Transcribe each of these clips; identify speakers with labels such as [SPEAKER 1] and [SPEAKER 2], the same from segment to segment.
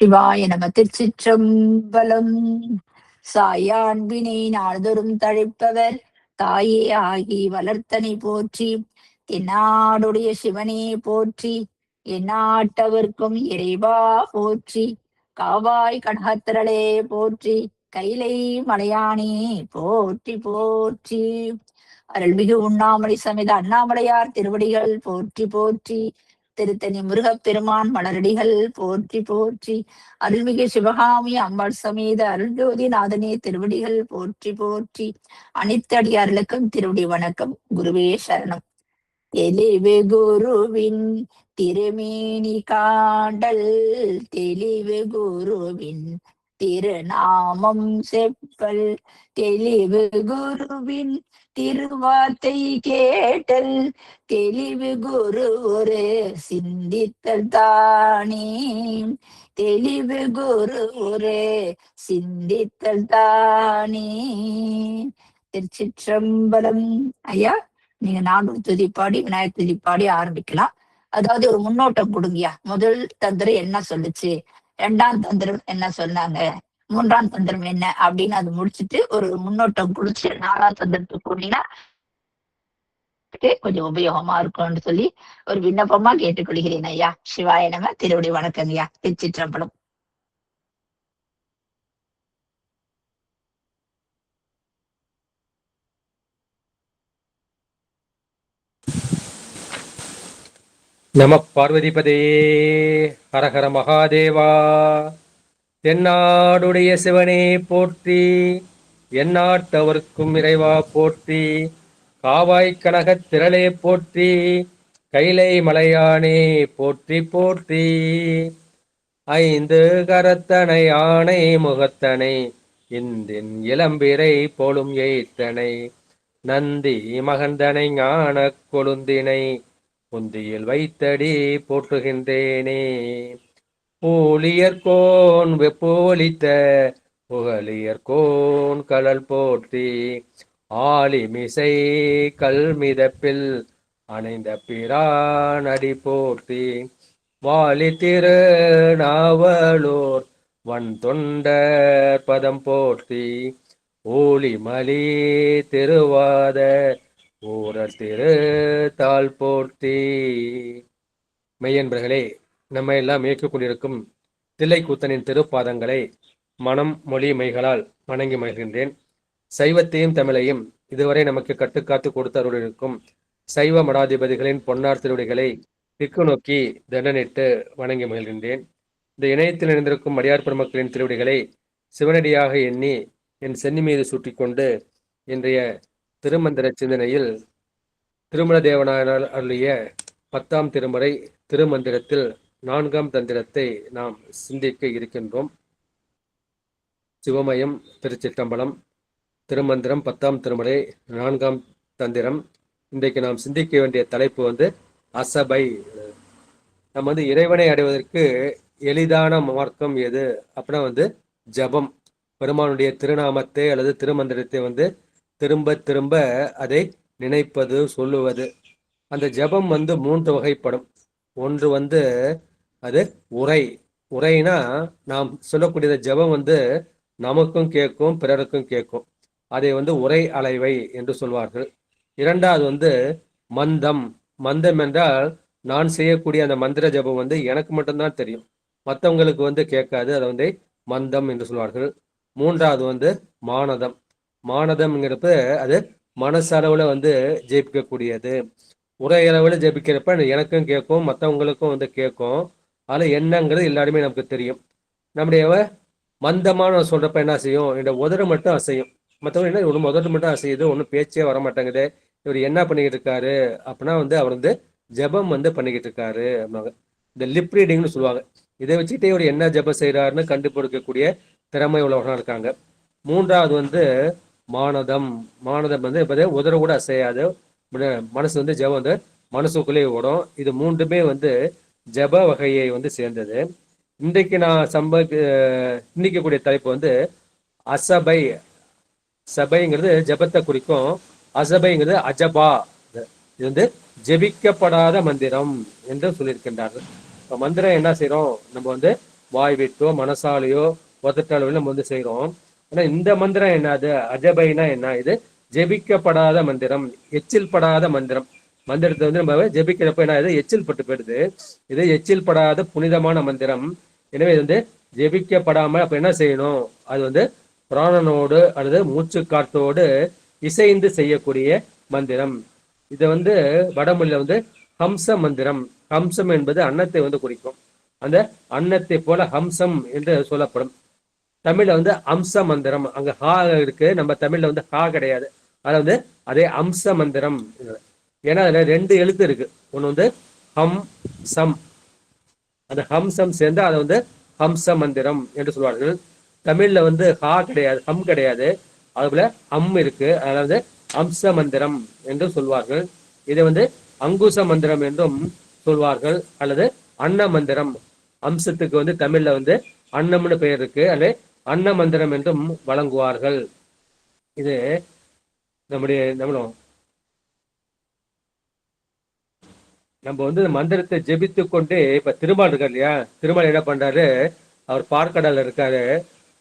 [SPEAKER 1] சிவாய நம. திருச்சிற்றம்பலம். சாயான்பினை நாள்தோறும் தழைப்பவர் தாயே ஆகி வளர்த்தனை போற்றி. தென்னாடுடைய சிவனே போற்றி. எந்நாட்டவர்க்கும் இறைவா போற்றி. காவாய் கடகத்திரளே போற்றி. கைலை மலையானே போற்றி போற்றி. அருள்மிகு உண்ணாமலை சமேத அண்ணாமலையார் திருவடிகள் போற்றி போற்றி. திருத்தணி முருகப்பெருமான் மலரடிகள் போற்றி போற்றி. அருள்மிகு சிவகாமி அம்பாள் சமேத அருள்ஜோதி நாதனே திருவடிகள் போற்றி போற்றி. அனைத்து அடியார்களுக்கும் திருவடி வணக்கம். குருவே சரணம். தெளிவு குருவின் திருமேனி காண்டல், தெளிவு குருவின் திருநாமம் செப்பல், தெளிவு குருவின் திருவார்த்தை கேட்டல், தெளிவு குரு ஒரு சிந்தித்தல் தானே, தெளிவு குரு ஒரு சிந்தித்தல் தானே. திருச்சிற்றம்பலம். ஐயா, நீங்க நானூறு துதிப்பாடி விநாயகர் துதிப்பாடி ஆரம்பிக்கலாம். அதாவது ஒரு முன்னோட்டம் கொடுங்கயா. முதல் தந்திரம் என்ன சொல்லுச்சு, இரண்டாம் தந்திரம் என்ன சொன்னாங்க, மூன்றாம் தந்திரம் என்ன அப்படின்னு அது முடிச்சுட்டு ஒரு முன்னோட்டம் குடிச்சு நாலாம் தந்திரத்துக்கு கூடினா கொஞ்சம் உபயோகமா இருக்கும்னு சொல்லி ஒரு விண்ணப்பமா கேட்டுக்கொள்கிறேன் ஐயா. சிவாய நம. திருவடி வணக்கங்கய்யா. திருச்சிற்றம்பலம்.
[SPEAKER 2] நம பார்வதிபதே. ஹரஹர மகாதேவா. தென்னாடுடைய சிவனே போற்றி. எந்நாட்டவர்க்கும் இறைவா போற்றி. காவாய் கனகத் திரளே போற்றி. கைலை மலையானே போற்றி போற்றி. ஐந்து கரத்தனை ஆணை முகத்தனை, இந்தின் இளம்பிரை போலும் எய்த்தனை, நந்தி மகந்தனை ஞான கொழுந்தினை, புந்தியில் வைத்தடி போற்றுகின்றேனே. பூலியர்கோன் வெப்போலித்த புகழியர்கோன் கடல் போற்றி. ஆலிமிசை கல்மிதப்பில் அணைந்த பிரான் அடி போற்றி. வாலி திரு நாவலோர் வன் தொண்டர் பதம் போற்றி. ஊழிமலி திருவாத ஊரர் திரு தாள் போற்றி. மெய்யன்பர்களே, நம்ம எல்லாம் ஏற்றுக்கொண்டிருக்கும் தில்லை கூத்தனின் திருப்பாதங்களை மனம் மொழி மெய்களால் வணங்கி மகிழ்கின்றேன். சைவத்தையும் தமிழையும் இதுவரை நமக்கு கட்டுக்காத்து கொடுத்தருளிருக்கும் சைவ மடாதிபதிகளின் பொன்னார் திருவடிகளை திக்கு நோக்கி தண்டனிட்டு வணங்கி மகிழ்கின்றேன். இந்த இணையத்தில் இணைந்திருக்கும் அடியார் பெருமக்களின் திருவடிகளை சிவனடியாக எண்ணி என் சென்னி மீது சூட்டிக்கொண்டு இன்றைய திருமந்திர சிந்தனையில் திருமல தேவனார் அருளிய 10ஆம் திருமுறை திருமந்திரத்தில் 4ஆம் தந்திரத்தை நாம் சிந்திக்க இருக்கின்றோம். சிவமயம், திருச்சிற்றம்பலம். திருமந்திரம் 10ஆம் திருமுறை 4ஆம் தந்திரம். இன்றைக்கு நாம் சிந்திக்க வேண்டிய தலைப்பு அசபை. நம்ம இறைவனை அடைவதற்கு எளிதான மார்க்கம் எது அப்படின்னா ஜபம். பெருமானுடைய திருநாமத்தை அல்லது திருமந்திரத்தை திரும்ப திரும்ப அதை நினைப்பது, சொல்லுவது. அந்த ஜபம் 3 வகைப்படும். ஒன்று அது உரை. உரைனா நாம் சொல்லக்கூடிய ஜபம் நமக்கும் கேட்கும், பிறருக்கும் கேட்கும். அதை உரை அலைவை என்று சொல்வார்கள். இரண்டாவது மந்தம். மந்தம் என்றால் நான் செய்யக்கூடிய அந்த மந்திர ஜபம் எனக்கு மட்டும்தான் தெரியும், மற்றவங்களுக்கு கேட்காது. அதை மந்தம் என்று சொல்வார்கள். மூன்றாவது மானதம். மானதம்ங்கிறப்ப அது மனசளவுல ஜெயிக்கக்கூடியது. உரை அளவில் ஜெபிக்கிறப்ப எனக்கும் கேட்கும், மற்றவங்களுக்கும் கேட்கும். அதில் என்னங்கிறது எல்லாருமே நமக்கு தெரியும். நம்முடைய மந்தமான சொல்றப்ப என்ன செய்யும், என்னோட உதடு மட்டும் அசையும். மற்றவங்க என்ன ஒன்று உதடு மட்டும் அசையுது, ஒன்றும் பேச்சே வர மாட்டேங்குது, இவர் என்ன பண்ணிக்கிட்டு இருக்காரு அப்படின்னா அவர் ஜபம் பண்ணிக்கிட்டு இருக்காரு அப்படின்னாங்க. இந்த லிப் ரீடிங்னு சொல்லுவாங்க. இதை வச்சுக்கிட்டே இவர் என்ன ஜபம் செய்யறாருன்னு கண்டுபிடிக்கக்கூடிய திறமை உள்ளவர்களாக இருக்காங்க. மூன்றாவது மானதம். மானதம் இப்போ உதற கூட அசையாது, மனசு ஜபம் மனசுக்குள்ளே ஓடும். இது மூன்றுமே ஜப வகையை சேர்ந்தது. இன்றைக்கு நான் சிந்திக்கக்கூடிய தலைப்பு அசபை. சபைங்கிறது ஜபத்தை குறிக்கும், அசபைங்கிறது அஜபா. இது ஜெபிக்கப்படாத மந்திரம் என்று சொல்லியிருக்கின்றார்கள். இப்போ மந்திரம் என்ன செய்யறோம், நம்ம வாய் விட்டோ மனசாலையோ உதட்டளவில் நம்ம வந்து செய்கிறோம். ஆனா இந்த மந்திரம் என்னது? அஜபைனா என்ன? இது ஜெபிக்கப்படாத மந்திரம், எச்சில் படாத மந்திரம். மந்திரத்தை வந்து நம்ம ஜெபிக்கிறப்ப என்ன, இது எச்சில் பட்டு போயிடுது. இது எச்சில் படாத புனிதமான மந்திரம். எனவே இது வந்து ஜெபிக்கப்படாம அப்ப என்ன செய்யணும்? அது வந்து பிராணனோடு அல்லது மூச்சு காற்றோடு இசைந்து செய்யக்கூடிய மந்திரம். இதை வந்து வடமொழியில வந்து ஹம்ச மந்திரம். ஹம்சம் என்பது அன்னத்தை வந்து குறிக்கும். அந்த அன்னத்தை போல ஹம்சம் என்று சொல்லப்படும். தமிழ்ல வந்து அம்ச மந்திரம், அங்க ஹா இருக்கு, நம்ம தமிழ்ல வந்து ஹா கிடையாது. அதுல வந்து அதே அம்ச மந்திரம். ஏன்னா அதுல 2 எழுத்து இருக்கு. ஒண்ணு வந்து ஹம் சம், அந்த ஹம்சம் சேர்ந்து அதை வந்து ஹம்ச மந்திரம் என்று சொல்வார்கள். தமிழ்ல வந்து ஹா கிடையாது, ஹம் கிடையாது, அதுபோல அம் இருக்கு, அதாவது அம்ச மந்திரம் என்று சொல்வார்கள். இதை வந்து அங்குச மந்திரம் என்றும் சொல்வார்கள், அல்லது அன்ன மந்திரம். அம்சத்துக்கு வந்து தமிழ்ல வந்து அன்னம்னு பெயர் இருக்கு, அல்லது அன்ன மந்திரம் என்றும் வழங்குவார்கள். இது நம்மளும் நம்ம வந்து மந்திரத்தை ஜெபித்து கொண்டே, இப்ப திருமால் இருக்கார் இல்லையா, திருமால் என்ன பண்றாரு, அவர் பார்க்கடல் இருக்காரு.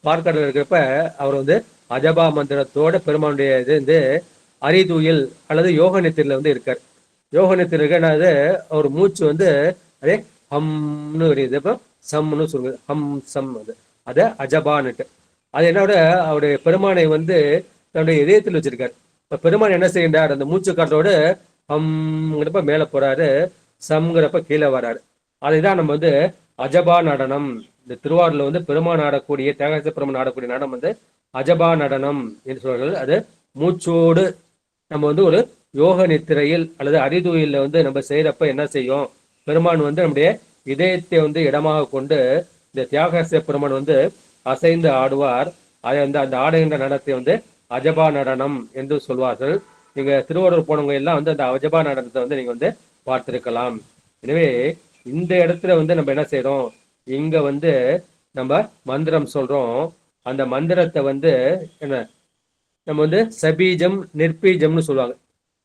[SPEAKER 2] பார்க்கடல் இருக்கிறப்ப அவர் வந்து அஜபா மந்திரத்தோட பெருமானுடைய இது வந்து அரிதுயில் அல்லது யோக நித்திரில வந்து இருக்கார். யோக நித்திர இருக்கனாது அவர் மூச்சு வந்து அதே ஹம்னு வருது, இப்போ சம்னு சொல்லுங்க, ஹம் சம். அது அஜபான்னுட்டு. அது என்னோட அவருடைய பெருமானை வந்து தன்னுடைய இதயத்தில் வச்சிருக்காரு. இப்ப பெருமான் என்ன செய்கின்றார், அந்த மூச்சு காற்றோடு ஹம்ங்கிறப்ப மேல போறாரு, சம்ங்கிறப்ப கீழே வராரு. அதுதான் நம்ம வந்து அஜபா நடனம். இந்த திருவாரூர்ல வந்து பெருமான் ஆடக்கூடிய, தியாகராஜ பெருமான் ஆடக்கூடிய நடனம் வந்து அஜபா நடனம் என்று சொல்றார்கள். அது மூச்சோடு நம்ம வந்து ஒரு யோக நித்திரையில் அல்லது அரிதுயில வந்து நம்ம செய்யறப்ப என்ன செய்யும், பெருமான் வந்து நம்முடைய இதயத்தை வந்து இடமாக கொண்டு இந்த தியாகராஜ பெருமான் வந்து அசைந்து ஆடுவார். அதை வந்து அந்த ஆடுகின்ற நடனத்தை வந்து அஜபா நடனம் என்று சொல்வார்கள். நீங்க திருவாரூர் போனவங்க எல்லாம் வந்து அந்த அஜபா நடனத்தை வந்து நீங்க வந்து பார்த்திருக்கலாம். எனவே இந்த இடத்துல வந்து நம்ம என்ன செய்யறோம், இங்க வந்து நம்ம மந்திரம் சொல்றோம். அந்த மந்திரத்தை வந்து என்ன, நம்ம வந்து சபீஜம் நிர்பீஜம்னு சொல்லுவாங்க.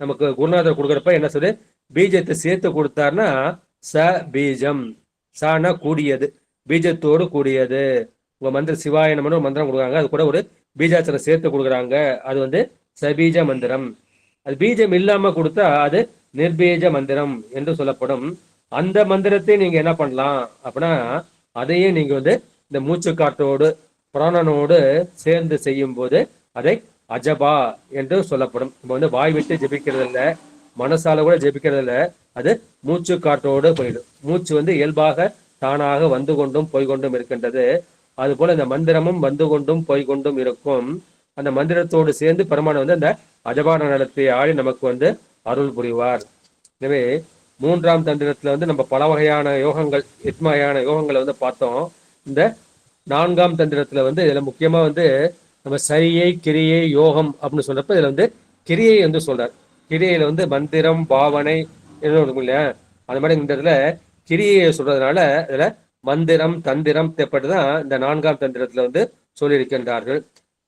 [SPEAKER 2] நமக்கு குருநாதர் கொடுக்குறப்ப என்ன சொல்லு, பீஜத்தை சேர்த்து கொடுத்தாருன்னா ச பீஜம். சானா கூடியது, பீஜத்தோடு கூடியது. உங்க மந்திரம் சிவாய நமன்னு ஒரு மந்திரம் கொடுக்குறாங்க, அது கூட ஒரு பீஜாச்சரம் சேர்த்து கொடுக்குறாங்க, அது வந்து சபீஜ மந்திரம். அது பீஜம் இல்லாம கொடுத்தா அது நிர்பீஜ மந்திரம் என்று சொல்லப்படும். அந்த மந்திரத்தை நீங்க என்ன பண்ணலாம் அப்படின்னா, அதையே நீங்க வந்து இந்த மூச்சு காற்றோடு பிராணனோடு சேர்ந்து செய்யும் போது அதை அஜபா என்று சொல்லப்படும். நம்ம வந்து வாய் விட்டு ஜெபிக்கிறது இல்லை, மனசால கூட ஜெபிக்கிறது இல்லை, அது மூச்சு காற்றோடு போயிடும். மூச்சு வந்து இயல்பாக தானாக வந்து கொண்டும் போய்கொண்டும் இருக்கின்றது. அது போல இந்த மந்திரமும் வந்து கொண்டும் போய்கொண்டும் இருக்கும். அந்த மந்திரத்தோடு சேர்ந்து பெருமான் வந்து அந்த அஜபான நடத்தை ஆடி நமக்கு வந்து அருள் புரிவார். எனவே 3ஆம் தந்திரத்துல வந்து நம்ம பல வகையான யோகங்கள், 8 வகையான யோகங்களை வந்து பார்த்தோம். இந்த 4ஆம் தந்திரத்துல வந்து இதுல முக்கியமா வந்து நம்ம சரியை கிரியை யோகம் அப்படின்னு சொல்றப்ப இதுல வந்து கிரியை வந்து சொல்றார். கிரியையில வந்து மந்திரம் பாவனை என்ன இருக்கும் இல்லையா, அது மாதிரி இந்த இடத்துல கிரியை சொல்றதுனால இதுல மந்திரம் தந்திரம் தேப்பட்டுதான் இந்த 4ஆம் தந்திரத்துல வந்து சொல்லியிருக்கின்றார்கள்.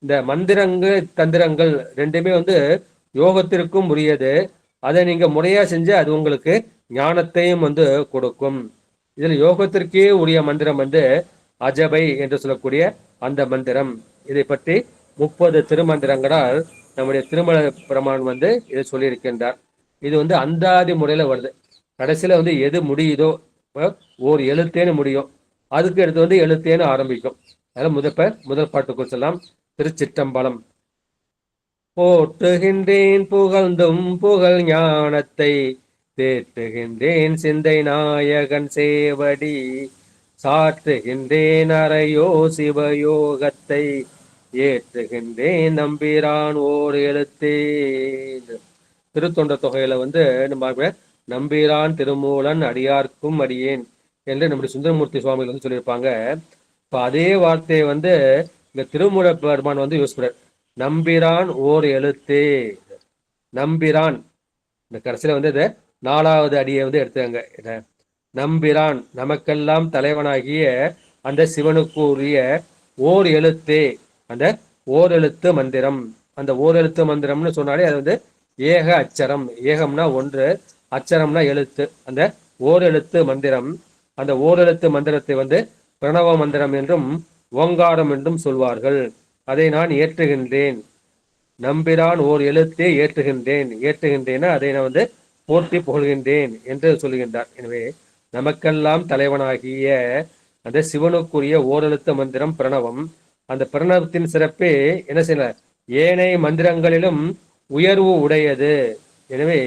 [SPEAKER 2] இந்த மந்திரங்கள் தந்திரங்கள் ரெண்டுமே வந்து யோகத்திற்கும் உரியது. அதை நீங்க முறையா செஞ்சு அது உங்களுக்கு ஞானத்தையும் வந்து கொடுக்கும். இதுல யோகத்திற்கே உரிய மந்திரம் வந்து அஜபை என்று சொல்லக்கூடிய அந்த மந்திரம். இதை பற்றி 30 திருமந்திரங்களால் நம்முடைய திருமல பெருமான் வந்து இதை சொல்லியிருக்கின்றார். இது வந்து அந்தாதி முறையில வருது. கடைசியில வந்து எது முடியுதோ, ஓர் எழுத்தேன்னு முடியும், அதுக்கு எடுத்து வந்து எழுத்தேன்னு ஆரம்பிக்கும். அதனால முதல் பாட்டுக்கு சொல்லலாம். திருச்சிற்றம்பலம். போற்றுகின்றேன் புகழ்ந்தும் புகழ் ஞானத்தை, தேற்றுகின்றேன் சிந்தை நாயகன் சேவடி, சாற்றுகின்றேன் அறையோ சிவயோகத்தை, ஏற்றுகின்றேன் நம்பிரான் ஓர் எழுத்தே. திருத்தொண்ட தொகையில வந்து நம்ம நம்பிரான் திருமூலன் அடியார்க்கும் அடியேன் என்று நம்முடைய சுந்தரமூர்த்தி சுவாமிகள் வந்து சொல்லியிருப்பாங்க. இப்ப அதே வார்த்தையை வந்து இந்த திருமூல பெருமான் வந்து யூஸ் பண்றார். நம்பிரான் ஓர் எழுத்தே. நம்பிரான் இந்த கடைசியில வந்து இதை 4வது அடியை வந்து எடுத்துக்காங்க. நம்பிரான் நமக்கெல்லாம் தலைவனாகிய அந்த சிவனுக்கு உரிய ஓர் எழுத்தே, அந்த ஓர் எழுத்து மந்திரம். அந்த ஓர் எழுத்து மந்திரம்னு சொன்னாலே அது வந்து ஏக அச்சரம். ஏகம்னா ஒன்று, அச்சரம்னா எழுத்து. அந்த ஓர் எழுத்து மந்திரம். அந்த ஓர் எழுத்து மந்திரத்தை வந்து பிரணவ மந்திரம் என்றும் ஓங்காரம் என்றும் சொல்வார்கள். அதை நான் ஏற்றுகின்றேன். நம்பிரான் ஓர் எழுத்தே ஏற்றுகின்றேன். ஏற்றுகின்றேன்னா அதை நான் போற்றி புகழ்கின்றேன் என்று சொல்லுகின்றார். எனவே நமக்கெல்லாம் தலைவனாகிய அந்த சிவனுக்குரிய ஓரெழுத்த மந்திரம் பிரணவம். அந்த பிரணவத்தின் சிறப்பே என்ன செய்யல, ஏனைய மந்திரங்களிலும் உயர்வு உடையது. எனவே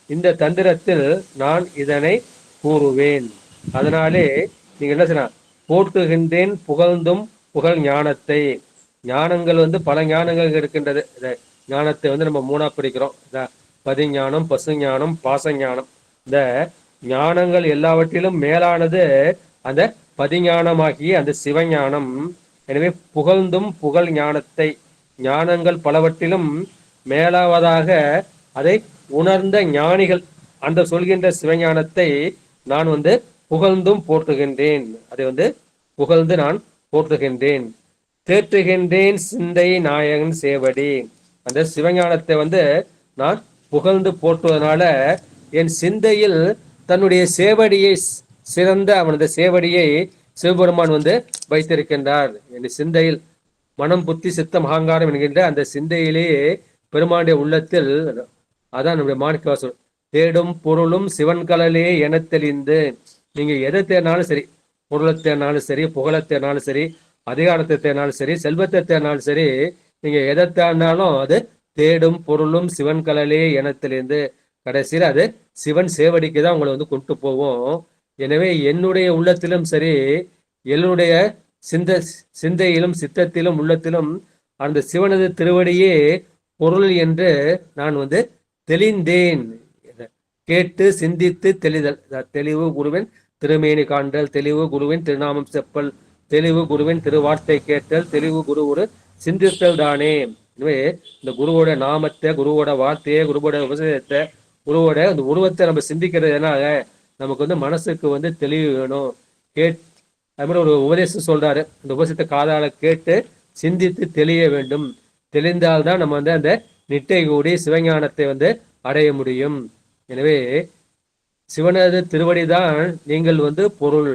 [SPEAKER 2] இந்த தந்திரத்தில் நான் இதனை கூறுவேன். அதனாலே நீங்க என்ன செய்ய, போற்றுகின்றேன் புகழ்ந்தும் புகழ் ஞானத்தை. ஞானங்கள் பல ஞானங்கள் இருக்கின்றது. ஞானத்தை நம்ம மூணா பிரிக்கிறோம். பதிஞானம், பசு ஞானம், பாச ஞானம். இந்த ஞானங்கள் எல்லாவற்றிலும் மேலானது அந்த பதிஞானமாகிய அந்த சிவஞானம். எனவே புகழ்ந்தும் புகழ் ஞானத்தை, ஞானங்கள் பலவற்றிலும் மேலாவதாக அதை உணர்ந்த ஞானிகள் அந்த சொல்கின்ற சிவஞானத்தை நான் புகழ்ந்தும் போற்றுகின்றேன். அதை புகழ்ந்து நான் போற்றுகின்றேன். தேற்றுகின்றேன் சிந்தை நாயகன் சேவடி. அந்த சிவஞானத்தை நான் புகழ்ந்து போற்றுவதனால என் சிந்தையில் தன்னுடைய சேவடியை, சிறந்த அவனது சேவடியை சிவபெருமான் வைத்திருக்கின்றார். என் சிந்தையில் மனம் புத்தி சித்தம் அகங்காரம் என்கின்ற அந்த சிந்தையிலேயே பெருமானுடைய உள்ளத்தில், அதான் நம்முடைய மாணிக்கவாசகர், தேடும் பொருளும் சிவன்கலலே என தெளிந்து. நீங்க எதை தேடினாலும் சரி, பொருளை தேடினாலும் சரி, புகழை தேடினாலும் சரி, அதிகாரத்தை தேடினாலும் சரி, செல்வத்தை தேடினாலும் சரி, நீங்க எதை தேடினாலும் அது தேடும் பொருளும் சிவன் கலலே எனத்திலிருந்து கடைசியில் அது சிவன் சேவடிக்கு தான் உங்களை கொண்டு போவோம். எனவே என்னுடைய உள்ளத்திலும் சரி, என்னுடைய சிந்தையிலும் சித்தத்திலும் உள்ளத்திலும் அந்த சிவனது திருவடியே பொருள் என்று நான் தெளிந்தேன். கேட்டு சிந்தித்து தெளிதல். தெளிவு குருவின் திருமேனி காண்டல், தெளிவு குருவின் திருநாமம் செப்பல், தெளிவு குருவின் திருவார்த்தை கேட்டல், தெளிவு குரு ஒரு சிந்தித்தல் தானே. எனவே இந்த குருவோட நாமத்தை, குருவோட வார்த்தையை, குருவோட உபதேசத்தை, குருவோட அந்த உருவத்தை நம்ம சிந்திக்கிறதுனால நமக்கு மனசுக்கு தெளிவு வேணும். அது மாதிரி ஒரு உபதேசம் சொல்றாரு. அந்த உபதேசத்தை காதால கேட்டு சிந்தித்து தெளிய வேண்டும். தெளிந்தால்தான் நம்ம அந்த நிட்டை கூடி சிவஞானத்தை அடைய முடியும். எனவே சிவனது திருவடிதான் நீங்கள் பொருள்.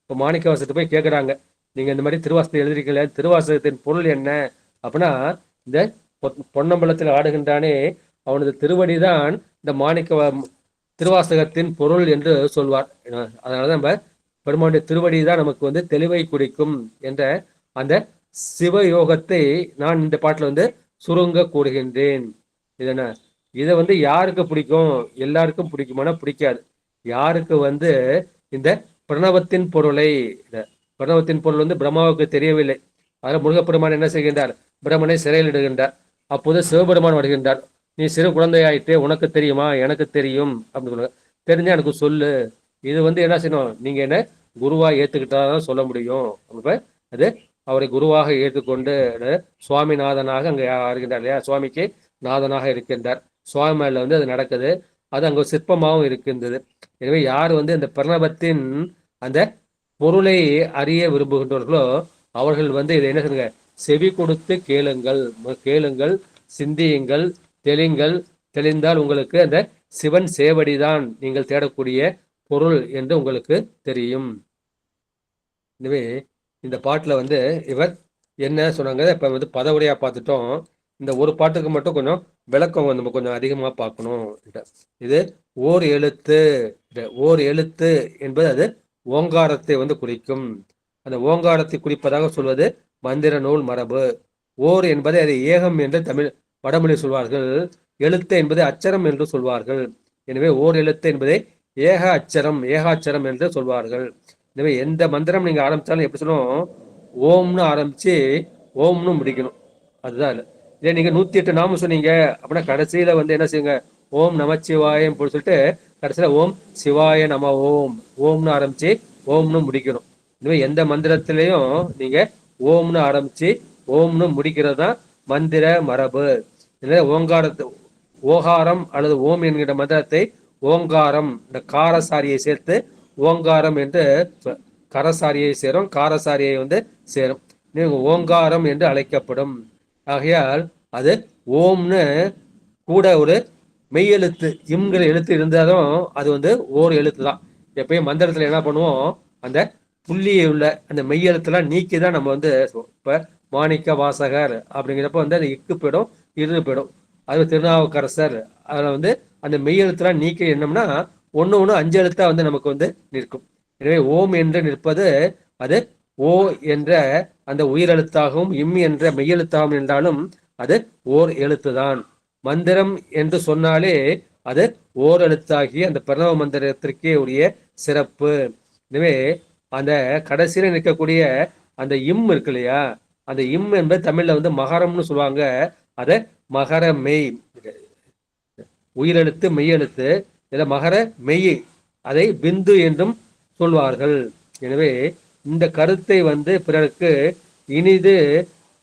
[SPEAKER 2] இப்போ மாணிக்கவாசத்தை போய் கேட்குறாங்க, நீங்க இந்த மாதிரி திருவாசகத்தை எழுதிருக்கீங்களே, திருவாசகத்தின் பொருள் என்ன அப்படின்னா, இந்த பொன்னம்பலத்தில் ஆடுகின்றானே அவனது திருவடிதான் இந்த மாணிக்க திருவாசகத்தின் பொருள் என்று சொல்வார். அதனாலதான் நம்ம பெருமானுடைய திருவடி தான் நமக்கு தெளிவை குடிக்கும் என்ற அந்த சிவயோகத்தை நான் இந்த பாட்டில் சுருங்க கூறுகின்றேன். இதென்ன, இதை யாருக்கு பிடிக்கும்? எல்லாருக்கும் பிடிக்குமானா பிடிக்காது. யாருக்கு இந்த பிரணவத்தின் பொருளை, பிரணவத்தின் பொருள் பிரம்மாவுக்கு தெரியவில்லை. அதில் முருகப்பெருமான் என்ன செய்கின்றார்? பிரம்மனை சிறையில் இடுகின்றார். அப்போது சிவபெருமான் வருகின்றார். நீ சிறு குழந்தையாயிட்டு உனக்கு தெரியுமா? எனக்கு தெரியும் அப்படின்னு சொல்லுங்க. தெரிஞ்சா எனக்கு சொல்லு. இது என்ன செய்யணும்? நீங்க என்ன குருவா ஏத்துக்கிட்டாதான் சொல்ல முடியும். அப்ப அது அவரை குருவாக ஏற்றுக்கொண்டு சுவாமிநாதனாக அங்க இருக்கின்றார் இல்லையா? சுவாமிக்கு நாதனாக இருக்கின்றார். சுவாமி மேல அது நடக்குது. அது அங்க சிற்பமாகவும் இருக்கின்றது. எனவே யார் இந்த பிரணவத்தின் அந்த பொருளை அறிய விரும்புகின்றவர்களோ அவர்கள் இதை என்ன சொல்லுங்க, செவி கொடுத்து கேளுங்கள், கேளுங்கள், சிந்தியுங்கள், தெளிங்கள். தெளிந்தால் உங்களுக்கு அந்த சிவன் சேவடிதான் நீங்கள் தேடக்கூடிய பொருள் என்று உங்களுக்கு தெரியும். எனவே இந்த பாட்டுல இவர் என்ன சொன்னாங்க, இப்ப பதவுரையா பார்த்துட்டோம். இந்த ஒரு பாட்டுக்கு மட்டும் கொஞ்சம் விளக்கம் நம்ம கொஞ்சம் அதிகமா பார்க்கணும். இது ஓர் எழுத்து. ஓர் எழுத்து என்பது அது ஓங்காரத்தை குறிக்கும். அந்த ஓங்காரத்தை குறிப்பதாக சொல்வது மந்திர நூல் மரபு. ஓர் என்பதை அது ஏகம் என்று தமிழ் வடமொழி சொல்வார்கள். எழுத்து என்பதை அச்சரம் என்று சொல்வார்கள். எனவே ஓர் எழுத்து என்பதை ஏக அச்சரம், ஏகாட்சரம் என்று சொல்வார்கள். எனவே எந்த மந்திரம் நீங்க ஆரம்பிச்சாலும் எப்படி சொல்லணும்? ஓம்னு ஆரம்பிச்சு ஓம்னு முடிக்கணும். அதுதான் இல்லை. இதே நீங்க 108 நாமம் சொன்னீங்க அப்படின்னா கடைசியில என்ன செய்யுங்க? ஓம் நமச்சிவாயம் சொல்லிட்டு கடைசியில ஓம் சிவாய நம ஓம், ஓம்னு ஆரம்பிச்சு ஓம்னு முடிக்கணும். இனிமே எந்த மந்திரத்திலையும் நீங்க ஓம்னு ஆரம்பிச்சு ஓம்னு முடிக்கிறது தான் மந்திர மரபு. ஓங்காரத்தை, ஓகாரம் அல்லது ஓம் என்கிற மந்திரத்தை ஓங்காரம், இந்த காரசாரியை சேர்த்து ஓங்காரம் என்று, கரசாரியை சேரும், காரசாரியை சேரும். ஓங்காரம் என்று அழைக்கப்படும். ஆகையால் அது ஓம்னு கூட ஒரு மெய் எழுத்து, இம்ங்கிற எழுத்து இருந்தாலும் அது ஓர் எழுத்து தான். எப்பயும் மந்திரத்துல என்ன பண்ணுவோம்? அந்த புள்ளியை உள்ள அந்த மெய்யெழுத்தெல்லாம் நீக்கி தான் நம்ம வந்து இப்ப மாணிக்க வாசகர் அப்படிங்கிறப்ப வந்து அது இக்கு போயிடும், இரு போயிடும். அது திருநாவுக்கரசர் அதுல வந்து அந்த மெய்யெழுத்தெல்லாம் நீக்கி என்னம்னா ஒண்ணு ஒண்ணு 5 எழுத்தா வந்து நமக்கு வந்து நிற்கும். எனவே ஓம் என்று நிற்பது அது ஓ என்ற அந்த உயிரெழுத்தாகவும் இம் என்ற மெய்யெழுத்தாகவும் என்றாலும் அது ஓர் எழுத்துதான். மந்திரம் என்று சொன்னாலே அது ஓர் எழுத்தாகி அந்த பிரணவ மந்திரத்திற்கே உரிய சிறப்பு. எனவே அந்த கடைசியில நிற்கக்கூடிய அந்த இம் இருக்கு இல்லையா, அந்த இம் என்பது தமிழ்ல வந்து மகரம்னு சொல்லுவாங்க. அத மகர மெய், உயிரெழுத்து மெய்யெழுத்து, இதில் மகர மெய், அதை பிந்து என்றும் சொல்வார்கள். எனவே இந்த கருத்தை வந்து பிறருக்கு இனிது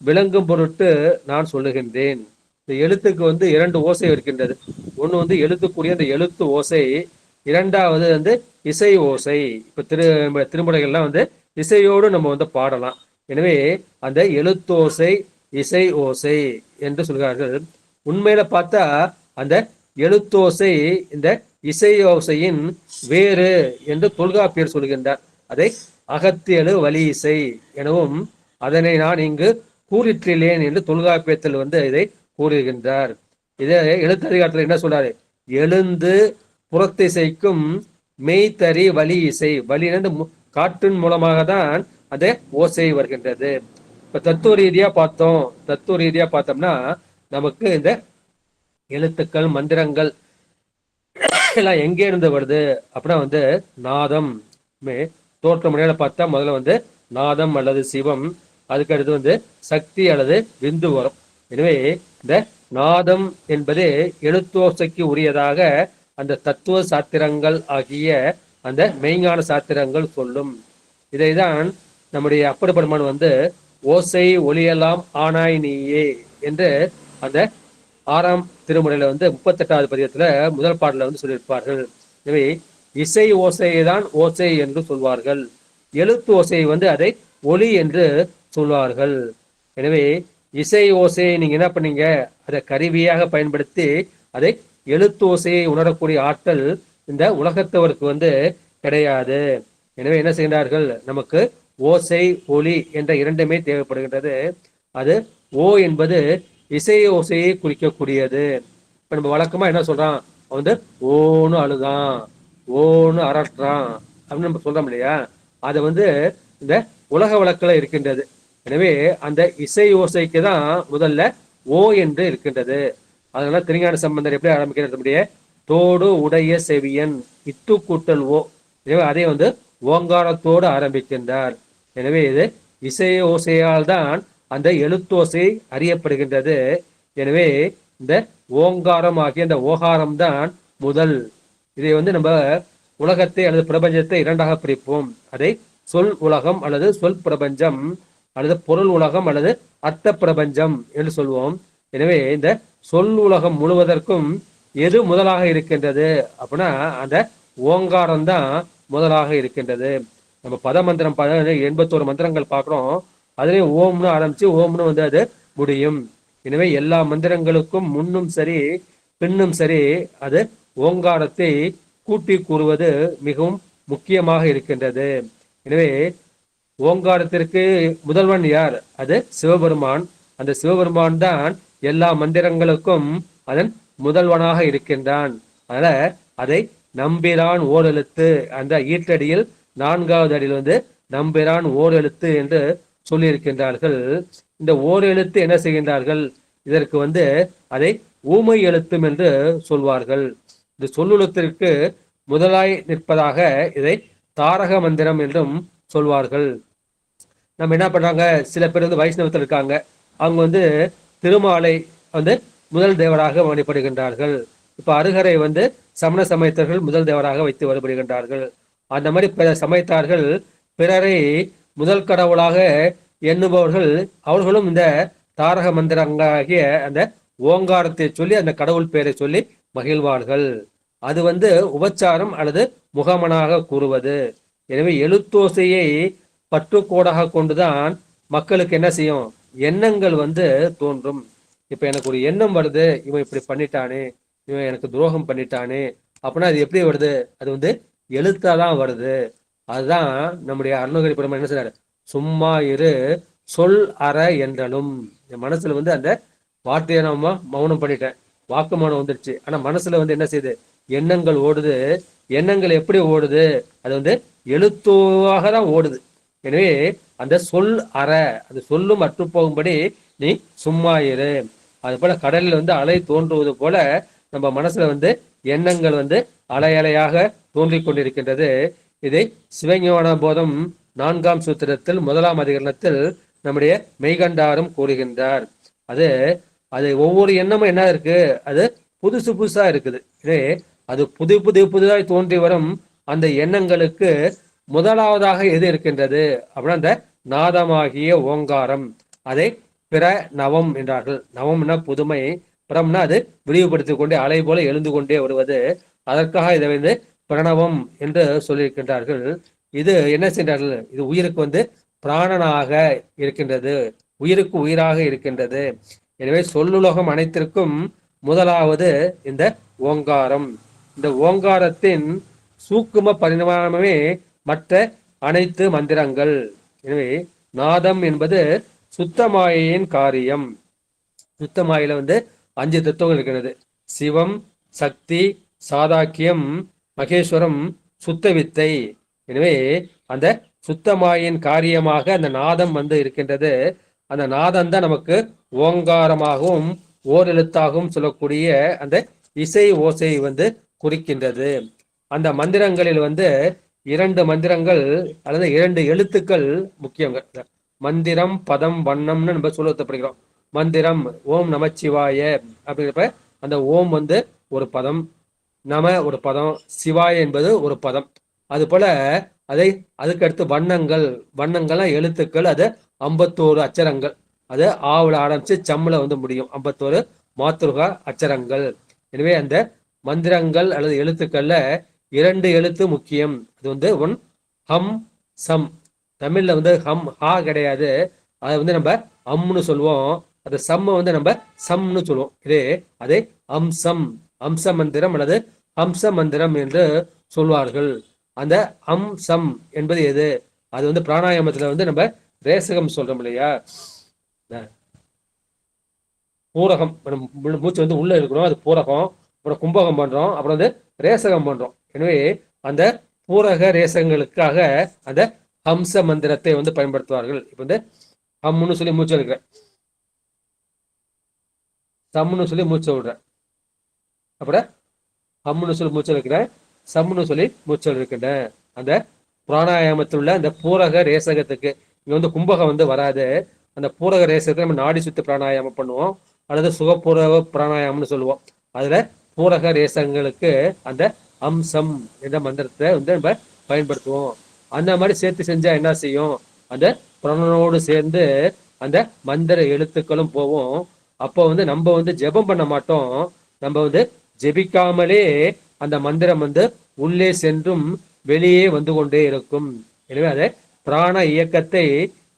[SPEAKER 2] விளங்கும் பொருட்டு நான் சொல்லுகின்றேன். இந்த எழுத்துக்கு வந்து 2 ஓசை இருக்கின்றது. ஒன்று வந்து எழுத்துக்கூடிய அந்த எழுத்து ஓசை, இரண்டாவது வந்து இசை ஓசை. இப்ப திருமுறைகள்லாம் வந்து இசையோடு நம்ம வந்து பாடலாம். எனவே அந்த எழுத்தோசை இசை ஓசை என்று சொல்கிறார்கள். உண்மையில பார்த்தா அந்த எழுத்தோசை இந்த இசை ஓசையின் வேறு என்று தொல்காப்பியர் சொல்கின்றார். அதை அகத்தியலு வலி இசை எனவும் அதனை நான் இங்கு கூறிற்றிலேன் என்று தொல்காப்பியத்தில் வந்து இதை கூறுகின்றார். இதை எழுத்ததிகாரத்தில் என்ன சொல்றாரு? எழுந்து புறத்திசைக்கும் மெய்தறி வலி இசை. வலி காற்றின் மூலமாக தான் அந்த ஓசை வருகின்றது. இப்ப தத்துவ ரீதியா பார்த்தோம்னா நமக்கு இந்த எழுத்துக்கள் மந்திரங்கள் எல்லாம் எங்கே இருந்து வருது அப்படின்னா வந்து நாதம். தோற்ற முறையில பார்த்தா முதல்ல வந்து நாதம் அல்லது சிவம், அதுக்கு அடுத்து வந்து சக்தி அல்லது விந்து வரும். எனவே இந்த நாதம் என்பது எழுத்தோசைக்கு உரியதாக அந்த தத்துவ சாத்திரங்கள் ஆகிய அந்த மெய்ஞான சாத்திரங்கள் சொல்லும். இதைதான் நம்முடைய அப்பர் பெருமான் வந்து ஓசை ஒளியெல்லாம் ஆனாய் நீயே என்று அந்த 6ஆம் திருமுறையில வந்து 38வது பதிகத்துல முதல் பாடல வந்து சொல்லியிருப்பார்கள். எனவே இசை ஓசையை தான் ஓசை என்று சொல்வார்கள். எழுத்து ஓசையை வந்து அதை ஒளி என்று சொல்வார்கள். எனவே இசை ஓசையை நீங்க என்ன பண்ணீங்க, அதை கருவியாக பயன்படுத்தி அதை எழுத்து ஓசையை உணரக்கூடிய ஆற்றல் இந்த உலகத்தவருக்கு வந்து கிடையாது. எனவே என்ன செய்கிறார்கள், நமக்கு ஓசை ஒளி என்ற இரண்டுமே தேவைப்படுகின்றது. அது ஓ என்பது இசை ஓசையை குறிக்கக்கூடியது. இப்ப நம்ம வழக்கமா என்ன சொல்றான், வந்து ஓன்னு அழுதான், ஓன்னு அரட்டுறான் அப்படின்னு நம்ம சொல்றோம் இல்லையா, அது வந்து இந்த உலக வழக்கில் இருக்கின்றது. எனவே அந்த இசை ஓசைக்கு தான் முதல்ல ஓ என்று இருக்கின்றது. அதனால திருஞான சம்பந்தர் எப்படி ஆரம்பிக்கிறது, தோடு உடைய செவியன் இட்டு கூட்டல் ஓ. எனவே அதை வந்து ஓங்காரத்தோடு ஆரம்பிக்கின்றார். எனவே இது இசை ஓசையால் தான் அந்த எழுத்தோசை அறியப்படுகின்றது. எனவே இந்த ஓங்காரம் ஆகிய இந்த ஓகாரம் தான் முதல். இதை வந்து நம்ம உலகத்தை அல்லது பிரபஞ்சத்தை இரண்டாக பிரிப்போம். அதை சொல் உலகம் அல்லது சொல் பிரபஞ்சம் அல்லது பொருள் உலகம் அல்லது அர்த்த பிரபஞ்சம் என்று சொல்வோம். எனவே இந்த சொல் உலகம் முழுவதற்கும் எது முதலாக இருக்கின்றது அப்படின்னா அந்த ஓங்காரம் தான் முதலாக இருக்கின்றது. நம்ம பத மந்திரம் 81 மந்திரங்கள் பார்க்கிறோம். அதுலேயும் ஓம்னு ஆரம்பிச்சு ஓம்னு வந்து அது முடியும். எனவே எல்லா மந்திரங்களுக்கும் முன்னும் சரி பின்னும் சரி அது ஓங்காரத்தை கூட்டி கூறுவது மிகவும் முக்கியமாக இருக்கின்றது. எனவே ஓங்காரத்திற்கு முதல்வன் யார், அது சிவபெருமான். அந்த சிவபெருமான் தான் எல்லா மந்திரங்களுக்கும் அதன் முதல்வனாக இருக்கின்றான். அதனால அதை நம்பிரான் ஓர் எழுத்து, அந்த ஈட்டடியில் 4வது அடியில் வந்து நம்பிரான் ஓர் எழுத்து என்று சொல்லியிருக்கின்றார்கள். இந்த ஓர் எழுத்து என்ன செய்கின்றார்கள், இதற்கு வந்து அதை ஊமை எழுத்தும் என்று சொல்வார்கள். இந்த சொல்லுலத்திற்கு முதலாய் நிற்பதாக இதை தாரக மந்திரம் என்றும் சொல்வார்கள். நம்ம என்ன பண்றாங்க, சில பேர் வந்து வைஷ்ணவத்தில் இருக்காங்க, அவங்க வந்து திருமாலை வந்து முதல் தேவராக வழிபடுகின்றார்கள். இப்ப அருகரை வந்து சமண சமயத்தர்கள் முதல் தேவராக வைத்து வழிபடுகின்றார்கள். அந்த மாதிரி பிற சமயத்தார்கள் பிறரை முதல் கடவுளாக எண்ணுபவர்கள் அவர்களும் இந்த தாரக மந்திரங்களாகிய அந்த ஓங்காரத்தை சொல்லி அந்த கடவுள் பெயரை சொல்லி மகிழ்வார்கள். அது வந்து உபச்சாரம் அல்லது முகமனாக கூறுவது. எனவே எழுத்தோசையை பற்றுக்கோடாக கொண்டுதான் மக்களுக்கு என்ன செய்யும், எண்ணங்கள் வந்து தோன்றும். இப்ப எனக்கு ஒரு எண்ணம் வருது, இவன் இப்படி பண்ணிட்டானே, இவன் எனக்கு துரோகம் பண்ணிட்டானே அப்படின்னா அது எப்படி வருது, அது வந்து எழுத்தாதான் வருது. அதுதான் நம்முடைய அருணகிரி பெருமான் என்ன சொல்றாரு, சும்மா இரு சொல் அற என்றலும். என் மனசுல வந்து அந்த வார்த்தையை நம்ம மௌனம் பண்ணிட்டேன், வாக்கு மௌனம் வந்துருச்சு. ஆனா மனசுல வந்து என்ன செய்யுது, எண்ணங்கள் ஓடுது. எண்ணங்கள் எப்படி ஓடுது, அது வந்து எழுத்தாக தான் ஓடுது. எனவே அந்த சொல் அற, அது சொல்லும் அற்று போகும்படி நீ சும்மா இரு. அது போல கடலில் வந்து அலை தோன்றுவது போல நம்ம மனசுல வந்து எண்ணங்கள் வந்து அலை அலையாக தோன்றிக் கொண்டிருக்கின்றது. இதை சிவஞான போதம் 4ஆம் சூத்திரத்தில் 1ஆம் அதிகரணத்தில் நம்முடைய மெய்கண்டாரும் கூறுகின்றார். அது அது ஒவ்வொரு எண்ணமும் என்ன இருக்கு, அது புதுசு புதுசா இருக்குது. இதே அது புதுதாய் தோன்றி வரும் அந்த எண்ணங்களுக்கு முதலாவதாக எது இருக்கின்றது அப்படின்னா அந்த நாதமாகிய ஓங்காரம். அதை பிற நவம் என்றார்கள். நவம்னா புதுமை, பிறம்னா அது விரிவுபடுத்திக் கொண்டே அலை போல எழுந்து கொண்டே வருவது. அதற்காக இதை வந்து பிரணவம் என்று சொல்லியிருக்கின்றார்கள். இது என்ன செய்கிறார்கள், இது உயிருக்கு வந்து பிராணனாக இருக்கின்றது, உயிருக்கு உயிராக இருக்கின்றது. எனவே சொல்லுலகம் அனைத்திற்கும் முதலாவது இந்த ஓங்காரம். இந்த ஓங்காரத்தின் சூக்கும பரிணாமமே மற்ற அனைத்து மந்திரங்கள். எனவே நாதம் என்பது சுத்தமாயின் காரியம். சுத்தமாயில வந்து 5 தத்துவங்கள் இருக்கிறது. சிவம், சக்தி, சாதாக்கியம், மகேஸ்வரம், சுத்த வித்தை. எனவே அந்த சுத்தமாயின் காரியமாக அந்த நாதம் வந்து இருக்கின்றது. அந்த நாதம் தான் நமக்கு ஓங்காரமாகவும் ஓரெழுத்தாகவும் சொல்லக்கூடிய அந்த இசை ஓசை வந்து குறிக்கின்றது. அந்த மந்திரங்களில் வந்து 2 மந்திரங்கள் அல்லது 2 எழுத்துக்கள் முக்கியங்க. மந்திரம், பதம், வண்ணம்னு நம்ம சொல்லப்படுகிறோம். மந்திரம் ஓம் நமச்சிவாய அப்படிங்கிறப்ப அந்த ஓம் வந்து ஒரு பதம், நம ஒரு பதம், சிவாய என்பது ஒரு பதம். அது போல அதை அதுக்கடுத்து வண்ணங்கள், வண்ணங்கள்லாம் எழுத்துக்கள், அது 51 அச்சரங்கள். அது ஆவுல ஆரம்பிச்சு சம்முல வந்து முடியும். 51 மாத்ருகா அச்சரங்கள். எனவே அந்த மந்திரங்கள் அல்லது எழுத்துக்கள்ல 2 எழுத்து முக்கியம். அது வந்து ஒன் ஹம் சம். தமிழ்ல வந்து ஹம் ஹா கிடையாது, அதை வந்து நம்ம அம்னு சொல்லுவோம். அந்த சம்ம வந்து நம்ம சம்னு சொல்லுவோம். இதே அதை அம்சம், அம்ச மந்திரம் அல்லது ஹம்ச மந்திரம் என்று சொல்வார்கள். அந்த அம்சம் என்பது எது, அது வந்து பிராணாயாமத்துல வந்து நம்ம ரேசகம் சொல்றோம் இல்லையா, பூரகம். மூச்சு வந்து உள்ள இருக்கணும், அது பூரகம். அப்புறம் கும்பகம் பண்றோம், அப்புறம் வந்து ரேசகம் பண்றோம். எனவே அந்த பூரக ரேசகங்களுக்காக அந்த ஹம்ச மந்திரத்தை வந்து பயன்படுத்துவார்கள். இப்ப வந்து ஹம்னு சொல்லி மூச்சு எடுக்கிறேன், சம்னு சொல்லி மூச்சை விடுறேன், அப்புறம் ஹம்னு சொல்லி மூச்சல் இருக்கிறேன், சம்னு சொல்லி மூச்சல் இருக்கின்றேன். அந்த பிராணாயாமத்தில் உள்ள அந்த பூரக ரேசகத்துக்கு இங்க வந்து கும்பகம் வந்து வராது. அந்த பூரக ரேசகத்தை நம்ம நாடி சுத்தி பிராணாயாமம் பண்ணுவோம், அல்லது சுகப்பூரக பிராணாயாமம்னு சொல்லுவோம். அதுல பூரக ரேசகங்களுக்கு அந்த அம்சம் என்ற மந்திரத்தை வந்து நம்ம பயன்படுத்துவோம். அந்த மாதிரி சேர்த்து செஞ்சா என்ன செய்யும், அந்த பிராணனோடு சேர்ந்து அந்த மந்திர எழுத்துக்களும் போவோம். அப்போ வந்து நம்ம வந்து ஜெபம் பண்ண மாட்டோம், நம்ம வந்து ஜெபிக்காமலே அந்த மந்திரம் வந்து உள்ளே சென்றும் வெளியே வந்து கொண்டே இருக்கும். எனவே அதை பிராண இயக்கத்தை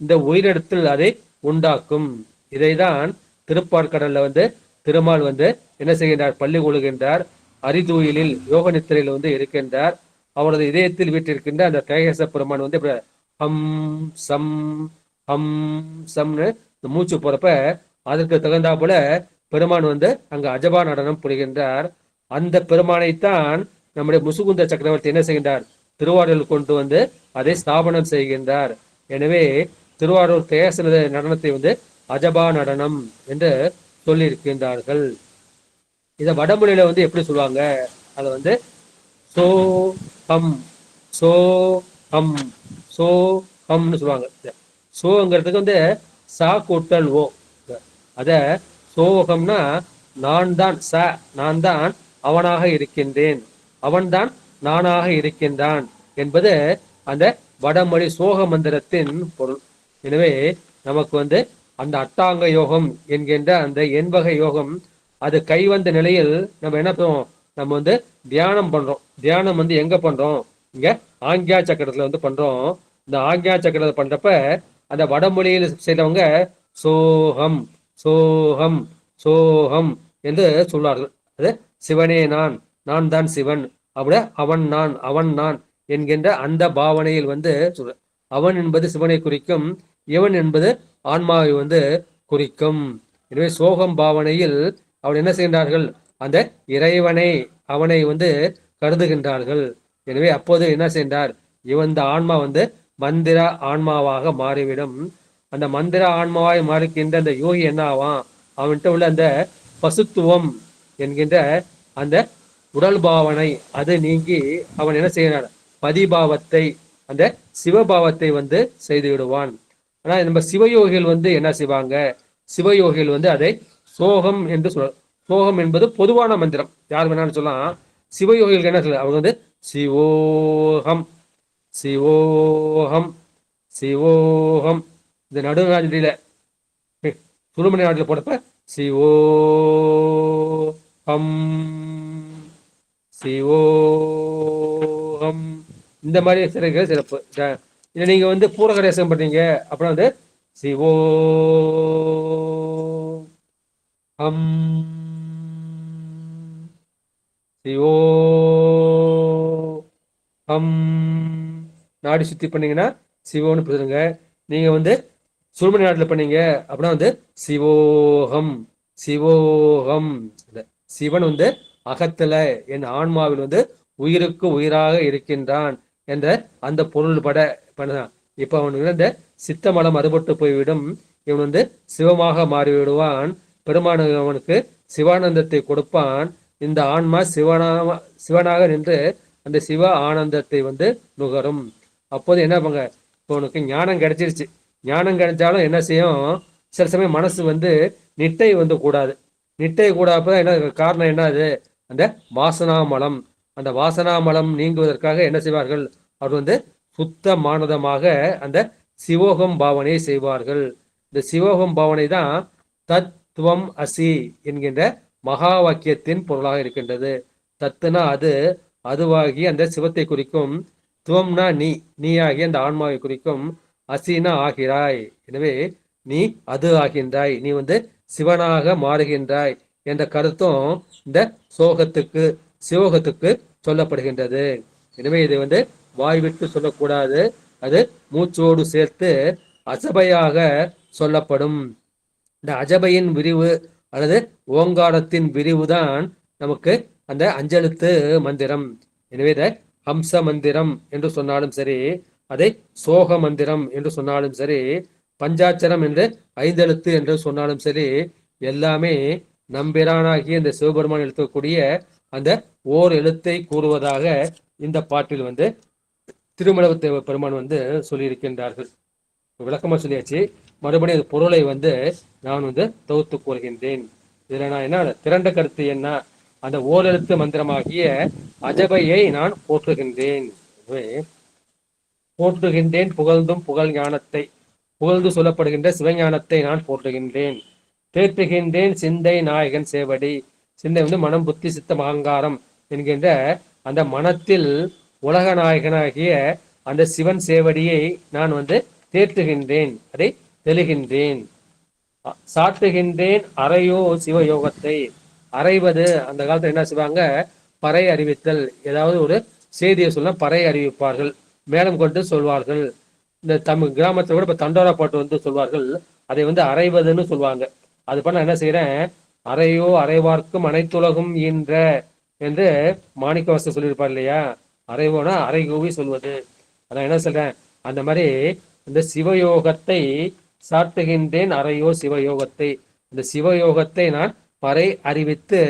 [SPEAKER 2] இந்த உயிரிடத்தில் அதை உண்டாக்கும். இதைதான் திருப்பாற்கடல்ல வந்து திருமால் வந்து என்ன செய்கின்றார், பள்ளி கொள்கின்றார். அரிதூயிலில் யோக நித்திரையில் வந்து இருக்கின்றார். அவரது இதயத்தில் வீட்டிருக்கின்ற அந்த தேகச பெருமான் வந்து ஹம் சம் ஹம் சம்னு இந்த மூச்சு போறப்ப அதற்கு தகுந்தா போல பெருமான் வந்து அங்க அஜபா நடனம் புரிகின்றார். அந்த பெருமானைத்தான் நம்முடைய முசுகுந்த சக்கரவர்த்தி என்ன செய்கின்றார், திருவாரூர் கொண்டு வந்து அதை ஸ்தாபனம் செய்கின்றார். எனவே திருவாரூர் தேச நடனத்தை வந்து அஜபா நடனம் என்று சொல்லியிருக்கின்றார்கள். இதை வடமொழியில வந்து எப்படி சொல்லுவாங்க, அதை வந்து சோ ஹம் சோ ஹம் சோ ஹம்னு சொல்லுவாங்க. சோங்கிறதுக்கு வந்து சா கூட்டல் ஓ, அத சோகம்னா நான் தான், ச நான் தான் அவனாக இருக்கின்றேன், அவன்தான் நானாக இருக்கின்றான் என்பது அந்த வடமொழி சோக மந்திரத்தின் பொருள். எனவே நமக்கு வந்து அந்த அட்டாங்க யோகம் என்கின்ற அந்த எண்வகை யோகம் அது கைவந்த நிலையில் நம்ம என்ன பண்ணுவோம், நம்ம வந்து தியானம் பண்றோம். தியானம் வந்து எங்க பண்றோம், இங்க ஆக்ஞா சக்கரத்துல வந்து பண்றோம். இந்த ஆக்ஞா சக்கரத்தை பண்றப்ப அந்த வடமொழியில் செய்தவங்க சோகம் சோகம் சோகம் என்று சொல்வார்கள். அது சிவனே நான், நான் தான் சிவன், அப்படி அவன் நான், அவன் நான் என்கின்ற அந்த பாவனையில் வந்து அவன் என்பது சிவனை குறிக்கும், இவன் என்பது ஆன்மாவை வந்து குறிக்கும். எனவே சோகம் பாவனையில் அவன் என்ன செய்கின்றார்கள், அந்த இறைவனை அவனை வந்து கருதுகின்றார்கள். எனவே அப்போது என்ன செய்தார், இவன் இந்த ஆன்மா வந்து மந்திர ஆன்மாவாக மாறிவிடும். அந்த மந்திர ஆன்மாவாய் மாறுகின்ற அந்த யோகி என்ன ஆவான், அவன்கிட்ட உள்ள அந்த பசுத்துவம் என்கின்ற அந்த உடல் பாவனை அது நீங்கி அவன் என்ன செய்யறான், பதிபாவத்தை அந்த சிவபாவத்தை வந்து செய்து விடுவான். ஆனா நம்ம சிவயோகிகள் வந்து என்ன செய்வாங்க, சிவயோகிகள் வந்து அதை சோகம் என்று சொல்ல, சோகம் என்பது பொதுவான மந்திரம், யார் வேணாலும் சொல்லலாம். சிவயோகிகளுக்கு என்ன சொல்ல, அவங்க வந்து சிவோகம் சிவோகம் சிவோகம், இந்த நடுநாட்டில சுடுமணி நாட்டில் போடப்ப சிவோகம் சிவோகம், இந்த மாதிரி சிறகு சிறப்பு. இல்லை நீங்க வந்து பூரகரேசம் பண்றீங்க அப்புறம் வந்து சிவோகம் சிவோகம் நாடி சுத்தி பண்ணீங்கன்னா சிவோன்னு பேசுங்க. நீங்க வந்து சுடுமணி நாட்டில் பண்ணீங்க அப்படின்னா வந்து சிவோகம் சிவோகம். சிவன் வந்து அகத்துல என் ஆன்மாவில் வந்து உயிருக்கு உயிராக இருக்கின்றான் என்ற அந்த பொருள்பட பண்ணதான். இப்ப அவனுக்கு இந்த சித்த மலம் அறுபட்டு போய்விடும், இவன் வந்து சிவமாக மாறிவிடுவான். பெருமான் அவனுக்கு சிவானந்தத்தை கொடுப்பான். இந்த ஆன்மா சிவனாக நின்று அந்த சிவ ஆனந்தத்தை வந்து நுகரும். அப்போது என்ன பண்ணுங்க, இப்போ உனக்கு ஞானம் கிடைச்சிருச்சு. ஞானம் கிடைச்சாலும் என்ன செய்யும், சில சமயம் மனசு வந்து நிட்டை வந்து கூடாது. நிட்டை கூடாப்ப என்ன காரணம், என்ன அது, அந்த வாசனாமலம். அந்த வாசனாமலம் நீங்குவதற்காக என்ன செய்வார்கள், அவர் வந்து சுத்தமானதமாக அந்த சிவோகம் பாவனை செய்வார்கள். இந்த சிவோகம் பாவனை தான் தத்துவம் அசி என்கின்ற மகா வாக்கியத்தின் பொருளாக இருக்கின்றது. தத்துனா அது, அதுவாகி அந்த சிவத்தை குறிக்கும். துவம்னா நீ, நீயாகி அந்த ஆன்மாவை குறிக்கும். அசினா ஆகிறாய், எனவே நீ அது ஆகின்றாய், நீ வந்து சிவனாக மாறுகின்றாய் என்ற கருத்தும் இந்த சோகத்துக்கு சிவோகத்துக்கு சொல்லப்படுகின்றது. எனவே இதை வந்து வாய்விட்டு சொல்லக்கூடாது, அது மூச்சோடு சேர்த்து அசபையாக சொல்லப்படும். இந்த அஜபையின் விரிவு அல்லது ஓங்காரத்தின் விரிவு தான் நமக்கு அந்த அஞ்செழுத்து மந்திரம். எனவே இதை ஹம்ச மந்திரம் என்று சொன்னாலும் சரி, அதை சோக மந்திரம் என்று சொன்னாலும் சரி, பஞ்சாட்சரம் என்று ஐந்தெழுத்து என்று சொன்னாலும் சரி, எல்லாமே நம்பிரானாகிய இந்த சிவபெருமான் எழுத்தக்கூடிய அந்த ஓர் எழுத்தை கூறுவதாக இந்த பாட்டில் வந்து திருமணவ பெருமான் வந்து சொல்லியிருக்கின்றார்கள். விளக்கமா சொல்லியாச்சு. மறுபடியும் அது பொருளை வந்து நான் வந்து தொகுத்து கூறுகின்றேன். இதுல நான் என்ன திரண்ட கருத்து என்ன, அந்த ஓர் எழுத்து மந்திரமாகிய அஜபையை நான் போற்றுகின்றேன். போற்றுகின்றேன் புகழ்ந்தும் புகழ் ஞானத்தை, புகழ்ந்து சொல்லப்படுகின்ற சிவஞானத்தை நான் போற்றுகின்றேன். தேற்றுகின்றேன் சிந்தை நாயகன் சேவடி. சிந்தை வந்து மனம் புத்தி சித்தம் அகங்காரம் என்கின்ற அந்த மனத்தில் உலக நாயகனாகிய அந்த சிவன் சேவடியை நான் வந்து தேற்றுகின்றேன், அதை தெளிகின்றேன். சாட்டுகின்றேன் அறையோ சிவயோகத்தை. அறைவது அந்த காலத்துல என்ன செய்வாங்க, பறை அறிவித்தல். ஏதாவது ஒரு செய்தியை சொல்ல பறை அறிவிப்பார்கள், மேலும் கொண்டு சொல்வார்கள். இந்த தமிழ் கிராமத்துல கூட இப்ப தண்டோரா பாட்டு வந்து சொல்வார்கள், அதை வந்து அறைவதுன்னு சொல்லுவாங்க. அது பண்ண என்ன செய்யறேன், அறையோ அறைவார்க்கும் அனைத்துலகும் ஈன்ற என்று மாணிக்கவாசகர் சொல்லியிருப்பார் இல்லையா. அறைவோனா அறைகூவி சொல்வது. அதான் என்ன சொல்றேன், அந்த மாதிரி இந்த சிவயோகத்தை சாட்டுகின்றேன் அறையோ சிவயோகத்தை. இந்த சிவயோகத்தை நான் பறை அறிவித்து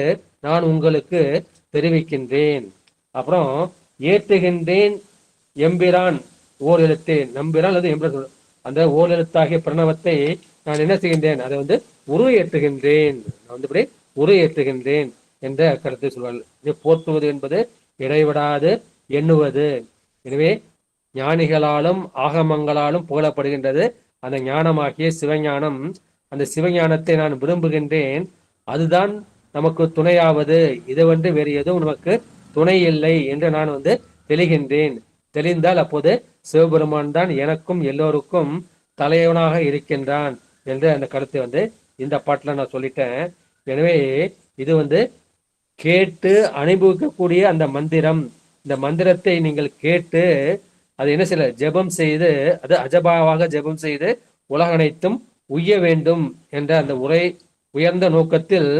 [SPEAKER 2] நான் உங்களுக்கு தெரிவிக்கின்றேன். அப்புறம் ஏற்றுகின்றேன் எம்பிரான் ஓர் எழுத்து. நம்பிரான் அல்லது எம்பிரான், அந்த ஓர் எழுத்தாகிய பிரணவத்தை நான் என்ன செய்கின்றேன், அதை வந்து உரு ஏற்றுகின்றேன். நான் வந்து இப்படி உரு ஏற்றுகின்றேன் என்ற கருத்தை சொல்வார்கள். இது போற்றுவது என்பது இடைவிடாது எண்ணுவது. எனவே ஞானிகளாலும் ஆகமங்களாலும் புகழப்படுகின்றது அந்த ஞானமாகிய சிவஞானம். அந்த சிவஞானத்தை நான் விரும்புகின்றேன், அதுதான் நமக்கு துணையாவது. இதை வந்து வேறு எதுவும் நமக்கு துணை இல்லை என்று நான் வந்து தெளிகின்றேன். தெளிந்தால் அப்போது சிவபெருமான் தான் எனக்கும் எல்லோருக்கும் தலைவனாக இருக்கின்றான் என்று அந்த கருத்தை வந்து இந்த பாட்டில் நான் சொல்லிட்டேன். எனவே இது வந்து கேட்டு அனுபவிக்கக்கூடிய அந்த மந்திரம். இந்த மந்திரத்தை நீங்கள் கேட்டு அது என்ன செய்யல ஜெபம் செய்து, அது அஜபாவாக ஜெபம் செய்து உலக அனைத்தும் உய்ய வேண்டும் என்ற அந்த உயர்ந்த நோக்கத்தில்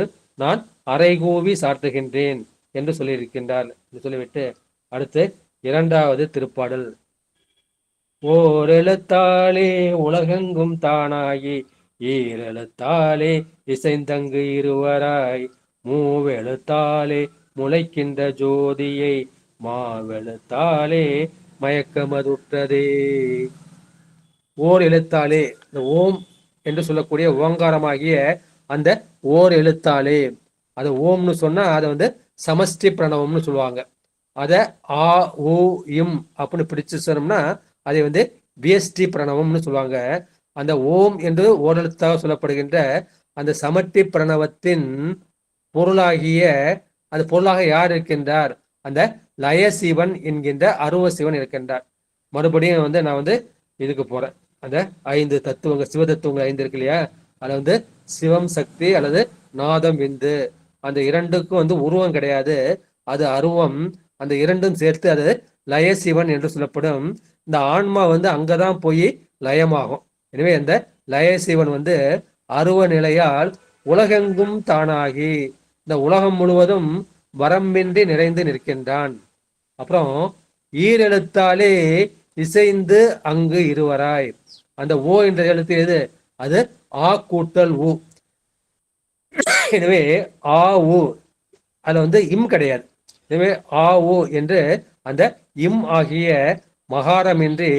[SPEAKER 2] நான் அறைகூவி சாற்றுகின்றேன் என்று சொல்லியிருக்கின்றார் என்று சொல்லிவிட்டு அடுத்து இரண்டாவது திருப்பாடல். ஓர் எழுத்தாலே உலகெங்கும் தானாகி ஈரெழுத்தாலே இசைந்தங்கு இருவராய் மூவெழுத்தாலே முளைக்கின்ற ஜோதியை மாவெழுத்தாலே மயக்கமதுற்றதே. ஓர் எழுத்தாலே, இந்த ஓம் என்று சொல்லக்கூடிய ஓங்காரமாகிய அந்த ஓர் எழுத்தாலே, அது ஓம்னு சொன்னா அதை வந்து சமஷ்டி பிரணவம்னு சொல்லுவாங்க. அதை ஆ ஊ இம் அப்படின்னு பிடிச்சு சொன்னோம்னா அதை வந்து வியஷ்டி பிரணவம்னு சொல்லுவாங்க. அந்த ஓம் என்று ஓரெழுத்தாக சொல்லப்படுகின்ற அந்த சமஷ்டி பிரணவத்தின் பொருளாகிய அந்த பொருளாக யார் இருக்கின்றார்? அந்த லயசிவன் என்கின்ற அருவ சிவன் இருக்கின்றார். மறுபடியும் வந்து நான் வந்து இதுக்கு போறேன். அந்த 5 தத்துவங்கள், சிவ தத்துவங்கள் 5 இருக்கு இல்லையா, அதுல வந்து சிவம் சக்தி அல்லது நாதம் விந்து, அந்த இரண்டுக்கும் வந்து உருவம் கிடையாது, அது அருவம். அந்த இரண்டும் சேர்த்து அது லயசிவன் என்று சொல்லப்படும். இந்த ஆன்மா வந்து அங்கதான் போய் லயமாகும். எனவே அந்த லயசிவன் வந்து அருவ நிலையால் உலகெங்கும் தானாகி இந்த உலகம் முழுவதும் வரம்பின்றி நிறைந்து நிற்கின்றான். அப்புறம் ஈரெழுத்தாலே இசைந்து அங்கு இருவராய், அந்த ஓ என்ற எழுத்து எது? அது ஆ கூட்டல் ஊ. எனவே ஆ ஊ அதுல வந்து இம் கிடையாது. எனவே ஆ ஊ என்று அந்த இம் ஆகிய மகாரமின்றி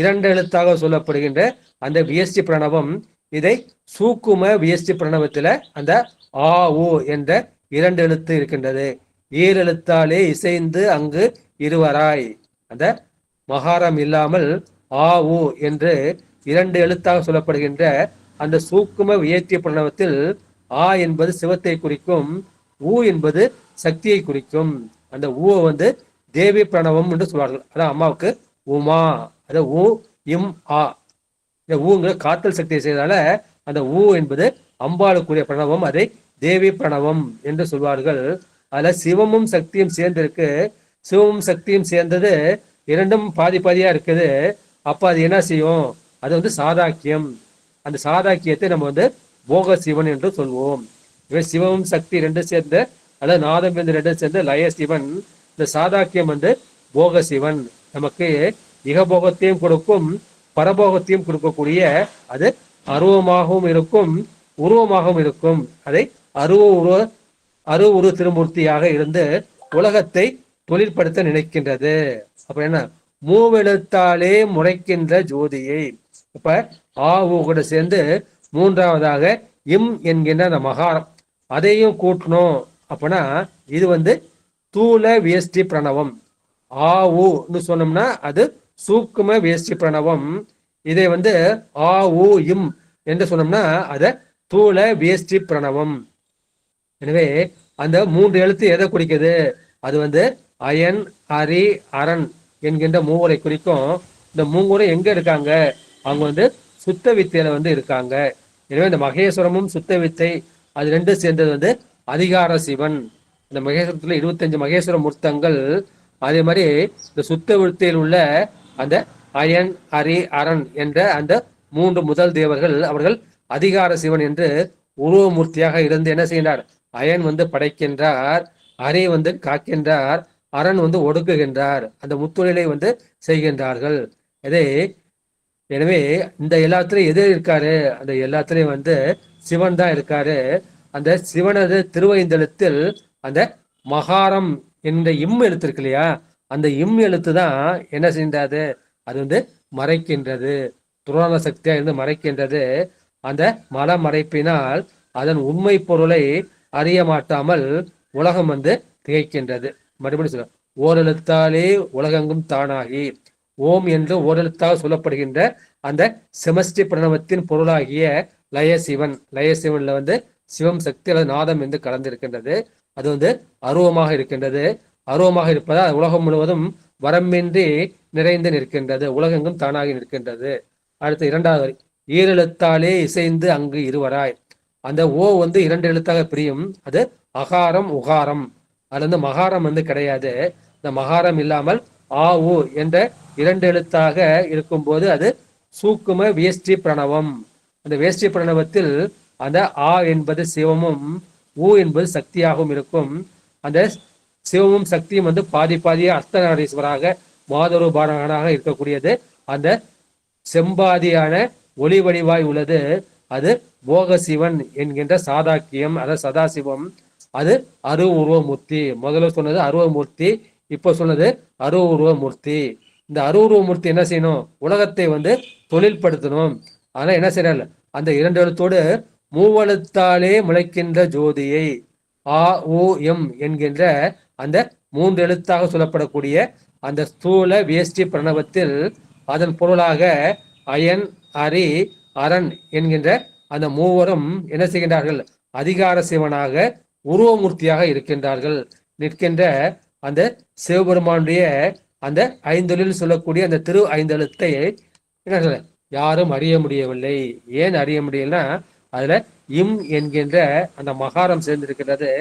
[SPEAKER 2] 2 எழுத்தாக சொல்லப்படுகின்ற அந்த வியஷ்டி பிரணவம், இதை சூக்கும வியஷ்டி பிரணவத்துல அந்த ஆ ஊ என்ற 2 எழுத்து இருக்கின்றது. ஈரெழுத்தாலே இசைந்து அங்கு இருவராய், அந்த மகாரம் இல்லாமல் ஆ ஊ என்று 2 எழுத்தாக சொல்லப்படுகின்ற அந்த சூக்கும வியஷ்டி பிரணவத்தில் ஆ என்பது சிவத்தை குறிக்கும், ஊ என்பது சக்தியை குறிக்கும். அந்த ஊ வந்து தேவி பிரணவம் என்று சொல்வார்கள். அதான் அம்மாவுக்கு உமா, அத ஊ இம் ஆ. இந்த ஊங்கிற காத்தல் சக்தியை செய்தால அந்த ஊ என்பது அம்பாளுக்குரிய பிரணவம், அதை தேவி பிரணவம் என்று சொல்வார்கள். அதுல சிவமும் சக்தியும் சேர்ந்திருக்கு. சிவமும் சக்தியும் சேர்ந்தது இரண்டும் பாதி பாதியா இருக்குது. அப்ப அது என்ன செய்யும்? அது வந்து சாதாக்கியம். அந்த சாதாக்கியத்தை நம்ம வந்து போக சிவன் என்று சொல்வோம். இவை சிவமும் சக்தி 2 சேர்ந்து, அதாவது நாதம் வந்து 2 சேர்ந்து லய சிவன். இந்த சாதாக்கியம் வந்து போக சிவன், நமக்கு இகபோகத்தையும் கொடுக்கும் பரபோகத்தையும் கொடுக்கக்கூடிய, அது அருவமாகவும் இருக்கும் உருவமாகவும் இருக்கும். அதை அரு உரு திருமூர்த்தியாக இருந்து உலகத்தை தொழிற்படுத்த நினைக்கின்றது. அப்ப என்ன? மூவெழுத்தாலே முறைக்கின்ற ஜோதியை. இப்ப ஆ ஊ கூட சேர்ந்து மூன்றாவதாக இம் என்கின்ற அந்த மகாரம், அதையும் கூட்டணும். அப்படின்னா இது வந்து தூல வியஷ்டி பிரணவம். ஆ ஊன்னு சொன்னோம்னா அது சூக்கும வியஷ்டி பிரணவம். இதை வந்து ஆ ஊ இம் என்று சொன்னோம்னா அத தூல வியஷ்டி பிரணவம். எனவே அந்த 3 எழுத்து எதை குறிக்குது? அது வந்து அயன் அரி அரண் என்கின்ற மூவரை குறிக்கும். இந்த மூவரும் எங்க இருக்காங்க? அவங்க வந்து சுத்த வித்தையில வந்து இருக்காங்க. எனவே இந்த மகேஸ்வரமும் சுத்த வித்தை அது 2 சேர்ந்தது வந்து அதிகார சிவன். இந்த மகேஸ்வரத்துல 25 மகேஸ்வர மூர்த்தங்கள். அதே மாதிரி இந்த சுத்த வித்தையில் உள்ள அந்த அயன் அரி அரண் என்ற அந்த 3 முதல் தேவர்கள், அவர்கள் அதிகார சிவன் என்று உருவமூர்த்தியாக இருந்து என்ன செய்கின்றார்? அயன் வந்து படைக்கின்றார், அரி வந்து காக்கின்றார், அரண் வந்து ஒடுக்குகின்றார். அந்த முத்தொழிலை வந்து செய்கின்றார்கள். இதே எனவே இந்த எல்லாத்துலயும் எது இருக்காரு? அந்த எல்லாத்துலயும் வந்து சிவன் தான் இருக்காரு. அந்த சிவனது திருவைந்தெழுத்தில் அந்த மகாரம் என்ற இம் எழுத்து இருக்கு இல்லையா, அந்த இம் எழுத்து தான் என்ன செய்கின்றது? அது வந்து மறைக்கின்றது, துரோண சக்தியா இருந்து மறைக்கின்றது. அந்த மல மறைப்பினால் அதன் உண்மை பொருளை அறிய மாட்டாமல் உலகம் வந்து திகைக்கின்றது. மறுபடியும் சொல்ல, ஓரெழுத்தாலே உலகெங்கும் தானாகி, ஓம் என்று ஓரெழுத்தாக சொல்லப்படுகின்ற அந்த செமஸ்டி பிரணவத்தின் பொருளாகிய லயசிவன், லயசிவன்ல வந்து சிவம் சக்தி அல்லது நாதம் என்று கலந்திருக்கின்றது. அது வந்து அருவமாக இருக்கின்றது. அருவமாக இருப்பதால் உலகம் முழுவதும் வரம்பின்றி நிறைந்து நிற்கின்றது, உலகெங்கும் தானாகி நிற்கின்றது. அடுத்து 2வது வரி, ஈரெழுத்தாலே இசைந்து அங்கு இருவராய். அந்த ஓ வந்து 2 எழுத்தாக பிரியும். அது அகாரம் உகாரம். அதுல வந்து மகாரம் வந்து கிடையாது. இந்த மகாரம் இல்லாமல் ஆ உ என்ற 2 எழுத்தாக இருக்கும்போது அது சூக்கும வியஷ்டி பிரணவம். அந்த வேஷ்டி பிரணவத்தில் அந்த ஆ என்பது சிவமும் உ என்பது சக்தியாகவும் இருக்கும். அந்த சிவமும் சக்தியும் வந்து பாதி பாதியாக அர்த்தநாரீஸ்வராக மாதொருபாடகனாக இருக்கக்கூடியது. அந்த செம்பாதியான ஒளி வடிவாய் உள்ளது அது போக சிவன் என்கின்ற சாதாக்கியம், அதாவது சதாசிவம். அது அரு உருவமூர்த்தி. முதல்ல சொன்னது அருவமூர்த்தி, இப்போ சொன்னது அரு உருவமூர்த்தி. இந்த அரு உருவமூர்த்தி என்ன செய்யணும்? உலகத்தை வந்து தொழில்படுத்தணும். அதனால என்ன செய்யறாரு? அந்த 2 எழுத்தோடு மூவெழுத்தாலே முளைக்கின்ற ஜோதியை ஆ உ எம் என்கின்ற அந்த 3 எழுத்தாக சொல்லப்படக்கூடிய அந்த ஸ்தூல வேஷ்டி பிரணவத்தில் அதன் பொருளாக அயன், அரி, அரண் என்கின்ற அந்த மூவரும் என்ன செய்கின்றார்கள்? அதிகார சிவனாக உருவமூர்த்தியாக இருக்கின்றார்கள். நிற்கின்ற அந்த சிவபெருமானுடைய அந்த 5 சொல்லக்கூடிய அந்த திரு 5 எழுத்தை என்ன சொல்ல யாரும் அறிய முடியவில்லை. ஏன் அறிய முடியலன்னா அதுல இம் என்கின்ற அந்த மகாரம் சேர்ந்திருக்கின்றது.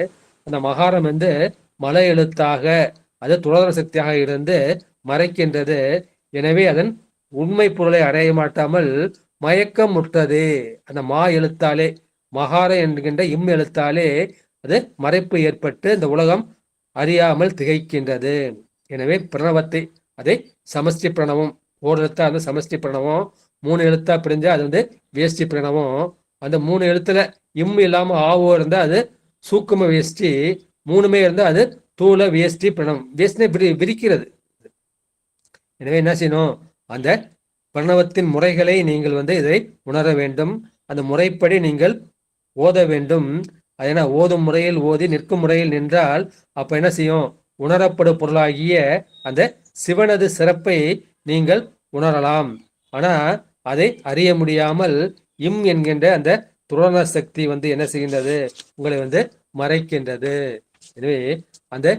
[SPEAKER 2] அந்த மகாரம் வந்து மலை எழுத்தாக அது துரோதர சக்தியாக இருந்து மறைக்கின்றது. எனவே அதன் உண்மை பொருளை அடைய மாட்டாமல் மயக்கம் முற்றது. அந்த மா எழுத்தாலே, மகார என்கின்ற இம் எழுத்தாலே அது மறைப்பு ஏற்பட்டு இந்த உலகம் அறியாமல் திகைக்கின்றது. எனவே பிரணவத்தை அதை சமஷ்டி பிரணவம், ஓர் எழுத்தா அந்த சமஷ்டி பிரணவம், 3 எழுத்தா பிரிஞ்சா அது வந்து வேஷ்டி பிரணவம். அந்த 3 எழுத்துல இம் இல்லாம ஆவோ இருந்தா அது சூக்கும வேஷ்டி, 3மே இருந்தா அது தூள வேஷ்டி பிரணவம். வேஷ்டி விரிக்கிறது. எனவே என்ன செய்யணும்? அந்த பிரணவத்தின் முறைகளை நீங்கள் வந்து இதை உணர வேண்டும். அந்த முறைப்படி நீங்கள் ஓத வேண்டும். அதனால் ஓதும் முறையில் ஓதி நிற்கும் முறையில் நின்றால் அப்ப என்ன செய்யும்? உணரப்படும் பொருளாகிய அந்த சிவனது சிறப்பை நீங்கள் உணரலாம். ஆனா அதை அறிய முடியாமல் இம் என்கின்ற அந்த துரோண சக்தி வந்து என்ன செய்கின்றது? உங்களை வந்து மறைக்கின்றது. எனவே அந்த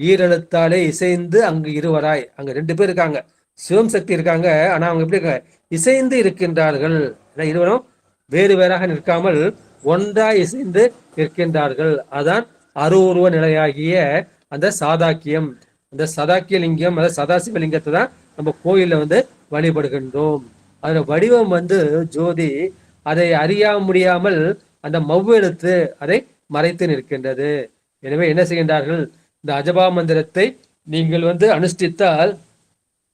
[SPEAKER 2] ஈரெழுத்தாலே இசைந்து அங்கு இருவராய், அங்க 2 பேர் இருக்காங்க, சிவம் சக்தி இருக்காங்க. ஆனா அவங்க எப்படி இருக்காங்க? இசைந்து இருக்கின்றார்கள். இருவரும் வேறு வேறாக நிற்காமல் ஒன்றாய் இசைந்து இருக்கின்றார்கள். அதான் அருவுருவ நிலையாகிய அந்த சாதாக்கியம். அந்த சதாக்கிய லிங்கம், அதாவது சதாசிவ லிங்கத்தை தான் நம்ம கோயில்ல வந்து வழிபடுகின்றோம். அதோட வடிவம் வந்து ஜோதி. அதை அறிய முடியாமல் அந்த மவ்வெழுத்து அதை மறைத்து நிற்கின்றது. எனவே என்ன செய்கின்றார்கள்? இந்த அஜபா மந்திரத்தை நீங்கள் வந்து அனுஷ்டித்தால்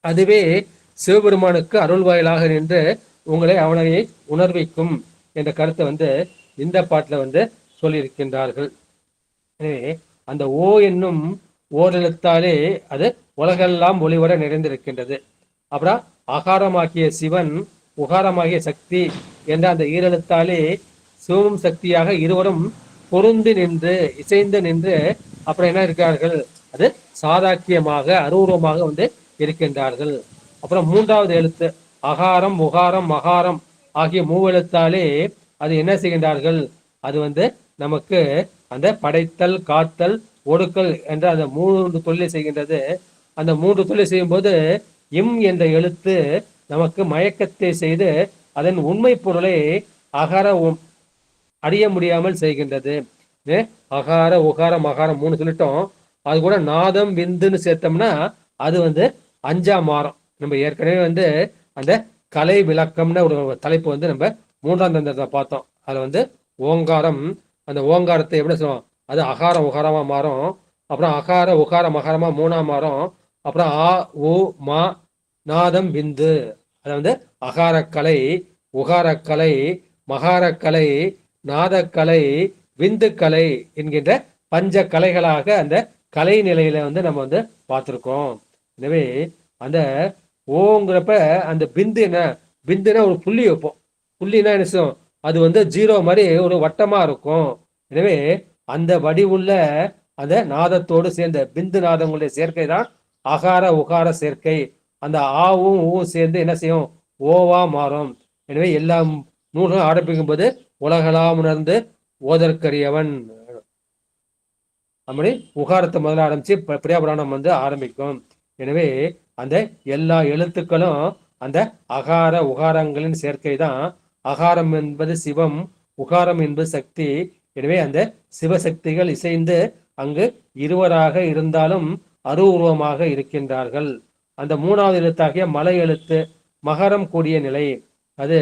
[SPEAKER 2] அதுவே சிவபெருமானுக்கு அருள் வாயிலாக நின்று உங்களை அவனை உணர்விக்கும் என்ற கருத்தை வந்து இந்த பாட்டில் வந்து சொல்லியிருக்கின்றார்கள். எனவே அந்த ஓ என்னும் ஓரெழுத்தாலே அது உலகெல்லாம் ஒளிவர நிறைந்திருக்கின்றது. அப்புறம் அகாரமாகிய சிவன், உகாரமாகிய சக்தி என்ற அந்த ஈரெழுத்தாலே சிவமும் சக்தியாக இருவரும் பொருந்தி நின்று இசைந்து நின்று அப்புறம் என்ன இருக்கிறார்கள்? அது சாதாக்கியமாக அரூரமாக வந்து இருக்கின்றார்கள். அப்புறம் 3வது எழுத்து அகாரம், உகாரம், மகாரம் ஆகிய மூவெழுத்தாலே அது என்ன செய்கின்றார்கள்? அது வந்து நமக்கு அந்த படைத்தல், காத்தல், ஒடுக்கல் என்ற அந்த 3 தொழிலை செய்கின்றது. அந்த 3 தொழிலை செய்யும் போது இம் என்ற எழுத்து நமக்கு மயக்கத்தை செய்து அதன் உண்மை பொருளை அகார அறிய முடியாமல் செய்கின்றது. அகார, உகார, மகாரம் 3 சொல்லிட்டோம். அது கூட நாதம், விந்துன்னு சேர்த்தோம்னா அது வந்து 5ஆம் மாறம். நம்ம ஏற்கனவே வந்து அந்த கலை விளக்கம்னு ஒரு தலைப்பு வந்து நம்ம 3ஆம் தந்திரத்தை பார்த்தோம். அதுல வந்து ஓங்காரம், அந்த ஓங்காரத்தை எப்படி சொல்லுவோம்? அது அகாரம் உகாரமா மாறும். அப்புறம் அகார உகார மகாரமா 3ஆம் மாறும். அப்புறம் ஆ உ மா நாதம் விந்து, அதை வந்து அகாரக்கலை, உகாரக்கலை, மகாரக்கலை, நாதக்கலை, விந்துக்கலை என்கின்ற பஞ்ச கலைகளாக அந்த கலை நிலையில வந்து நம்ம வந்து பார்த்திருக்கோம். எனவே அந்த ஓங்கிறப்ப அந்த பிந்து என்ன? பிந்துனா ஒரு புள்ளி வைப்போம். புள்ளினா என்ன செய்யும்? அது வந்து 0 மாதிரி ஒரு வட்டமா இருக்கும். எனவே அந்த வடிவுள்ள அந்த நாதத்தோடு சேர்ந்த பிந்து நாதங்களுடைய சேர்க்கை தான் அகார உகார சேர்க்கை. அந்த ஆவும் ஊவும் சேர்ந்து என்ன செய்யும்? ஓவா மாறும். எனவே எல்லா நூல்களும் ஆரம்பிக்கும் போது உலகலாம் உணர்ந்து ஓதற்கரியவன் அப்படி உகாரத்தை முதல்ல ஆரம்பிச்சு பிரியாபுராணம் வந்து ஆரம்பிக்கும். எனவே அந்த எல்லா எழுத்துக்களும் அந்த அகார உகாரங்களின் சேர்க்கை தான். அகாரம் என்பது சிவம், உகாரம் என்பது சக்தி. எனவே அந்த சிவசக்திகள் இசைந்து அங்கு இருவராக இருந்தாலும் அருவுருவமாக இருக்கின்றார்கள். அந்த மூணாவது எழுத்தாகிய மலை எழுத்து மகரம் கூடிய நிலை, அது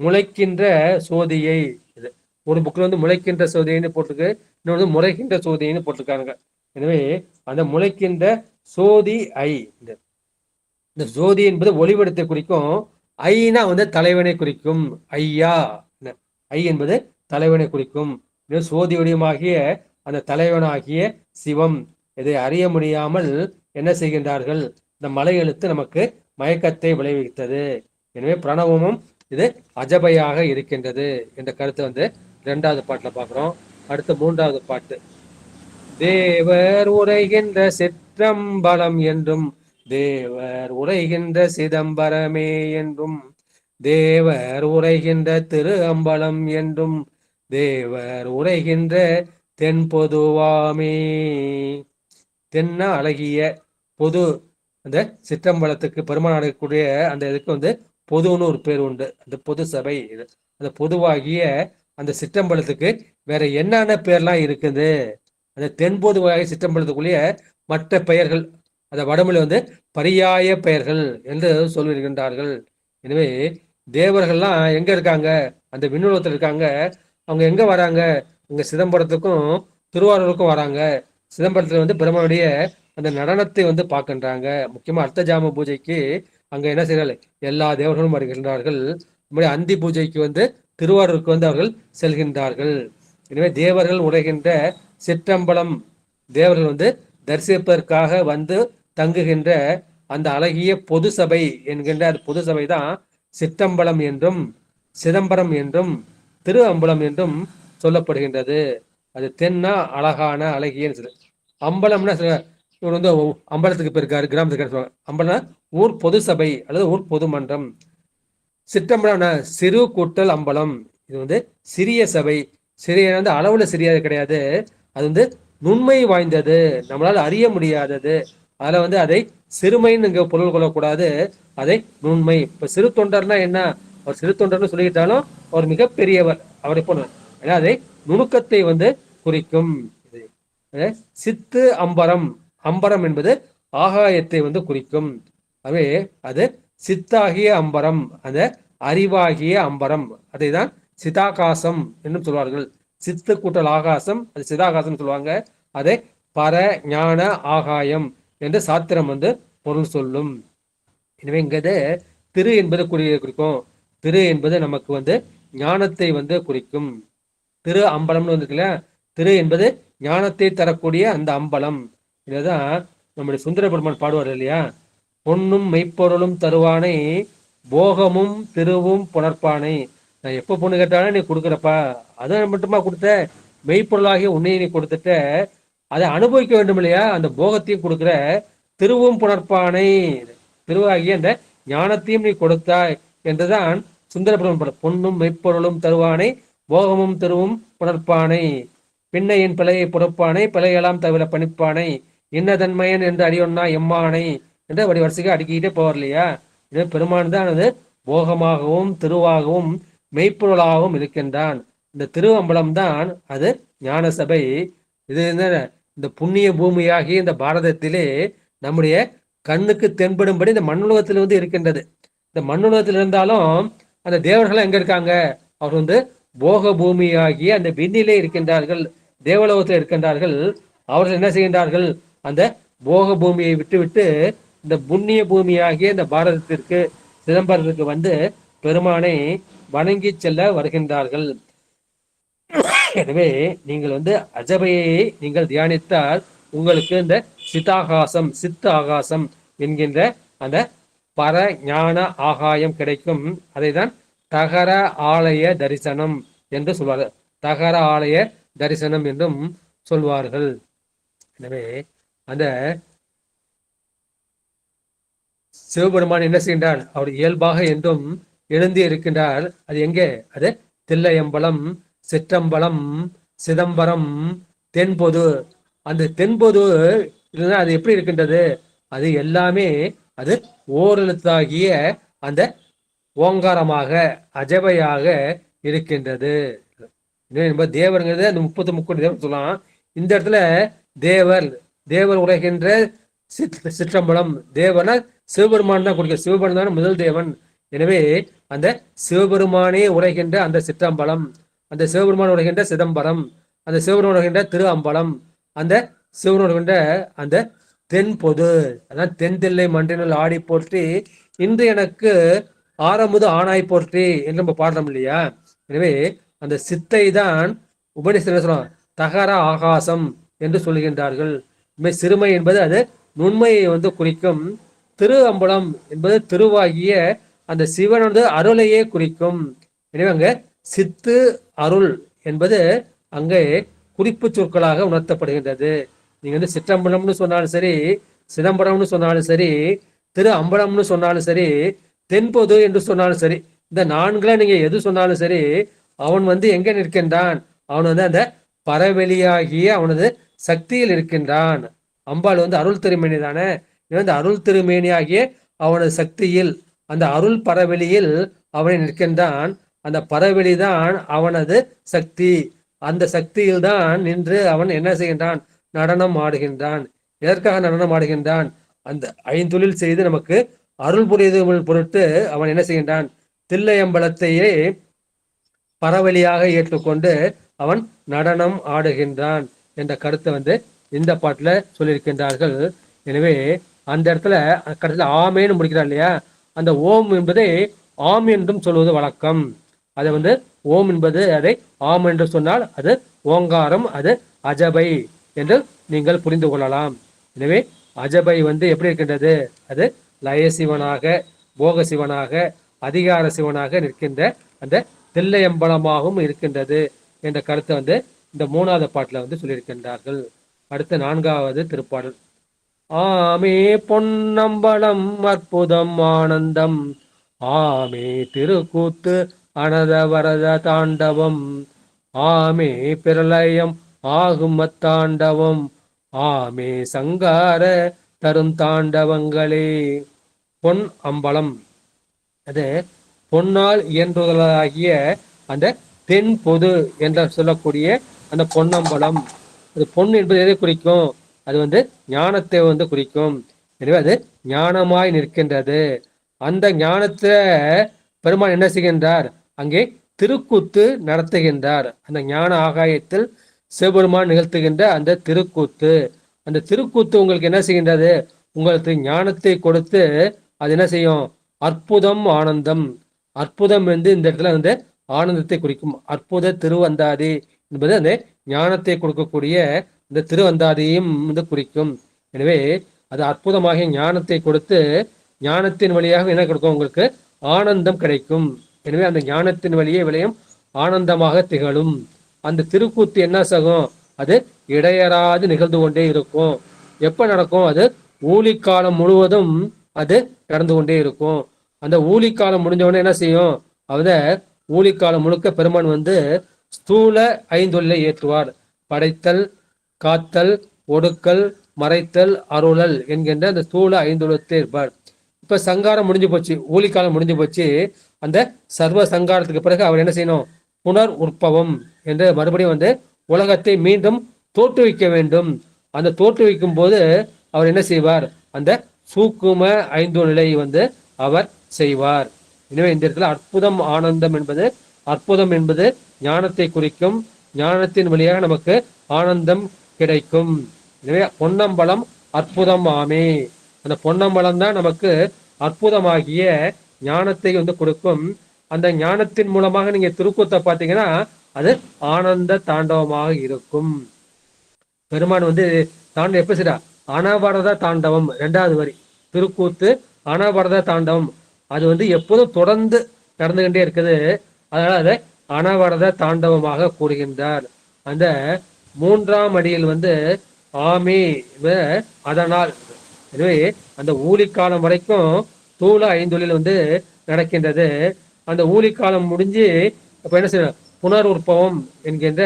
[SPEAKER 2] முளைக்கின்ற சோதியை. இது ஒரு புக்கில் வந்து முளைக்கின்ற சோதியைன்னு போட்டிருக்கு, இன்னொன்று முளைக்கின்ற சோதியைன்னு போட்டிருக்காங்க. எனவே அந்த முளைக்கின்ற சோதி ஐ, இந்த ஜோதி என்பது ஒளிவடத்தை குறிக்கும். ஐனா வந்து தலைவனை குறிக்கும். ஐயா, ஐ என்பது தலைவனை குறிக்கும். சோதி வடிவமாகிய அந்த தலைவனாகிய சிவம் இதை அறிய முடியாமல் என்ன செய்கின்றார்கள்? இந்த மலை எழுத்து நமக்கு மயக்கத்தை விளைவித்தது. எனவே பிரணவமும் இது அஜபையாக இருக்கின்றது என்ற கருத்தை வந்து 2வது பாட்டுல பாக்குறோம். அடுத்து 3வது பாட்டு. தேவர் உரைகின்ற சிற்றம்பலம் என்றும் தேவர் உரைகின்ற சிதம்பரமே என்றும் தேவர் உரைகின்ற திரு அம்பலம் என்றும் தேவர் உரைகின்ற தென்பொதுவாமே. தென்னா அழகிய, பொது, அந்த சிற்றம்பலத்துக்கு பெருமாள் அடையக்கூடிய அந்த இதுக்கு வந்து பொதுன்னு ஒரு பேர் உண்டு. அந்த பொது சபை, அந்த பொதுவாகிய அந்த சிற்றம்பலத்துக்கு வேற என்னென்ன பேர்லாம் இருக்குது? அந்த தென்பொதுவாகிய சிற்றம்பலத்துக்குள்ளேயே மற்ற பெயர்கள், அந்த வடமொழி வந்து பரியாய பெயர்கள் என்று சொல்லியிருக்கின்றார்கள். எனவே தேவர்கள்லாம் எங்க இருக்காங்க? அந்த விண்ணுலகத்தில் இருக்காங்க. அவங்க எங்க வராங்க? இங்க சிதம்பரத்துக்கும் திருவாரூருக்கும் வராங்க. சிதம்பரத்துல வந்து பிரம்மனுடைய அந்த நடனத்தை வந்து பார்க்கின்றாங்க. முக்கியமா அர்த்தஜாம பூஜைக்கு அங்க என்ன செய்யறாங்க? எல்லா தேவர்களும் வருகின்றார்கள். அந்தி பூஜைக்கு வந்து திருவாரூருக்கு வந்து அவர்கள் செல்கின்றார்கள். எனவே தேவர்கள் உரைகின்ற சிற்றம்பலம், தேவர்கள் வந்து தரிசிப்பதற்காக வந்து தங்குகின்ற அந்த அழகிய பொது சபை என்கின்ற அந்த பொது சபை தான் சிற்றம்பலம் என்றும் சிதம்பரம் என்றும் திரு அம்பலம் என்றும் சொல்லப்படுகின்றது. அது தென்னா அழகான அழகிய அம்பலம்னா இவர் வந்து அம்பலத்துக்கு போயிருக்காரு, கிராமத்துக்கு. அம்பலம் ஊர் பொது சபை அல்லது ஊர் பொது மன்றம். சிற்றம்பலம் சிறு கூட்டல் அம்பலம், இது வந்து சிறிய சபை. சிறிய வந்து அளவுல சிறியது கிடையாது, அது வந்து நுண்மை வாய்ந்தது, நம்மளால அறிய முடியாதது. அதுல வந்து அதை சிறுமைன்னு இங்க பொருள் கொள்ளக்கூடாது, அதை நுண்மை. இப்ப சிறு தொண்டர்னா என்ன? அவர் சிறு தொண்டர்னு சொல்லிக்கிட்டாலும் அவர் மிகப்பெரியவர், அவரை போன. அதை நுணுக்கத்தை வந்து குறிக்கும். சித்து அம்பரம், அம்பரம் என்பது ஆகாயத்தை வந்து குறிக்கும். அவே அது சித்தாகிய அம்பரம், அந்த அறிவாகிய அம்பரம், அதை தான் சிதாகாசம் என்றும் சொல்வார்கள். சித்து கூட்டல் ஆகாசம், அது சிதாகாசம் சொல்லுவாங்க. அதை பர ஞான ஆகாயம் என்று சாத்திரம் வந்து பொருள் சொல்லும். எனவே இங்கது திரு என்பது குறிக்கும். திரு என்பது நமக்கு வந்து ஞானத்தை வந்து குறிக்கும். திரு அம்பலம்னு வந்துருக்குல்ல, திரு என்பது ஞானத்தை தரக்கூடிய அந்த அம்பலம். இதுதான் நம்முடைய சுந்தர பெருமான் பாடுவார் இல்லையா? பொன்னும் மெய்ப்பொருளும் தருவானை, போகமும் திருவும் புணர்ப்பானை. நான் எப்ப பொண்ணு கேட்டாலும் நீ கொடுக்குறப்பா, அதை மட்டுமா கொடுத்த? மெய்ப்பொருளாகிய உன்னையை நீ கொடுத்துட்ட, அதை அனுபவிக்க வேண்டும் இல்லையா? அந்த போகத்தையும் கொடுக்குற. திருவும் புணர்ப்பானை, திருவாகிய அந்த ஞானத்தையும் நீ கொடுத்தாய் என்றுதான் சுந்தர பெருமான். பொன்னும் மெய்ப்பொருளும் தருவானை, போகமும் திருவும் புணர்ப்பானை, பின்னையின் பிழையை புறப்பானை, பிழையெல்லாம் தவிர பணிப்பானை, இன்னதன்மையன் என்று அறியொன்னா எம்மானை என்று அப்படி வரிசைக்கு அடுக்கிட்டே போவார் இல்லையா? இது பெருமான் தான் அது போகமாகவும் திருவாகவும் மெய்ப்பொருளாகவும் இருக்கின்றான். இந்த திருவம்பலம் தான் அது ஞான சபை. இது இந்த புண்ணிய பூமியாகி இந்த பாரதத்திலே நம்முடைய கண்ணுக்கு தென்படும்படி இந்த மண்ணுலகத்தில் வந்து இருக்கின்றது. இந்த மண்ணுலகத்தில் இருந்தாலும் அந்த தேவர்கள் எங்க இருக்காங்க? அவர் வந்து போக பூமியாகிய அந்த விண்ணிலே இருக்கின்றார்கள், தேவலோகத்தில் இருக்கின்றார்கள். அவர்கள் என்ன செய்கின்றார்கள்? அந்த போக பூமியை விட்டு விட்டு இந்த புண்ணிய பூமியாகிய இந்த பாரதத்திற்கு, சிதம்பரத்திற்கு வந்து பெருமானை வணங்கி செல்ல வருகின்றார்கள். எனவே நீங்கள் வந்து அஜபையை நீங்கள் தியானித்தால் உங்களுக்கு இந்த சிதாகாசம், சித்து ஆகாசம் என்கின்ற அந்த பர ஞான ஆகாயம் கிடைக்கும். அதை தான் தகர ஆலய தரிசனம் என்று சொல்வார்கள். தகர ஆலய தரிசனம் என்றும் சொல்வார்கள். எனவே அந்த சிவபெருமான் என்ன செய்கின்றார்? அவர் இயல்பாக என்றும் எழுந்தி இருக்கின்றார். அது எங்கே? அது தில்லையம்பலம், சிற்றம்பலம், சிதம்பரம், தென்பொது. அந்த தென்பொது அது எப்படி இருக்கின்றது? அது எல்லாமே அது ஓரெழுத்தாகிய அந்த ஓங்காரமாக அஜபையாக இருக்கின்றது. தேவருங்கிறது அந்த 33 தேவர் சொல்லலாம். இந்த இடத்துல தேவர், தேவர் உரைகின்ற சிற்றம்பலம். தேவனா சிவபெருமான் தான் குறிக்கும். சிவபெருமான் தான் முதல் தேவன். எனவே அந்த சிவபெருமானே உரைகின்ற அந்த சிற்றம்பலம், அந்த சிவபெருமான் உரைகின்ற சிதம்பரம், அந்த சிவபெருமான் உரைகின்ற திரு அம்பலம், அந்த சிவபெருமான் உரைகின்ற அந்த தென்பொது, அதான் தென்தில்லை மன்றினுள் ஆடி போற்றி இன்று எனக்கு ஆரமுது ஆணாய் போற்றி என்று நம்ம பாடுறோம் இல்லையா? எனவே அந்த சித்தை தான் உபநிஷத்தில் தகர ஆகாசம் என்று சொல்கின்றார்கள். சிறுமை என்பது அது நுண்மையை வந்து குறிக்கும். திரு அம்பலம் என்பது திருவாகிய அந்த சிவன் வந்து அருளையே குறிக்கும். எனவே அங்க சித்து அருள் என்பது அங்கே குறிப்பு சொற்களாக உணர்த்தப்படுகின்றது. நீங்க வந்து சிற்றம்பலம்னு சொன்னாலும் சரி, சிதம்பரம்னு சொன்னாலும் சரி, திரு அம்பலம்னு சொன்னாலும் சரி, தென்பொது என்று சொன்னாலும் சரி, இந்த நான்குல நீங்க எது சொன்னாலும் சரி, அவன் வந்து எங்க நிற்கின்றான்? அவன் வந்து அந்த பரவெளியாகிய அவனது சக்தியில் இருக்கின்றான். அம்பாள் வந்து அருள் திருமேனி தானே. வந்து அருள் திருமேனி ஆகிய அவனது சக்தியில், அந்த அருள் பரவெளியில் அவனை நிற்கின்றான். அந்த பரவெளிதான் அவனது சக்தி. அந்த சக்தியில் தான் நின்று அவன் என்ன செய்கின்றான்? நடனம் ஆடுகின்றான். எதற்காக நடனம் ஆடுகின்றான்? அந்த ஐந்தொழில் செய்து நமக்கு அருள் புரியுது பொருட்டு அவன் என்ன செய்கின்றான்? தில்லையம்பலத்தையே பரவெளியாக ஏற்றுக்கொண்டு அவன் நடனம் ஆடுகின்றான் என்ற கருத்தை வந்து இந்த பாட்டுல சொல்லியிருக்கின்றார்கள். எனவே அந்த இடத்துல கடைசியில் ஆமேன்னு முடிக்கிறார் இல்லையா? அந்த ஓம் என்பதை ஆம் என்றும் சொல்வது வழக்கம். அதை வந்து ஓம் என்பது அதை ஆம் என்று சொன்னால் அது ஓங்காரம், அது அஜபை என்று நீங்கள் புரிந்து கொள்ளலாம். எனவே அஜபை வந்து எப்படி இருக்கின்றது? அது லய சிவனாக, போக சிவனாக, அதிகார சிவனாக நிற்கின்ற அந்த தில்லையம்பலமாகவும் இருக்கின்றது என்ற கருத்தை வந்து இந்த 3வது பாட்டுல வந்து சொல்லியிருக்கின்றார்கள். அடுத்த 4வது திருப்பாடல். ஆமே பொன்னம்பலம் அற்புதம் ஆனந்தம், ஆமே திருக்கூத்து அனத வரத தாண்டவம், ஆமே பிரளயம் ஆகும் அத்தாண்டவம், ஆமே சங்கார தரும் தாண்டவங்களே. பொன் அம்பலம், அது பொன்னால் இயன்றுதலாகிய அந்த தென் பொது என்று சொல்லக்கூடிய அந்த பொன்னம்பலம். அது பொன் என்பது எதை குறிக்கும்? அது வந்து ஞானத்தை வந்து குறிக்கும். எனவே அது ஞானமாய் நிற்கின்றது. அந்த ஞானத்தை பெருமான் என்ன செய்கின்றார்? அங்கே திருக்கூத்து நடத்துகின்றார். அந்த ஞான ஆகாயத்தில் சிவபெருமான் நிகழ்த்துகின்ற அந்த திருக்கூத்து, அந்த திருக்கூத்து உங்களுக்கு என்ன செய்கின்றது? உங்களுக்கு ஞானத்தை கொடுத்து அது என்ன செய்யும்? அற்புதம் ஆனந்தம். அற்புதம் வந்து இந்த இடத்துல வந்து ஆனந்தத்தை குறிக்கும். அற்புத திருவந்தாதி என்பது அந்த ஞானத்தை கொடுக்கக்கூடிய இந்த திருவந்தாதியையும் வந்து குறிக்கும். எனவே அது அற்புதமாக ஞானத்தை கொடுத்து ஞானத்தின் வழியாக என்ன கொடுக்கும்? உங்களுக்கு ஆனந்தம் கிடைக்கும். எனவே அந்த ஞானத்தின் வழியே விளையும் ஆனந்தமாக திகழும். அந்த திருக்கூத்து என்ன சகம்? அது இடையறாது நிகழ்ந்து கொண்டே இருக்கும். எப்ப நடக்கும்? அது ஊழிக்காலம் முழுவதும் அது நடந்து கொண்டே இருக்கும். அந்த ஊழிக்காலம் முடிஞ்சவொடனே என்ன செய்யும்? அத ஊழிக்காலம் முழுக்க பெருமான் வந்து ஸ்தூல ஐந்தொழிலை ஏற்றுவார். படைத்தல், காத்தல், ஒடுக்கல், மறைத்தல், அருளல் என்கின்ற அந்த ஸ்தூல ஐந்தொழிலத்தை இருப்பார். இப்ப சங்காரம் முடிஞ்சு போச்சு, ஊழிக்காலம் முடிஞ்சு போச்சு. அந்த சர்வ சங்காரத்துக்கு பிறகு அவர் என்ன செய்யணும்? புனர் உற்பவம் என்று மறுபடியும் வந்து உலகத்தை மீண்டும் தோற்றுவிக்க வேண்டும். அந்த தோற்றுவிக்கும் போது அவர் என்ன செய்வார்? அந்த சூக்கும ஐந்தொழிலை வந்து அவர் செய்வார். எனவே இந்த இடத்துல அற்புதம் ஆனந்தம் என்பது, அற்புதம் என்பது ஞானத்தை குறிக்கும். ஞானத்தின் வழியாக நமக்கு ஆனந்தம் கிடைக்கும். எனவே பொன்னம்பலம் அற்புதம் ஆமே. அந்த பொன்னம்பலம் தான் நமக்கு அற்புதமாகிய ஞானத்தை வந்து கொடுக்கும். அந்த ஞானத்தின் மூலமாக நீங்க திருக்கூத்தை பார்த்தீங்கன்னா அது ஆனந்த தாண்டவமாக இருக்கும். பெருமான் வந்து தாண்டவம் எப்ப செய்யறா? அனவரத தாண்டவம் 2வது வரி. திருக்கூத்து அனவரத தாண்டவம் அது வந்து எப்போதும் தொடர்ந்து நடந்துகிட்டே இருக்குது. அதனால அதை அனவரத தாண்டவமாக கூறுகின்றார். அந்த 3ஆம் அடியில் வந்து ஆமே அதனால். எனவே அந்த ஊழிக்காலம் வரைக்கும் தூள ஐந்தொழில் வந்து நடக்கின்றது. அந்த ஊழிக்காலம் முடிஞ்சு அப்ப என்ன செய்ய? புனர் உற்பவம் என்கின்ற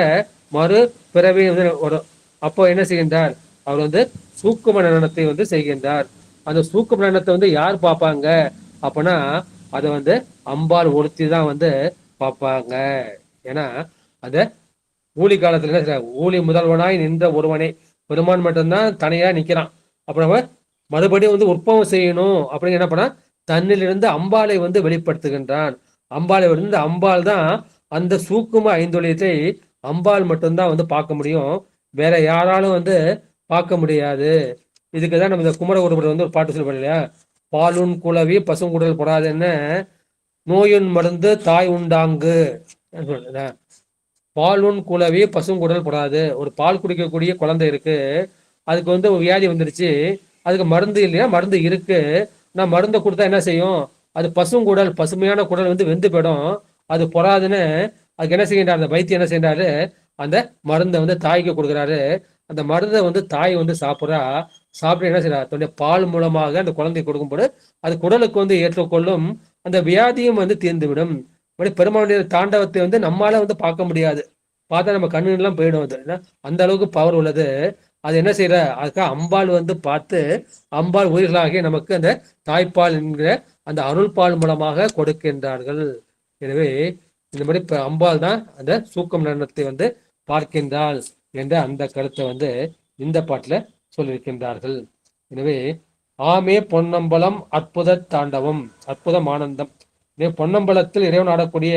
[SPEAKER 2] மறு பிறவி வரும். அப்போ என்ன செய்கின்றார்? அவர் வந்து சூக்கும நடனத்தை வந்து செய்கின்றார். அந்த சூக்கும நடனத்தை வந்து யார் பார்ப்பாங்க அப்பனா? அதை வந்து அம்பாள் ஒருத்தி தான் வந்து பார்ப்பாங்க. ஏன்னா அந்த ஊழி காலத்துல என்ன ஊழி முதல்வனாய் நின்ற ஒருவனே பெருமான் மட்டும்தான் தனியா நிக்கிறான். அப்புறம் மறுபடியும் வந்து உற்பவம் செய்யணும் அப்படின்னு என்ன பண்ணா தன்னிலிருந்து அம்பாளை வந்து வெளிப்படுத்துகின்றான். அம்பாளை வந்து அம்பாள் தான் அந்த சூக்கும ஐந்தொழியத்தை அம்பாள் மட்டும்தான் வந்து பார்க்க முடியும், வேற யாராலும் வந்து பார்க்க முடியாது. இதுக்குதான் நம்ம இந்த குமர ஒருவர் வந்து ஒரு பாட்டு சொல்லுவாங்க இல்லையா, பாலுன் குளவி பசுங்குடல் பொறாதுன்னு நோயுன் மருந்து தாய் உண்டாங்கு. பாலுன் குளவி பசுங்குடல் பொறாது. ஒரு பால் குடிக்கக்கூடிய குழந்தை இருக்கு, அதுக்கு வந்து ஒரு வியாதி வந்துருச்சு, அதுக்கு மருந்து இல்லையா, மருந்து இருக்கு, நான் மருந்தை கொடுத்தா என்ன செய்யும், அது பசுங்குடல் பசுமையான குடல் வந்து வெந்து போயிடும், அது பொறாதுன்னு அதுக்கு என்ன செய்கின்றார், அந்த வைத்தியம் என்ன செய்யறாரு, அந்த மருந்தை வந்து தாய்க்கு கொடுக்குறாரு. அந்த மருந்தை வந்து தாய் வந்து சாப்பிட்றா, சாப்பிட்டு என்ன செய்யறா, தன்னுடைய பால் மூலமாக அந்த குழந்தை கொடுக்கும்போது அது குடலுக்கு வந்து ஏற்றுக்கொள்ளும், அந்த வியாதியும் வந்து தீர்ந்துவிடும். பெருமானுடைய தாண்டவத்தை வந்து நம்மளால வந்து பார்க்க முடியாது, பார்த்தா நம்ம கண்ணு எல்லாம் போயிடும், அது அந்த அளவுக்கு பவர் உள்ளது. அது என்ன செய்யற, அதுக்காக அம்பாள் வந்து பார்த்து அம்பாள் உயிர்களாகிய நமக்கு அந்த தாய்ப்பால் என்கிற அந்த அருள்பால் மூலமாக கொடுக்கின்றார்கள். எனவே இந்த மாதிரி அம்பாள் தான் அந்த சூக்கம் நடனத்தை வந்து பார்க்கின்றாள் என்ற அந்த கருத்தை வந்து இந்த பாட்டுல சொல்லியிருக்கின்றார்கள். எனவே ஆமே பொன்னம்பலம் அற்புத தாண்டவம், அற்புதம் ஆனந்தம். பொன்னம்பலத்தில் இறைவன் ஆடக்கூடிய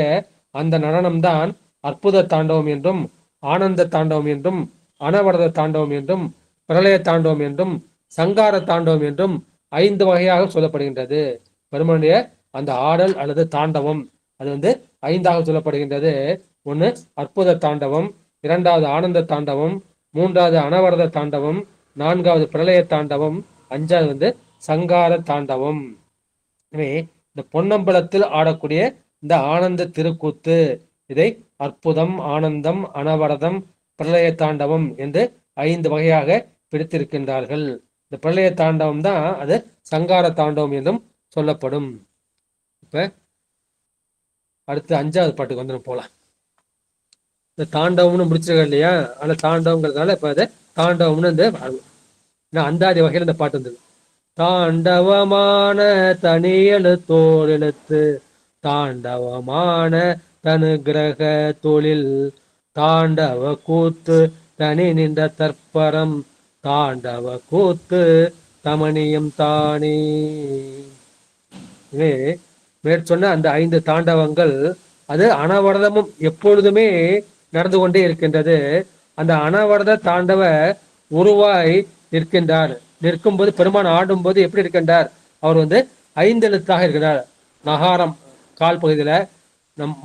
[SPEAKER 2] அந்த நடனம் தான் அற்புத தாண்டவம் என்றும், ஆனந்த தாண்டவம் என்றும், அனவரத தாண்டவம் என்றும், பிரளய தாண்டவம் என்றும், சங்கார தாண்டவம் என்றும் 5 வகையாக சொல்லப்படுகின்றது. பெருமானுடைய அந்த ஆடல் அல்லது தாண்டவம் அது வந்து 5ஆக சொல்லப்படுகின்றது. ஒன்று அற்புத தாண்டவம், 2வது ஆனந்த தாண்டவம், 3வது அனவரத தாண்டவம், 4வது பிரளய தாண்டவம், 5வது வந்து சங்கார தாண்டவம். எனவே இந்த பொன்னம்பலத்தில் ஆடக்கூடிய இந்த ஆனந்த திருக்கூத்து, இதை அற்புதம், ஆனந்தம், அனவரதம், பிரளய தாண்டவம் என்று 5 வகையாக பிடித்திருக்கின்றார்கள். இந்த பிரளய தாண்டவம் தான் அது சங்கார தாண்டவம் என்றும் சொல்லப்படும். இப்ப அடுத்து 5வது பாட்டுக்கு வந்து போலாம். இந்த தாண்டவம்னு முடிச்சிருக்க இல்லையா, ஆனா தாண்டவங்கிறதுனால இப்ப அதை தாண்டவம்னு இந்த அந்தாதி வகையில் இந்த பாட்டு வந்தது. தாண்டவமான தனியெழுத்தோர் எழுத்து, தாண்டவமான தனு கிரக தொழில், தாண்டவ கூத்து தனி நின்ற தற்பரம், தாண்டவ கூத்து தமணியம் தானே. மேற்சொன்ன அந்த 5 தாண்டவங்கள் அது அனவரதமும் எப்பொழுதுமே நடந்து கொண்டே இருக்கின்றது. அந்த அனவரத தாண்டவ உருவாய் நிற்கின்றார். நிற்கும்போது பெருமான் ஆடும் போது எப்படி இருக்கின்றார், அவர் வந்து 5 எழுத்தாக இருக்கிறார். நகாரம் கால் பகுதியில,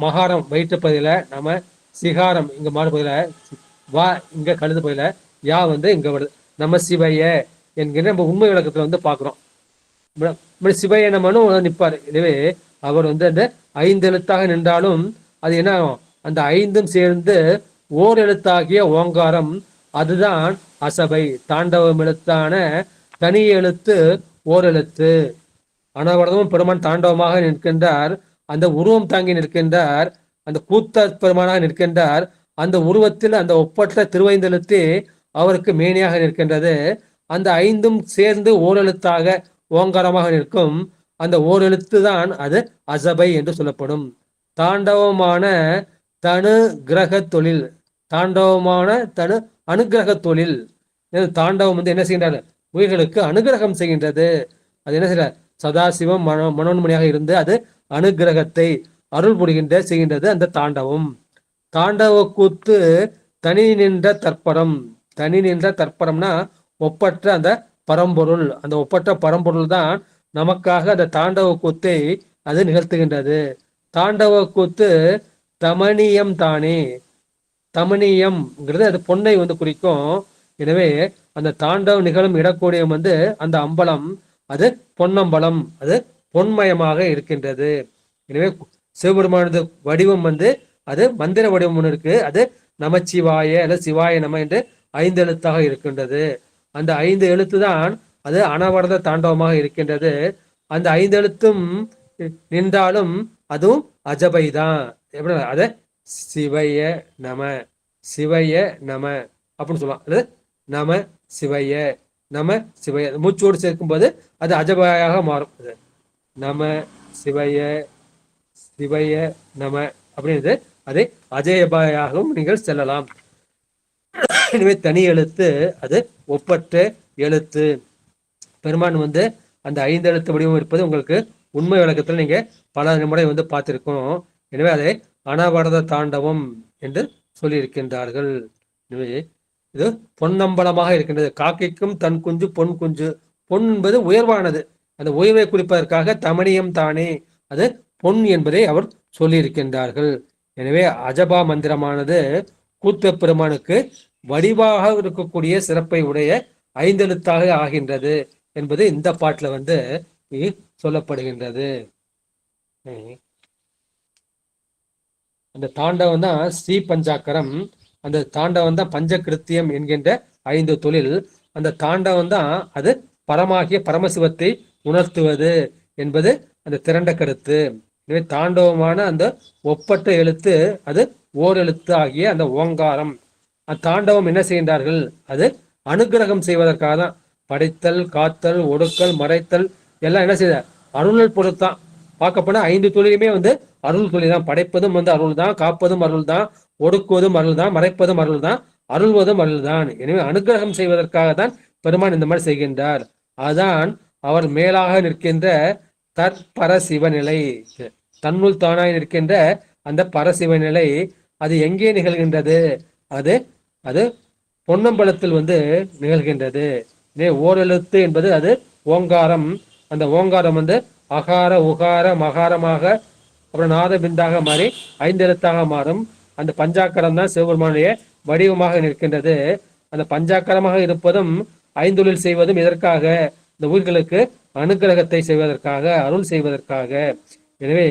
[SPEAKER 2] மகாரம் வயிற்று பகுதியில, நம்ம சிகாரம் இங்க மாடு பகுதியில, வா இங்க கழுது பகுதியில, யா வந்து இங்க வருது. நம்ம சிவைய என்கிற நம்ம உண்மை விளக்கத்துல வந்து பாக்குறோம். சிவைய நம்மனு நிற்பாரு. எனவே அவர் வந்து அந்த 5 எழுத்தாக நின்றாலும் அது என்ன, அந்த 5ம் சேர்ந்து ஓர் எழுத்தாகிய ஓங்காரம், அதுதான் அசபை. தாண்டவம் எழுத்தான தனி எழுத்து ஓர் எழுத்து. அனவரதமும் பெருமான் தாண்டவமாக நிற்கின்றார், அந்த உருவம் தாங்கி நிற்கின்றார், அந்த கூத்த பெருமானாக நிற்கின்றார். அந்த உருவத்தில் அந்த ஒப்பற்ற திருவைந்தெழுத்து அவருக்கு மேனியாக நிற்கின்றது. அந்த 5ம் சேர்ந்து ஓரெழுத்தாக ஓங்காரமாக நிற்கும். அந்த ஓரெழுத்து தான் அது அசபை என்று சொல்லப்படும். தாண்டவமான தனு கிரக தொழில், தாண்டவமான தனு அனுகிரக தொழில். தாண்டவம் வந்து என்ன செய்கின்றார், உயிர்களுக்கு அனுகிரகம் செய்கின்றது. அது என்ன செய்யற, சதாசிவம் மனோன்மணியாக இருந்து அது அனுகிரகத்தை அருள் புரிகின்ற செய்கின்றது அந்த தாண்டவம். தாண்டவ கூத்து தனி நின்ற தற்பரம். தனி நின்ற தற்பரம்னா ஒப்பற்ற அந்த பரம்பொருள். அந்த ஒப்பற்ற பரம்பொருள் தான் நமக்காக அந்த தாண்டவ கூத்தை அது நிகழ்த்துகின்றது. தாண்டவ கூத்து தமணியம் தானே. தமணியம்ங்கிறது அது பொன்னை வந்து குறிக்கும். எனவே அந்த தாண்டவ நிகழும் இடக்கூடியம் வந்து அந்த அம்பலம் அது பொன்னம்பலம், அது பொன்மயமாக இருக்கின்றது. எனவே சிவபெருமானது வடிவம் வந்து அது மந்திர வடிவம் ஒன்று இருக்கு, அது நமச்சிவாய அல்லது சிவாய நம என்று 5 எழுத்தாக இருக்கின்றது. அந்த 5 எழுத்து தான் அது அனவரத தாண்டவமாக இருக்கின்றது. அந்த 5 எழுத்தும் நின்றாலும் அதுவும் அஜபை தான். எப்படி அத சிவைய நம, சிவைய நம அப்படின்னு சொல்லலாம். அது நம சிவைய, நம சிவைய மூச்சோடு சேர்க்கும் போது அது அஜபாயாக மாறும். நம சிவைய, சிவைய நம அப்படின்றது அதை அஜயபாயாகவும் நீங்கள் செல்லலாம். எனவே தனி எழுத்து அது ஒப்பற்ற எழுத்து. பெருமான் வந்து அந்த 5 எழுத்து வடிவம் இருப்பது உங்களுக்கு உண்மை விளக்கத்தில் நீங்க பல முறை வந்து பார்த்திருக்கோம். எனவே அதை அனவரத தாண்டவம் என்று சொல்லியிருக்கின்றார்கள். எனவே இது பொன்னம்பலமாக இருக்கின்றது. காக்கைக்கும் தன் குஞ்சு பொன் குஞ்சு. பொன் என்பது உயர்வானது. அந்த உயர்வை குறிப்பதற்காக தமணியம் தானே, அது பொன் என்பதை அவர் சொல்லியிருக்கின்றார்கள். எனவே அஜபா மந்திரமானது கூத்த பெருமானுக்கு வடிவாக இருக்கக்கூடிய சிறப்பை உடைய 5 எழுத்தாக ஆகின்றது என்பது இந்த பாட்டுல வந்து சொல்லப்படுகின்றது. அந்த தாண்டவம் தான் ஸ்ரீ பஞ்சாக்கரம். அந்த தாண்டவம் தான் பஞ்சகிருத்தியம் என்கின்ற 5 தொழில். அந்த தாண்டவம் தான் அது பரமாகிய பரமசிவத்தை உணர்த்துவது என்பது அந்த திரண்ட கருத்து. எனவே தாண்டவமான அந்த ஒப்பற்ற எழுத்து அது ஓர் எழுத்து ஆகிய அந்த ஓங்காரம். அத்தாண்டவம் என்ன செய்கின்றார்கள்? அது அனுகிரகம் செய்வதற்காக தான். படைத்தல், காத்தல், ஒடுக்கல், மறைத்தல் எல்லாம் என்ன செய்த அருள் பொருத்தான். பார்க்க போனா 5 தொழிலுமே வந்து அருள் தொழில் தான். படைப்பதும் வந்து அருள் தான், காப்பதும் அருள் தான், ஒடுக்குவதும் அருள் தான், மறைப்பதும் அருள் தான், அருள்வதும் அருள் தான். எனவே அனுகிரகம் செய்வதற்காக தான் பெருமான் இந்த மாதிரி செய்கின்றார். அதுதான் அவர் மேலாக நிற்கின்ற தற்பர சிவநிலை, தன்னுள் தானாய் நிற்கின்ற அந்த பரசிவநிலை. அது எங்கே நிகழ்கின்றது? அது அது பொன்னம்பலத்தில் வந்து நிகழ்கின்றது. ஓரெழுத்து என்பது அது ஓங்காரம். அந்த ஓங்காரம் வந்து அகார உகார மகாரமாக அப்புறம் நாதபிந்தாக மாறி 5 எழுத்தாக மாறும். அந்த பஞ்சாக்கரம் தான் சிவபெருமானுடைய வடிவமாக நிற்கின்றது. அந்த பஞ்சாக்கரமாக இருப்பதும் 5 தொழில் செய்வதும் எதற்காக? இந்த உயிர்களுக்கு அனுகிரகத்தை செய்வதற்காக, அருள் செய்வதற்காக. எனவே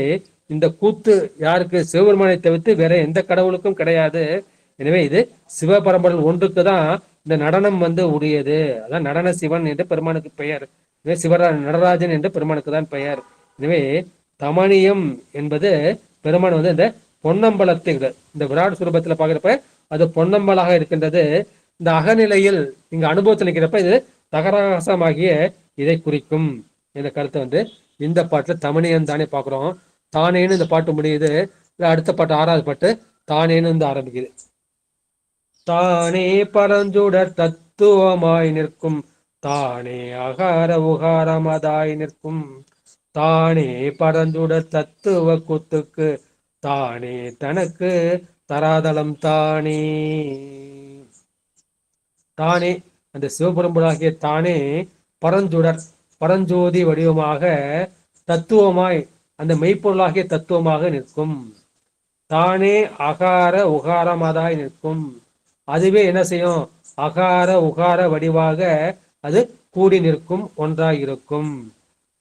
[SPEAKER 2] இந்த கூத்து யாருக்கு? சிவபெருமானை தவிர்த்து வேற எந்த கடவுளுக்கும் கிடையாது. எனவே இது சிவபரம்பரன் ஒன்றுக்கு தான் இந்த நடனம் வந்து உரியது. அதான் நடன சிவன் என்று பெருமானுக்கு பெயர். நடராஜன் என்று பெருமானுக்கு தான் பெயர். எனவே தமணியம் என்பது பெருமான் வந்து இந்த பொன்னம்பலத்தை இந்த விராட் சுரூபத்துல பாக்குறப்ப அது பொன்னம்பலாக இருக்கின்றது. இந்த அகநிலையில் இங்க அனுபவத்தில் நிற்கிறப்ப இது தகராசமாகிய இதை குறிக்கும். இந்த கருத்தை வந்து இந்த பாட்டுல தமணியம் தானே பாக்குறோம். தானேன்னு இந்த பாட்டு முடியுது. அடுத்த பாட்டு 6வது பாட்டு தானேன்னு வந்து ஆரம்பிக்குது. தானே பரஞ்சுடர் தத்துவமாய் நிற்கும், தானே அகார உகாரமதாய் நிற்கும், தானே பரஞ்சுடர் தத்துவ கூத்துக்கு, தானே தனக்கு தராதலம் தானே. தானே அந்த சிவபெரும்பொருளாகிய தானே பரஞ்சுடர் பரஞ்சோதி வடிவமாக தத்துவமாய் அந்த மெய்ப்பொருளாகிய தத்துவமாக நிற்கும். தானே அகார உகாரமதாய் நிற்கும். அதுவே என்ன செய்யும்? அகார உகார வடிவாக அது கூடி நிற்கும், ஒன்றாய் இருக்கும்.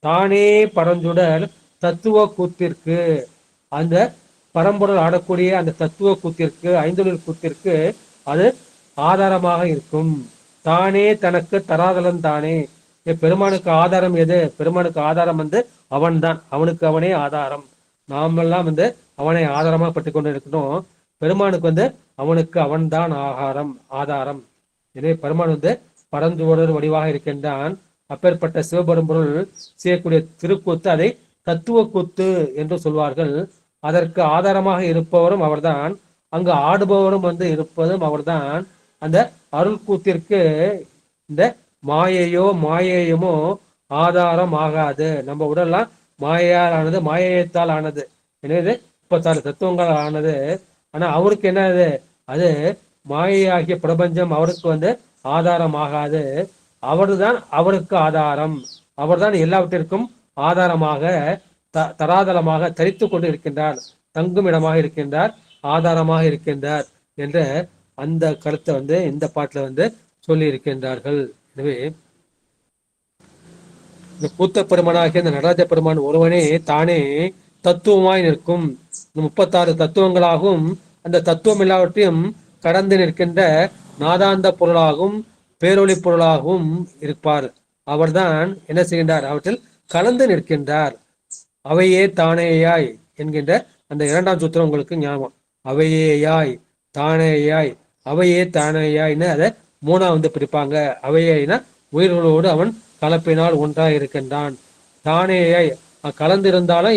[SPEAKER 2] தானே பரஞ்சுடர் தத்துவ கூத்திற்கு, அந்த பரம்பொருள் ஆடக்கூடிய அந்த தத்துவ கூத்திற்கு, 5 கூத்திற்கு அது ஆதாரமாக இருக்கும். தானே தனக்கு தராதலம் தானே. பெருமானுக்கு ஆதாரம் எது? பெருமானுக்கு ஆதாரம் வந்து அவன் தான். அவனுக்கு அவனே ஆதாரம். நாமெல்லாம் வந்து அவனை ஆதாரமா பற்றி கொண்டு இருக்கணும். பெருமானுக்கு வந்து அவனுக்கு அவன் தான் ஆதாரம். எனவே பெருமான் வந்து பரஞ்சோடர் வடிவாக இருக்கின்றான். அப்பேற்பட்ட சிவபெரும்பொருள் செய்யக்கூடிய திருக்கூத்து அதை தத்துவ கூத்து என்று சொல்வார்கள். அதற்கு ஆதாரமாக இருப்பவரும் அவர்தான். அங்கு ஆடுபவரும் வந்து இருப்பதும் அவர்தான். அந்த அருள் கூத்திற்கு இந்த மாயையுமோ ஆதாரம் ஆகாது. நம்ம உடல்லாம் மாயையால் ஆனது, மாயத்தால் ஆனது. எனவே 36 தத்துவங்கள் ஆனது. ஆனா அவருக்கு என்னது? அது மாயையாகிய பிரபஞ்சம் அவருக்கு வந்து ஆதாரம் ஆகாது. அவர்தான் அவருக்கு ஆதாரம். அவர்தான் எல்லாவற்றிற்கும் ஆதாரமாக தராதலமாக தரித்து கொண்டு இருக்கின்றார், தங்கும் இடமாக இருக்கின்றார், ஆதாரமாக இருக்கின்றார் என்ற அந்த கருத்தை வந்து இந்த பாட்டுல வந்து சொல்லி இருக்கின்றார்கள். எனவே இந்த கூத்த பெருமானாகிய இந்த நடராஜ பெருமான் ஒருவனே தானே தத்துவமாய் நிற்கும். 36 தத்துவங்களாகவும் அந்த தத்துவம் எல்லாவற்றையும் கடந்து நிற்கின்ற நாதாந்த பொருளாகவும் பேரொளி பொருளாகவும் இருப்பார். அவர்தான் என்ன செய்கின்றார்? அவற்றில் கலந்து நிற்கின்றார். அவையே தானேயாய் என்கின்ற அந்த 2ஆம் சூத்திரம் உங்களுக்கு ஞாபகம். அவையேயாய் தானேயாய், அவையே தானேயாய்னு அதை 3ஆ வந்து பிரிப்பாங்க. அவையேனா உயிர்களோடு அவன் கலப்பினால் ஒன்றாய் இருக்கின்றான். தானேயாய் கலந்திருந்தாலும்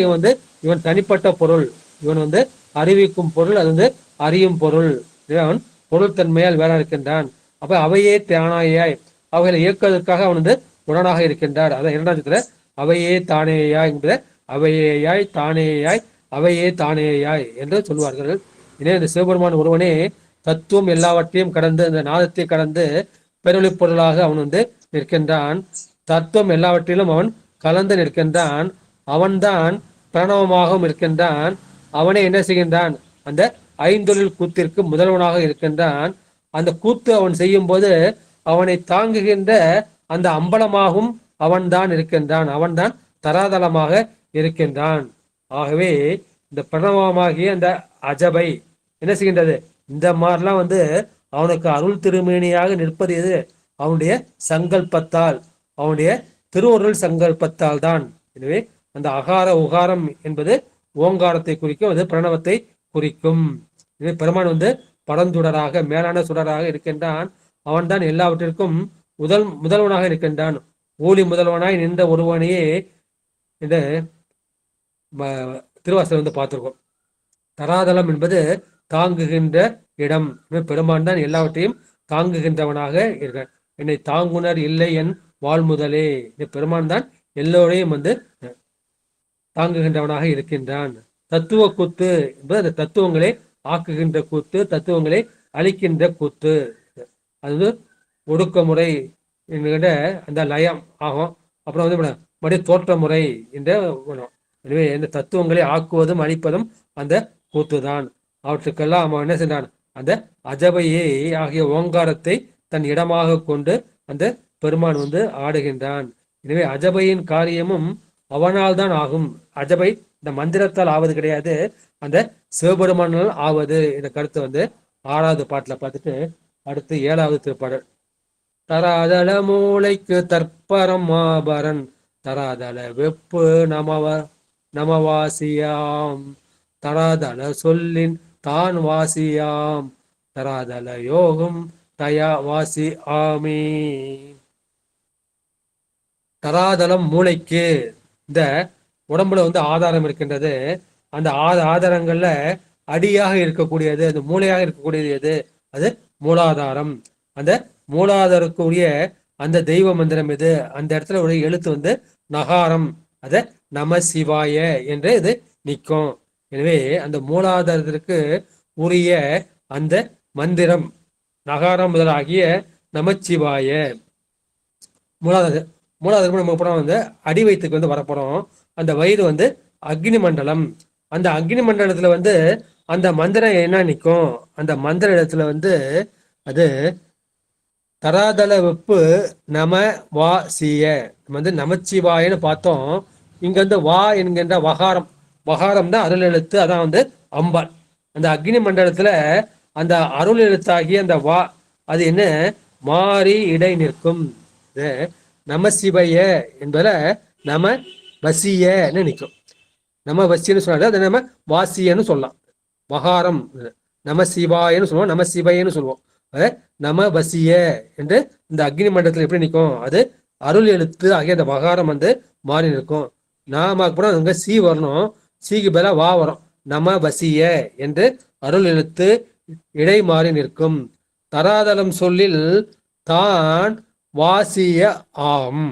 [SPEAKER 2] இவன் தனிப்பட்ட பொருள். இவன் வந்து அறிவிக்கும் பொருள், அது வந்து அறியும் பொருள். அவன் பொருள் தன்மையால் வேற இருக்கின்றான். அப்ப அவையே தானாயாய் அவைகளை இயக்குவதற்காக அவன் வந்து உடனாக இருக்கின்றார். அதான் இரண்டாம் அவையே தானேயாய் என்பதை அவையேயாய் தானேயாய் அவையே தானேயாய் என்று சொல்வார்கள். எனவே இந்த சிவபெருமான் ஒருவனே தத்துவம் எல்லாவற்றையும் கடந்து இந்த நாதத்தை கடந்து பெருளி பொருளாக அவன் நிற்கின்றான். தத்துவம் எல்லாவற்றிலும் அவன் கலந்து நிற்கின்றான். அவன்தான் பிரணவமாகவும் இருக்கின்றான். அவனே என்ன செய்கின்றான்? அந்த ஐந்தொழில் கூத்திற்கு முதல்வனாக இருக்கின்றான். அந்த கூத்து அவன் செய்யும் போது அவனை தாங்குகின்ற அந்த அம்பலமாகவும் அவன்தான் இருக்கின்றான். அவன்தான் தராதலமாக இருக்கின்றான். ஆகவே இந்த பிரணவமாகிய அந்த அஜபை என்ன செய்கின்றது? இந்த மாதிரிலாம் அவனுக்கு அருள் திருமேனியாக நிற்பது எது? அவனுடைய சங்கல்பத்தால், அவனுடைய திருவருள் சங்கல்பத்தால் தான். எனவே அந்த அகார உகாரம் என்பது ஓங்காரத்தை குறிக்கும், அது பிரணவத்தை குறிக்கும். எனவே பெருமான் பரந்துடராக மேலான சுடராக இருக்கின்றான். அவன்தான் எல்லாவற்றிற்கும் முதல்வனாக இருக்கின்றான். ஊழி முதல்வனாய் நின்ற ஒருவனையே இந்த திருவாசகம் பார்த்திருக்கோம். தராதலம் என்பது தாங்குகின்ற இடம். பெருமான் தான் எல்லாவற்றையும் தாங்குகின்றவனாக இருக்கான். என்னை தாங்குனர் இல்லை என் வாழ்முதலே. பெருமான் தான் எல்லோரையும் தாங்குகின்றவனாக இருக்கின்றான். தத்துவ கூத்து என்பது அந்த தத்துவங்களை ஆக்குகின்ற கூத்து, தத்துவங்களை அழிக்கின்ற கூத்து. அது ஒடுக்கமுறை என்கின்ற அந்த லயம் ஆகும். அப்புறம் மறுபடியும் தோற்ற முறை என்ற. எனவே இந்த தத்துவங்களை ஆக்குவதும் அழிப்பதும் அந்த கூத்துதான். அவற்றுக்கெல்லாம் அவன் என்ன செய்தான்? அந்த அஜபையே ஆகிய ஓங்காரத்தை தன் இடமாக கொண்டு அந்த பெருமான் ஆடுகின்றான். எனவே அஜபையின் காரியமும் அவனால் தான் ஆகும். அஜபை இந்த மந்திரத்தால் ஆவது கிடையாது, அந்த சிவபெருமானால் ஆவது. இந்த கருத்து 6வது பாட்டுல பார்த்துட்டு அடுத்து 7வது திருப்பாடல். தராதள மூளைக்கு தற்பரம் மாபரன் தராதள வெப்பு நமவாசியாம் தராதள சொல்லின் தான் வாசியாம் தராதள யோகம் தயா வாசி ஆமி. தராதளம் மூளைக்கு இந்த உடம்புல ஆதாரம் இருக்கின்றது. அந்த ஆதாரங்கள்ல அடியாக இருக்கக்கூடியது, அந்த மூளையாக இருக்கக்கூடியது எது? அது மூலாதாரம். அந்த மூலாதாரக்குரிய அந்த தெய்வ மந்திரம் எது? அந்த இடத்துல ஒரு எழுத்து நகாரம். அத நம சிவாய என்று இது நிற்கும். எனவே அந்த மூலாதாரத்திற்கு உரிய அந்த மந்திரம் நகாரம் முதலாகிய நமச்சிவாய. மூலாதாரம் நம்ம போறோம் அடி வயிற்றுக்கு வரப்போறோம். அந்த வயிறு அக்னி மண்டலம். அந்த அக்னி மண்டலத்துல அந்த மந்திரம் என்ன நிற்கும்? அந்த மந்திர இடத்துல அது தராதள வெப்பு நம வா சிய நமச்சிவாயன்னு பார்த்தோம். இங்க வா என்கின்ற வகாரம். வகாரம் தான் அருள் எழுத்து. அதான் அம்பாள். அந்த அக்னி மண்டலத்துல அந்த அருள் எழுத்தாகிய அந்த வா அது என்ன? மாறி இடை நிற்கும். நமசிவய என்பதுல நம வசியன்னு நிற்கும். நம வசியன்னு சொன்னா அது நம்ம வாசியன்னு சொல்லலாம். வகாரம் நம சிவாயன்னு சொல்லுவோம், நம சிவையன்னு சொல்லுவோம். நம வசிய என்று இந்த அக்னி மண்டலத்துல எப்படி நிற்கும்? அது அருள் எழுத்து ஆகிய அந்த வகாரம் மாறி நிற்கும். நாம கூட அங்க சி வரணும், சீக்கு பதிலா வா வரும். நம வசிய என்று அருள் எழுத்து இடை மாறி நிற்கும். தராதலம் சொல்லில் தான் வாசிய ஆம்.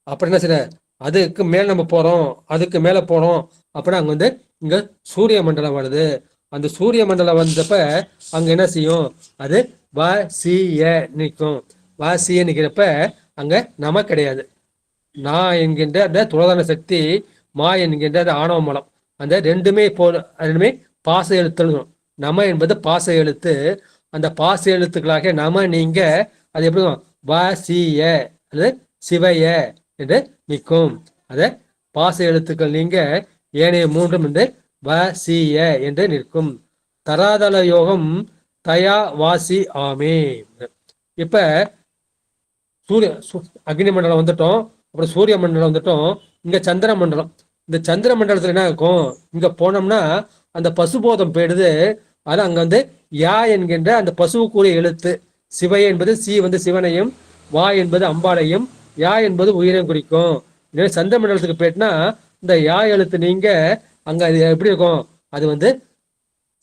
[SPEAKER 2] அப்படி என்ன செய்ய? அதுக்கு மேல நம்ம போறோம், அதுக்கு மேல போறோம் அப்படின்னா அங்க இங்க சூரிய மண்டலம் வருது. அந்த சூரிய மண்டலம் வந்தப்ப அங்க என்ன செய்யும்? அது வசிய நிற்கும். வாசிய நிற்கிறப்ப அங்க நம கிடையாது. நான் என்கின்ற அந்த துளதான சக்தி, மா என்கின்ற அந்த ஆணவ மலம், அந்த ரெண்டுமே ரெண்டுமே பாச எழுத்து. நம என்பது பாச எழுத்து. அந்த பாச எழுத்துக்களாக நம நீங்க அது எப்படி வசிய அது சிவைய என்று நிற்கும். அத பாச எழுத்துக்கள் நீங்க ஏனைய மூன்றும் வசிய என்று நிற்கும். தராதள யோகம் தயா வாசி ஆமே. இப்ப அக்னி மண்டலம் வந்துட்டோம், அப்புறம் சூரிய மண்டலம் வந்துட்டோம், இங்க சந்திர மண்டலம். இந்த சந்திர மண்டலத்துல என்ன இருக்கும்? இங்க போனோம்னா அந்த பசுபோதம் போயிடுது. அது அங்க யா என்கின்ற அந்த பசுவுக்குரிய எழுத்து. சிவைய என்பது சி சிவனையும், வா என்பது அம்பாளையும், யா என்பது உயிரையும் குறிக்கும். சந்திர மண்டலத்துக்கு போயிட்டுனா இந்த யா எழுத்து நீங்க அங்க அது எப்படி இருக்கும்? அது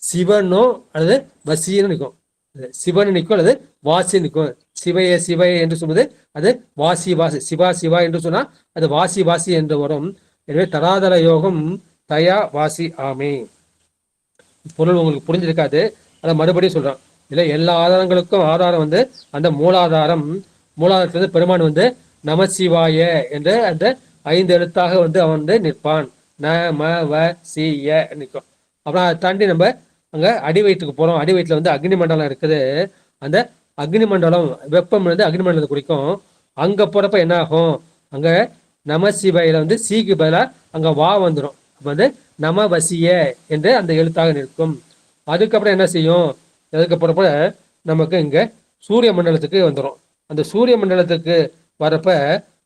[SPEAKER 2] சிவனோ அல்லது வசியன்னு இருக்கும். சிவன் நிற்கும் அல்லது வாசி நிற்கும். சிவைய சிவைய என்று சொல்வது அது வாசி வாசி, சிவா சிவா என்று சொன்னா அது வாசி வாசி என்று வரும். எனவே தராதர யோகம் தயா வாசி ஆமே. பொருள் உங்களுக்கு புரிஞ்சிருக்காது, அதை மறுபடியும் சொல்றான். இல்லை, எல்லா ஆதாரங்களுக்கும் ஆதாரம் வந்து அந்த மூலாதாரம். மூலாதாரத்திலிருந்து பெருமான் வந்து நமசிவாய என்று அந்த 5 எழுத்தாக வந்து அவன் வந்து நிற்பான். ந ம வ சி ய நிற்கும். அப்புறம் அதை தாண்டி நம்ம அங்க அடி வயிற்றுக்கு போறோம். அடி வயிற்றுல வந்து அக்னி மண்டலம் இருக்குது. அந்த அக்னி மண்டலம் வெப்பம் வந்து அக்னி மண்டலத்தை குறிக்கும். அங்க போறப்ப என்ன ஆகும், அங்க நமசிவாயில வந்து சீக்கு பதிலா அங்க வா வந்துடும். அப்ப வந்து நம வசிய என்று அந்த எழுத்தாக நிற்கும். அதுக்கப்புறம் என்ன செய்யும், அதுக்கு போறப்ப நமக்கு இங்க சூரிய மண்டலத்துக்கு வந்துடும். அந்த சூரிய மண்டலத்துக்கு வரப்ப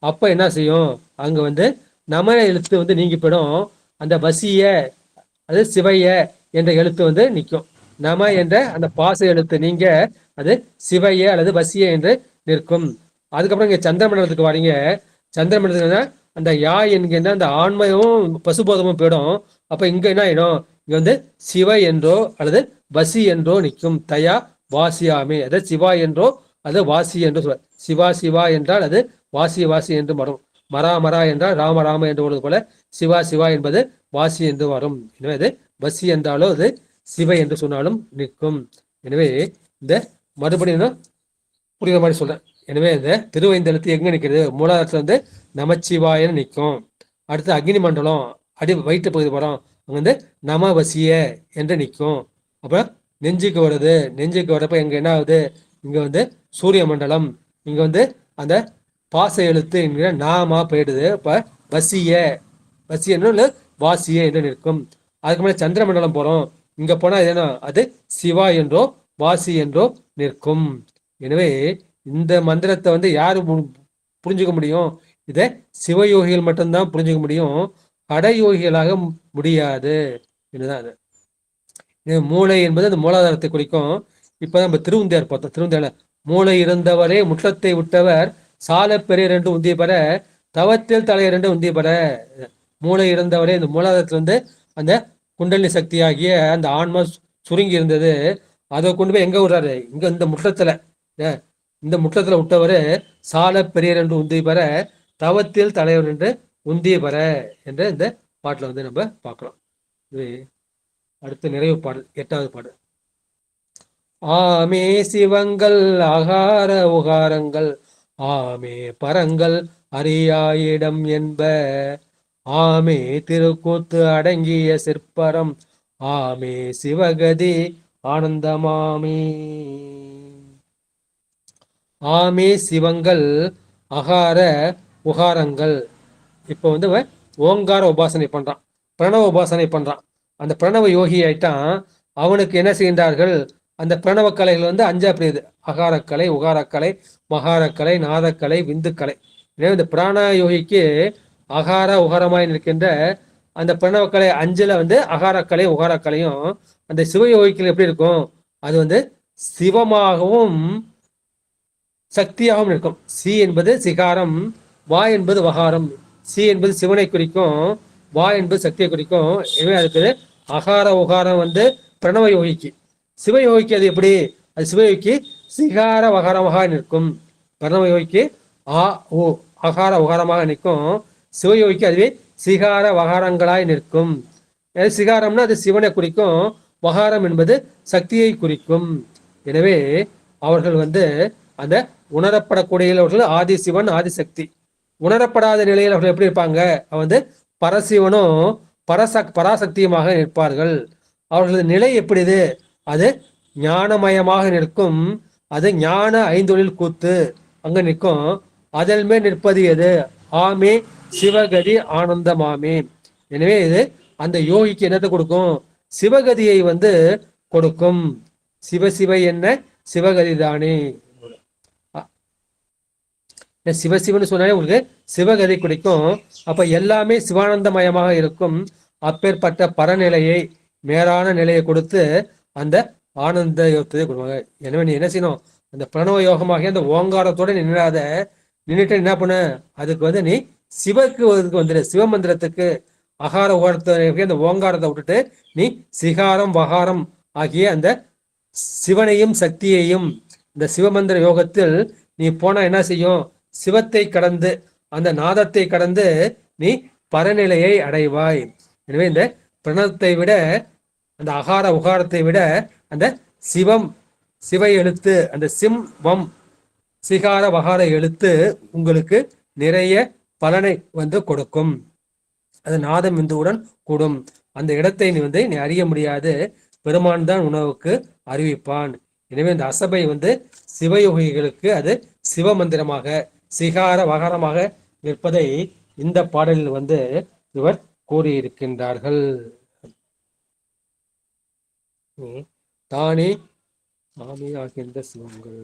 [SPEAKER 2] அப்ப என்ன செய்யும், அங்க வந்து நம எழுத்து வந்து நீங்கி போயிடும். அந்த வசிய அது சிவைய என்ற எழுத்து வந்து நிற்கும். நம என்ற அந்த பாச எழுத்து நீங்க அது சிவைய அல்லது வசிய என்று நிற்கும். அதுக்கப்புறம் இங்க சந்திர மண்டலத்துக்கு வாரீங்க. சந்திர மண்டலத்துக்கு அந்த யா என்கின்ற அந்த ஆண்மையும் பசுபோதமும் போயிடும். அப்ப இங்க என்ன ஆயிடும், இங்க வந்து சிவ என்றோ அல்லது வசி என்றோ நிற்கும். தயா வாசியாமே, அது சிவா என்றோ அது வாசி என்றோ சொல்வார். சிவா சிவா என்றால் அது வாசி வாசி என்று வரும். மரா மரா என்றால் ராம ராம என்று வருவது போல சிவா சிவா என்பது வாசி என்று வரும். எனவே அது வசி என்றாலும் அது சிவ என்று சொன்னாலும் நிற்கும். எனவே இந்த மறுபடியும் புரியுற மாதிரி சொல்றேன். எனவே இந்த திருவைந்தெழுத்து எங்க நிற்கிறது, மூலாதாரத்துல வந்து நமச்சிவாயன்னு நிற்கும். அடுத்து அக்னி மண்டலம் அடி வயிற்று பகுதி வரும், அங்க வந்து நமவசிய என்று நிற்கும். அப்புறம் நெஞ்சுக்கு வருது. நெஞ்சுக்கு வரப்ப இங்க என்ன ஆகுது, இங்க வந்து சூரிய மண்டலம், இங்க வந்து அந்த பாச எழுத்து என்கிற நாமா போயிடுது. இப்ப வசிய வசியன்னு வாசிய என்று நிற்கும். அதுக்கு மேலே சந்திர மண்டலம் போறோம். இங்க போனா என்ன, அது சிவா என்றோ வாசி என்றோ நிற்கும். எனவே இந்த மந்திரத்தை வந்து யாரு புரிஞ்சுக்க முடியும், இதை சிவயோகிகள் மட்டும்தான் புரிஞ்சுக்க முடியும், கடயோகிகளாக முடியாது. இதுதான் அது. மூளை என்பது அந்த மூலாதாரத்தை குறிக்கும். இப்பதான் நம்ம திருவுந்தியார் பார்த்தோம். திருவுந்தியால மூளை இருந்தவரே முற்றத்தை விட்டவர் சால பெரிய 2 உந்திய பெற தவத்தில் தலைய 2 உந்திய பெற. மூளை இருந்தவரே இந்த மூலாதாரத்துல வந்து அந்த குண்டலினி சக்தி ஆகிய அந்த ஆன்மா சுருங்கி இருந்தது. அதை கொண்டு போய் எங்க விடுறாரு, இங்க இந்த முற்றத்துல விட்டவரு சால பெரிய 2 உந்திய பெற தவத்தில் தலைவர் 2 உந்திய பெற என்ற இந்த பாட்டுல வந்து நம்ம பார்க்கலாம். இது அடுத்த நிறைவு பாடல், 8வது பாடல். ஆமே சிவங்கள் ஆகார உகாரங்கள் ஆமே பரங்கள் அறியாயிடம் என்ப ஆமே திருக்கூத்து அடங்கிய சிற்பரம் ஆமே சிவகதி ஆனந்தமாமே. ஆமே சிவங்கள் அகார உகாரங்கள். இப்போ வந்து ஓங்கார உபாசனை பண்றான், பிரணவ உபாசனை பண்றான். அந்த பிரணவ யோகி ஆயிட்டான். அவனுக்கு என்ன செய்கின்றார்கள், அந்த பிரணவ கலைகள் வந்து 5ஆ பிரியுது. அகாரக்கலை, உகாரக்கலை, மகாரக்கலை, நாதக்கலை, விந்துக்கலை. எனவே இந்த பிராண யோகிக்கு அகார உகாரமாய் நிற்கின்ற அந்த பிரணவக்கலை 5ல வந்து அகாரக்கலை உகாரக்கலையும், அந்த சிவயோகிகள் எப்படி இருக்கும், அது வந்து சிவமாகவும் சக்தியாகவும் இருக்கும். சி என்பது சிகாரம், வா என்பது வகாரம். சி என்பது சிவனை குறிக்கும், வா என்பது சக்தியை குறிக்கும். எனவே அதுக்கு அகார உகாரம் வந்து பிரணவ யோகிக்கு. சிவயோகிக்கு அது எப்படி, அது சிவயோகிக்கு சிகார வகாரமாக நிற்கும். பிரணவ யோகிக்கு ஆ ஓ அகார உகாரமாக நிற்கும். சிவயோகிக்கு அதுவே சிகார வகாரங்களாய் நிற்கும். சிகாரம்னா அது சிவனை குறிக்கும், வகாரம் என்பது சக்தியை குறிக்கும். எனவே அவர்கள் வந்து அந்த உணரப்படக்கூடியவர்கள் ஆதி சிவன் ஆதிசக்தி. உணரப்படாத நிலையில் அவர்கள் எப்படி இருப்பாங்க, வந்து பரசிவனும் பராசக்தியுமாக நிற்பார்கள். அவர்களது நிலை எப்படிது, அது ஞானமயமாக நிற்கும். அது ஞான 5 கூத்து அங்க நிற்கும். அதில் மேல் நிற்பது எது, ஆமே சிவகதி ஆனந்தமாமே. எனவே இது அந்த யோகிக்கு என்னத்தை கொடுக்கும், சிவகதியை வந்து கொடுக்கும். சிவ சிவ என்ன சிவகதி தானே. சிவசிவன்னு சொன்னாலே உங்களுக்கு சிவகதி கிடைக்கும். அப்ப எல்லாமே சிவானந்தமயமாக இருக்கும். அப்பேற்பட்ட பரநிலையை, மேலான நிலையை கொடுத்து அந்த ஆனந்த யோகத்தை கொடுப்பாங்க. எனவே நீ என்ன செய்யணும், அந்த பிரணவ யோகமாக அந்த ஓங்காரத்தோட நின்றுட்டு என்ன பண்ண, அதுக்கு வந்து நீ சிவக்கு வந்துடு. சிவமந்திரத்துக்கு அகார உகாரத்தை அந்த ஓங்காரத்தை விட்டுட்டு நீ சிகாரம் வகாரம் ஆகிய அந்த சிவனையும் சக்தியையும் இந்த சிவமந்திர யோகத்தில் நீ போனா என்ன செய்யும்? சிவத்தை கடந்து அந்த நாதத்தை கடந்து நீ பரநிலையை அடைவாய். எனவே இந்த பிரணவத்தை விட, அந்த அகார உகாரத்தை விட அந்த சிவம் சிவ எழுத்து, அந்த சிம் வம் சிகார வகார எழுத்து உங்களுக்கு நிறைய பலனை கொடுக்கும். அது நாதம் விந்துவுடன் கூடும். அந்த இடத்தை நீ அறிய முடியாது, பெருமான் தான் உணவுக்கு அறிவிப்பான். எனவே இந்த அசபை சிவயோகிகளுக்கு அது சிவமந்திரமாக சிகார வகாரமாக நிற்பதை இந்த பாடலில் இவர் கூறியிருக்கின்றார்கள். தானே ஆமே ஆகின்ற சிவங்கள்.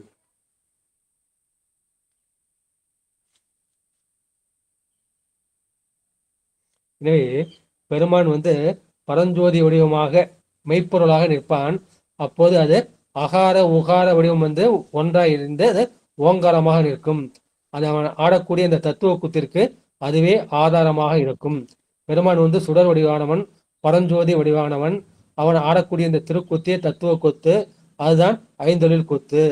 [SPEAKER 2] எனவே பெருமான் பரஞ்சோதி வடிவமாக மெய்ப்பொருளாக நிற்பான். அப்போது அது அகார உகார வடிவம் ஒன்றாய் இருந்து அது ஓங்காரமாக நிற்கும். அது அவன் ஆடக்கூடிய அந்த தத்துவ குத்திற்கு அதுவே ஆதாரமாக இருக்கும். பெருமான் சுடர் வடிவானவன், பரஞ்சோதி வடிவானவன். அவன் ஆடக்கூடிய இந்த திருக்குத்திய தத்துவ கொத்து, அதுதான் ஐந்தொழில் கூத்து.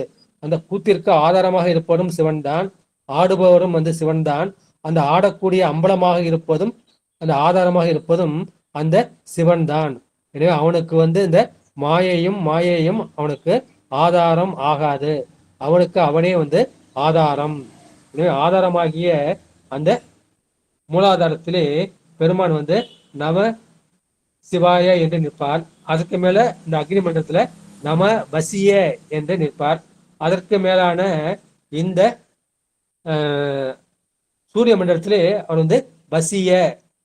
[SPEAKER 2] அந்த கூத்திற்கு ஆதாரமாக இருப்பதும் சிவன் தான், ஆடுபவரும் சிவன் தான். அந்த ஆடக்கூடிய அம்பலமாக இருப்பதும் அந்த ஆதாரமாக இருப்பதும் அந்த சிவன் தான். எனவே அவனுக்கு இந்த மாயையும் அவனுக்கு ஆதாரம் ஆகாது. அவனுக்கு அவனே ஆதாரம். எனவே ஆதாரமாகிய அந்த மூலாதாரத்திலே பெருமான் நம சிவாய என்று நிற்பார். அதுக்கு மேல இந்த அக்னி மண்டலத்துல நம வசிய என்று நிற்பார். அதற்கு மேலான இந்த சூரிய மண்டலத்திலே அவர் வசிய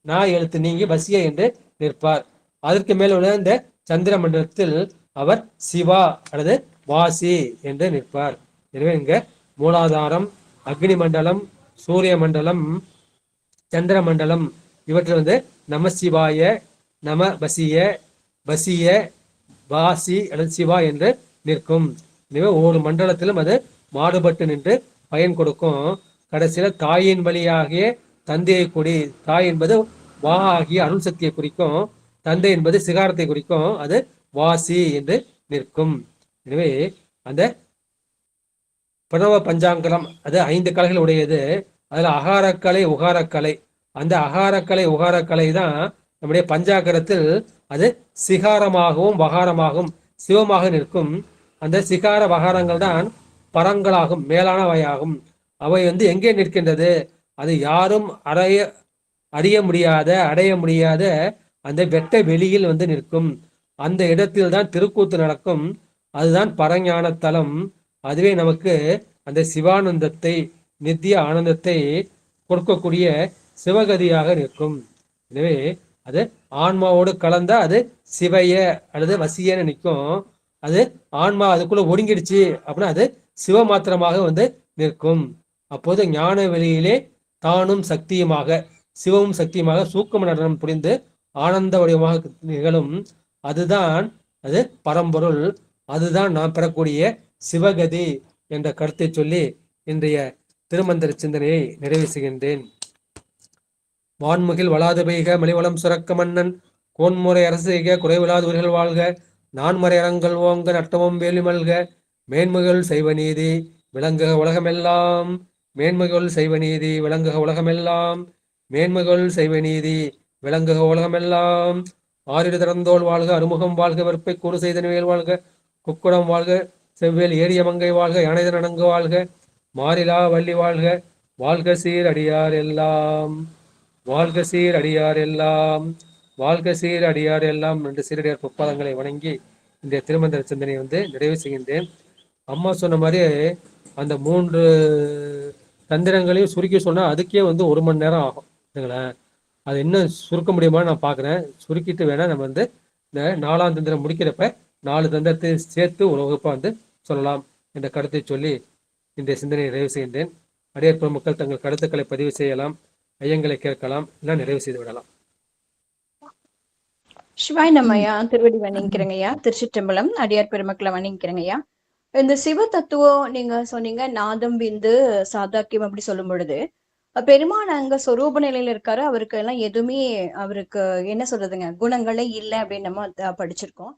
[SPEAKER 2] நான் எழுத்து நீங்கி வசிய என்று நிற்பார். அதற்கு மேல உள்ள இந்த சந்திர மண்டலத்தில் அவர் சிவா அல்லது வாசி என்று நிற்பார். எனவே இங்க மூலாதாரம், அக்னி மண்டலம், சூரிய மண்டலம், சந்திர மண்டலம் இவற்றில் நம சிவாய, நம வசிய, வசிய, வாசி அல்லது சிவா என்று நிற்கும். எனவே ஒவ்வொரு மண்டலத்திலும் அது மாறுபட்டு நின்று பயன் கொடுக்கும். கடைசியில தாயின் வழியாகிய தந்தையை கொடி. தாய் என்பது வா ஆகிய அருள் சக்தியை குறிக்கும், தந்தை என்பது சிகாரத்தை குறிக்கும். அது வாசி என்று நிற்கும். எனவே அந்த பிரணவ பஞ்சாங்கரம் அது 5 கலைகள் உடையது. அதுல அகாரக்கலை உகாரக்கலை, அந்த அகாரக்கலை உகாரக்கலை தான் நம்முடைய பஞ்சாங்கரத்தில் அது சிகாரமாகவும் வகாரமாகவும் சிவமாக நிற்கும். அந்த சிகார வகாரங்கள் தான் பரங்களாகும், மேலானவையாகும். அவை எங்கே நிற்கின்றது? அது யாரும் அறிய முடியாத அடைய முடியாத அந்த வெட்ட வெளியில் நிற்கும். அந்த இடத்தில் தான் திருக்கூத்து நடக்கும். அதுதான் பரஞான தலம். அதுவே நமக்கு அந்த சிவானந்தத்தை, நித்திய ஆனந்தத்தை கொடுக்கக்கூடிய சிவகதியாக நிற்கும். எனவே அது ஆன்மாவோடு கலந்தா அது சிவைய அல்லது வசியன்னு நிற்கும். அது ஆன்மா அதுக்குள்ள ஒடுங்கிடுச்சு அப்படின்னா அது சிவ மாத்திரமாக நிற்கும். அப்போது ஞான வெளியிலே தானும் சக்தியுமாக, சிவமும் சக்தியுமாக சூக்கும நடனம் புரிந்து ஆனந்த வடிவமாக நிகழும். அதுதான் அது பரம்பொருள். அதுதான் நாம் பெறக்கூடிய சிவகதி என்ற கருத்தை சொல்லி இன்றைய திருமந்திர சிந்தனையை நிறைவு செய்கின்றேன். வான்முகில் வளாது பெய்க, மலிவளம் சுரக்க மன்னன் கோன்முறை அரசு செய்க, குறைவிலாது உயிர்கள் வாழ்க, நான்மறை அறங்கள் ஓங்க, நட்டமும் வேலி மல்க, மேன்முகள் செய்வ நீதி விளங்குக உலகமெல்லாம், மேன்முகள் செய்வ நீதி விளங்குக உலகமெல்லாம், மேன்முகள் செய்வ நீதி விளங்குக உலகமெல்லாம். ஆறிடு திறந்தோள் வாழ்க, அறுமுகம் வாழ்க, வெறுப்பை கூறு செய்தனவேல் வாழ்க, குக்குடம் வாழ்க, செவ்வேல் ஏரிய மங்கை வாழ்க, யானைதன் அணங்கு வாழ்க, மாறிலா வள்ளி வாழ்க, வாழ்க சீர் அடியார் எல்லாம், வாழ்க சீர் அடியார் எல்லாம், வாழ்க சீர் அடியார் எல்லாம் என்று சீரடியார் பொற்பாதங்களை வணங்கி இந்த திருமந்திர சிந்தனை நிறைவு செய்கின்றேன். அம்மா சொன்ன மாதிரி அந்த 3 தந்திரங்களையும் சுருக்கி சொன்னா அதுக்கே 1 மணி நேரம் ஆகும். சரிங்களேன்? அது இன்னும் சுருக்க முடியுமான்னு நான் பார்க்குறேன். சுருக்கிட்டு வேணா நம்ம இந்த 4ஆம் தந்திரம் முடிக்கிறப்ப 4 தந்திரத்தை சேர்த்து ஒரு வகுப்பா சொல்லலாம் என்ற கருத்தை சொல்லி இந்த சிந்தனையை நிறைவு செய்கின்றேன். அடியார் பெருமக்கள் தங்கள் கருத்துக்களை பதிவு செய்யலாம், ஐயங்களை கேட்கலாம், இல்லை நிறைவு செய்து விடலாம்.
[SPEAKER 3] சிவாய் நம்மையா திருவடி வணங்கிக்கிறேங்கய்யா. திருச்சிற்றம்பலம். அடியார் பெருமக்களை வணங்கிக்கிறேங்கய்யா. இந்த சிவ தத்துவம் நீங்க சொன்னீங்க, நாதம் விந்து சாதாக்கியம் அப்படி சொல்லும் பொழுது பெருமான் அங்க சொரூப நிலையில இருக்காரு. அவருக்கு எல்லாம் எதுவுமே அவருக்கு என்ன சொல்றதுங்க குணங்களே இல்லை அப்படின்னு நம்ம படிச்சிருக்கோம்.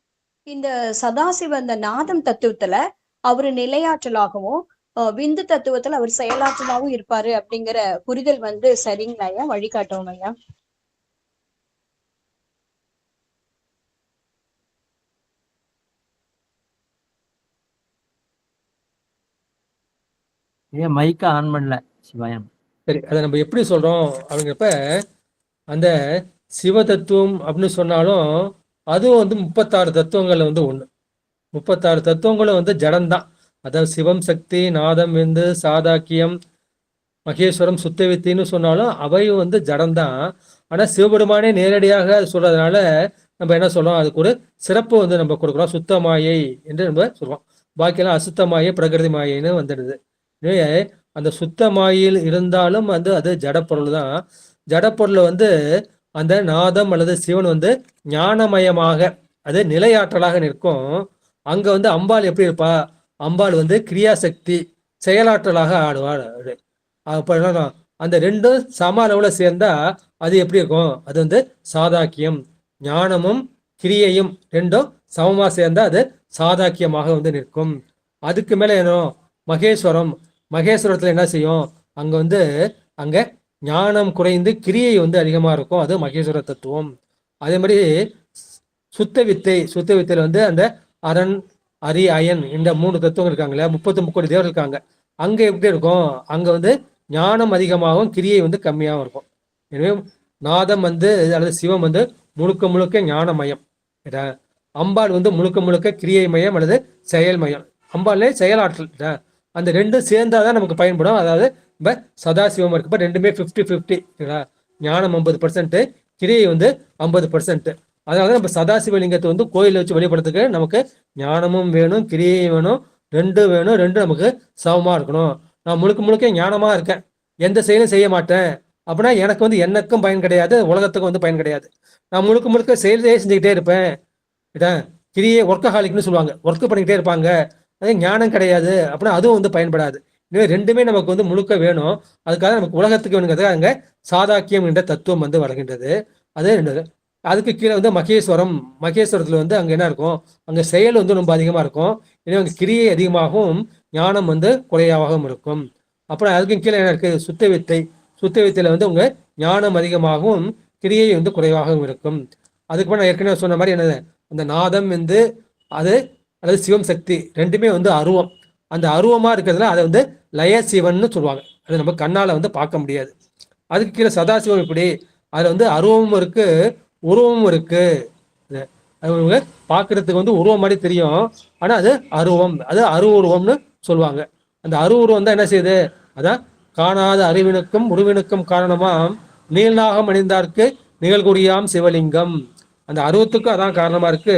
[SPEAKER 3] இந்த சதாசிவ இந்த நாதம் தத்துவத்துல அவரு நிலையாற்றலாகவும் விந்து தத்துவத்துல அவர் செயலாற்றலாகவும் இருப்பாரு அப்படிங்கிற புரிதல் வந்து சரிங்களா ஐயா? வழிகாட்டவும் ஐயா.
[SPEAKER 4] ஏன் மைக்க ஆன் பண்ணல சிவாயம்?
[SPEAKER 2] சரி, அதை நம்ம எப்படி சொல்றோம் அப்படிங்கிறப்ப அந்த சிவ தத்துவம் அப்படின்னு சொன்னாலும் அதுவும் வந்து 36 தத்துவங்கள்ல வந்து ஒண்ணு. 36 தத்துவங்களும் வந்து ஜடம்தான். அதாவது சிவம், சக்தி, நாதம், விந்து, சாதாக்கியம், மகேஸ்வரம், சுத்தவித்தின்னு சொன்னாலும் அவையும் வந்து ஜடம்தான். ஆனா சிவபெருமானே நேரடியாக சொல்றதுனால நம்ம என்ன சொல்றோம், அதுக்கு ஒரு சிறப்பு வந்து நம்ம கொடுக்குறோம். சுத்த மாயை என்று நம்ம சொல்றோம். பாக்கியெல்லாம் அசுத்த மாயை, பிரகிருதி மாயைன்னு வந்துடுது. எனவே அந்த சுத்த மாயில் இருந்தாலும் வந்து அது ஜடப்பொருள் தான். ஜடப்பொருள் வந்து அந்த நாதம் அல்லது சிவன் வந்து ஞானமயமாக அது நிலையாற்றலாக நிற்கும். அங்க வந்து அம்பாள் எப்படி இருப்பா? அம்பாள் வந்து கிரியாசக்தி செயலாற்றலாக ஆடுவாள். அப்ப என்ன, அந்த ரெண்டும் சம அளவுல சேர்ந்தா அது எப்படி இருக்கும்? அது வந்து சாதாக்கியம். ஞானமும் கிரியையும் ரெண்டும் சமமா சேர்ந்தா அது சாதாக்கியமாக வந்து நிற்கும். அதுக்கு மேல என்ன, மகேஸ்வரம். மகேஸ்வரத்துல என்ன செய்யும்? அங்க வந்து அங்க ஞானம் குறைந்து கிரியை வந்து அதிகமா இருக்கும். அது மகேஸ்வர தத்துவம். அதே மாதிரி சுத்த வித்தை. சுத்த வித்தையில வந்து அந்த அரண், அரி, அயன் இந்த 3 தத்துவம் இருக்காங்க இல்லையா? 33 தேவர் இருக்காங்க. அங்க எப்படி இருக்கும்? அங்க வந்து ஞானம் அதிகமாகவும் கிரியை வந்து கம்மியாகவும் இருக்கும். எனவே நாதம் வந்து அல்லது சிவம் வந்து முழுக்க முழுக்க ஞானமயம். அம்பாள் வந்து முழுக்க முழுக்க கிரியை மயம் அல்லது செயல்மயம். அம்பாளே செயலாற்றல். அந்த ரெண்டும் சேர்ந்தாதான் நமக்கு பயன்படும். அதாவது இப்ப சதாசிவம் இருக்கப்ப ரெண்டுமே 50-50. ஞானம் 50%, கிரியை வந்து 50%. அதனால நம்ம சதாசிவலிங்கத்தை வந்து கோயிலில் வச்சு வழிபடுறதுக்கு நமக்கு ஞானமும் வேணும், கிரியையும் வேணும், ரெண்டும் வேணும். ரெண்டும் நமக்கு சமமா இருக்கணும். நான் முழுக்க முழுக்க ஞானமா இருக்கேன், எந்த செயலும் செய்ய மாட்டேன் அப்படின்னா எனக்கு வந்து எனக்கும் பயன் கிடையாது, உலகத்துக்கும் வந்து பயன் கிடையாது. நான் முழுக்க முழுக்க செயலே செஞ்சுக்கிட்டே இருப்பேன், கிரியை ஒர்க்கஹாலிக்னு சொல்லுவாங்க, ஒர்க் பண்ணிக்கிட்டே இருப்பாங்க, அது ஞானம் கிடையாது அப்படின்னா அதுவும் வந்து பயன்படாது. எனவே ரெண்டுமே நமக்கு வந்து முழுக்க வேணும். அதுக்காக நமக்கு உலகத்துக்கு வேணுங்கிறது அங்க சாதாக்கியம் என்ற தத்துவம் வந்து வருகின்றது. அது ரெண்டு. அதுக்கு கீழே வந்து மகேஸ்வரம். மகேஸ்வரத்துல வந்து அங்க என்ன இருக்கும்? அங்க செயல் வந்து ரொம்ப அதிகமா இருக்கும். எனவே அங்க கிரியை அதிகமாகவும் ஞானம் வந்து குறையாகவும் இருக்கும். அப்புறம் அதுக்கு கீழே என்ன இருக்கு? சுத்த வித்தை. சுத்த வித்தையில வந்து உங்க ஞானம் அதிகமாகவும் கிரியை வந்து குறைவாகவும் இருக்கும். அதுக்கு நான் ஏற்கனவே சொன்ன மாதிரி என்னது, அந்த நாதம் வந்து அது அல்லது சிவம் சக்தி ரெண்டுமே வந்து அருவம். அந்த அருவமா இருக்கிறதுல அதை வந்து லய சிவன்னு சொல்லுவாங்க. அது நம்ம கண்ணால வந்து பார்க்க முடியாது. அதுக்கு கீழே சதாசிவம் இப்படி, அதுல வந்து அருவமும் இருக்கு, உருவமும் இருக்கு. அது பார்க்கறதுக்கு வந்து உருவம் மாதிரி தெரியும், ஆனா அது அருவம், அது அருவுருவம்னு சொல்லுவாங்க. அந்த அருவுருவம் தான் என்ன செய்யுது? அதான் காணாத அறிவினுக்கும் உருவினுக்கும் காரணமாம் நீள்நாகம் அணிந்தார்க்கு நிகழ்குடியாம் சிவலிங்கம். அந்த அருவத்துக்கும் அதான் காரணமா இருக்கு.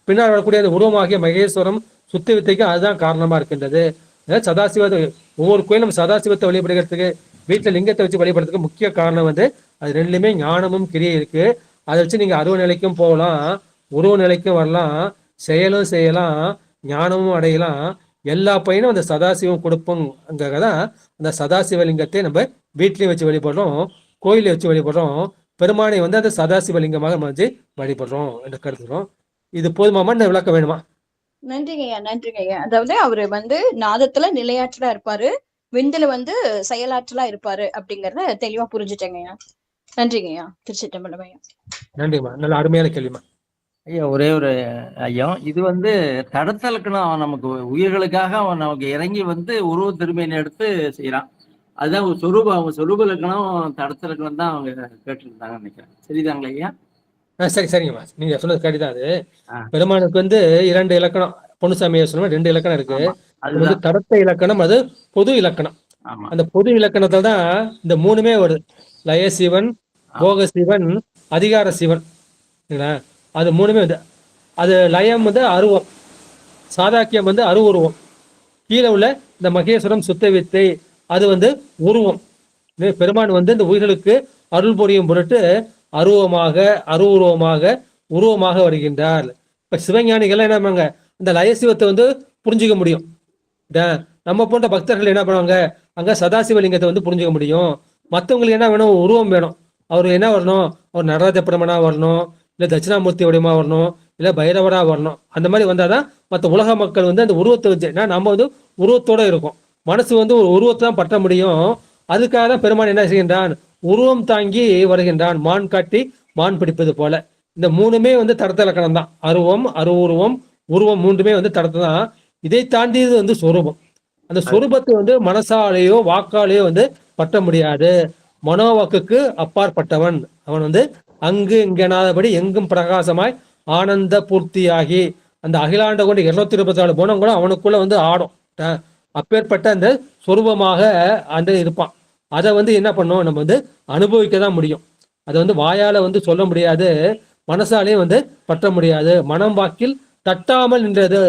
[SPEAKER 2] பின்னால் வரக்கூடிய அந்த உருவமாகிய மகேஸ்வரம் சுத்த வித்தைக்கு அதுதான் காரணமா இருக்கின்றது. சதாசிவத்தை ஒவ்வொரு கோயிலும் சதாசிவத்தை வழிபடுகிறதுக்கு, வீட்டுல லிங்கத்தை வச்சு வழிபடுறதுக்கு முக்கிய காரணம் வந்து அது ரெண்டுமே ஞானமும் கிரியை இருக்கு. அதை வச்சு நீங்க அருவ நிலைக்கும் போகலாம், உருவ நிலைக்கும் வரலாம், செயலும் செய்யலாம், ஞானமும் அடையலாம். எல்லா பையனும் அந்த சதாசிவம் கொடுப்போங்கிறதான் அந்த சதாசிவலிங்கத்தை நம்ம வீட்லயும் வச்சு வழிபடுறோம், கோயிலை வச்சு வழிபடுறோம். பெருமானை வந்து அந்த சதாசிவலிங்கமாக வச்சு வழிபடுறோம் என்று கருதுகிறோம். இது போதுமாமா? இந்த விளக்கம் வேணுமா?
[SPEAKER 3] நன்றிங்க ஐயா, நன்றிங்க ஐயா. அதாவது அவரு வந்து நாதத்துல நிலையாற்றலா இருப்பாரு, விந்துல வந்து செயலாற்றலா இருப்பாரு அப்படிங்கறத தெளிவா புரிஞ்சுட்டேங்க ஐயா. நன்றிங்க ஐயா. திருச்சிற்றம்பலம் ஐயா.
[SPEAKER 2] நன்றிம்மா, நல்ல அருமையான கேள்விமா.
[SPEAKER 4] ஐயா ஒரே ஒரு ஐயம், இது வந்து தடத்தலுக்குன்னு நமக்கு உயிர்களுக்காக அவன் நமக்கு இறங்கி வந்து உருவ திருமையினை எடுத்து செய்யறான். அதுதான் ஒரு சொரூபம். அவங்க சொரூப இலக்கணம் தடத்தலுக்கணும் தான் அவங்க கேட்டுருந்தாங்கன்னு நினைக்கிறேன். சரிதாங்களா ஐயா?
[SPEAKER 2] சரி, சரிங்கம்மா, நீங்க சொன்னது கடிதான். அது பெருமானுக்கு வந்து 2 இலக்கணம், பொன்னுசாமி சொன்ன 2 இலக்கணம் இருக்கு. அது வந்து தடத்த இலக்கணம், அது பொது இலக்கணம். அந்த பொது இலக்கணத்துல தான் இந்த 3மே வருது. லய சிவன், போக சிவன், அதிகார சிவன். அது 3மே வந்து, அது லயம் வந்து அருவம், சாதாக்கியம் வந்து அருவுருவம், கீழே உள்ள இந்த மகேஸ்வரம் சுத்த வித்தை அது வந்து உருவம். பெருமான் வந்து இந்த உயிர்களுக்கு அருள் புரியும் பொருட்டு அருவமாக, அருவுருவமாக, உருவமாக வருகின்றார். இப்ப சிவஞானிகள் என்ன பண்ணுவாங்க? இந்த லயசிவத்தை வந்து புரிஞ்சுக்க முடியும். நம்ம போன்ற பக்தர்கள் என்ன பண்ணுவாங்க? அங்க சதாசிவலிங்கத்தை வந்து புரிஞ்சுக்க முடியும். மற்றவங்களுக்கு என்ன வேணும்? உருவம் வேணும். அவரு என்ன வரணும்? அவர் நடராஜ பிரமணா வரணும், இல்ல தட்சிணாமூர்த்தி வடிவமா வரணும், இல்லை பைரவரா வரணும். அந்த மாதிரி வந்தாதான் மற்ற உலக மக்கள் வந்து அந்த உருவத்தை வச்சு, ஏன்னா நம்ம வந்து உருவத்தோட இருக்கோம், மனசு வந்து ஒரு உருவத்தை தான் பற்ற முடியும். அதுக்காக தான் பெருமான் என்ன செய்கின்றான், உருவம் தாங்கி வருகின்றான், மான் காட்டி மான் பிடிப்பது போல. இந்த மூணுமே வந்து தடத்த இலக்கணம் தான். அருவம், அருவுருவம், உருவம் மூன்றுமே வந்து தடத்தை தான். இதை தாண்டியது வந்து சொரூபம். அந்த சொரூபத்தை வந்து மனசாலேயோ வாக்காலேயோ வந்து பற்ற முடியாது. மனோவாக்குக்கு அப்பாற்பட்டவன் அவன் வந்து அங்கு இங்கனாதபடி எங்கும் பிரகாசமாய் ஆனந்த பூர்த்தியாகி அந்த அகிலாண்ட கொண்டு 224 குணம் கூட அவனுக்குள்ள வந்து ஆடும். அப்பேற்பட்ட அந்த சொரூபமாக அந்த இருப்பான். அதை வந்து என்ன பண்ணும், நம்ம வந்து அனுபவிக்க தான் முடியும். அதை வந்து வாயால வந்து சொல்ல முடியாது, மனசாலையும் வந்து பற்ற முடியாது. மனம் வாக்கில் தட்டாமல் நின்றது,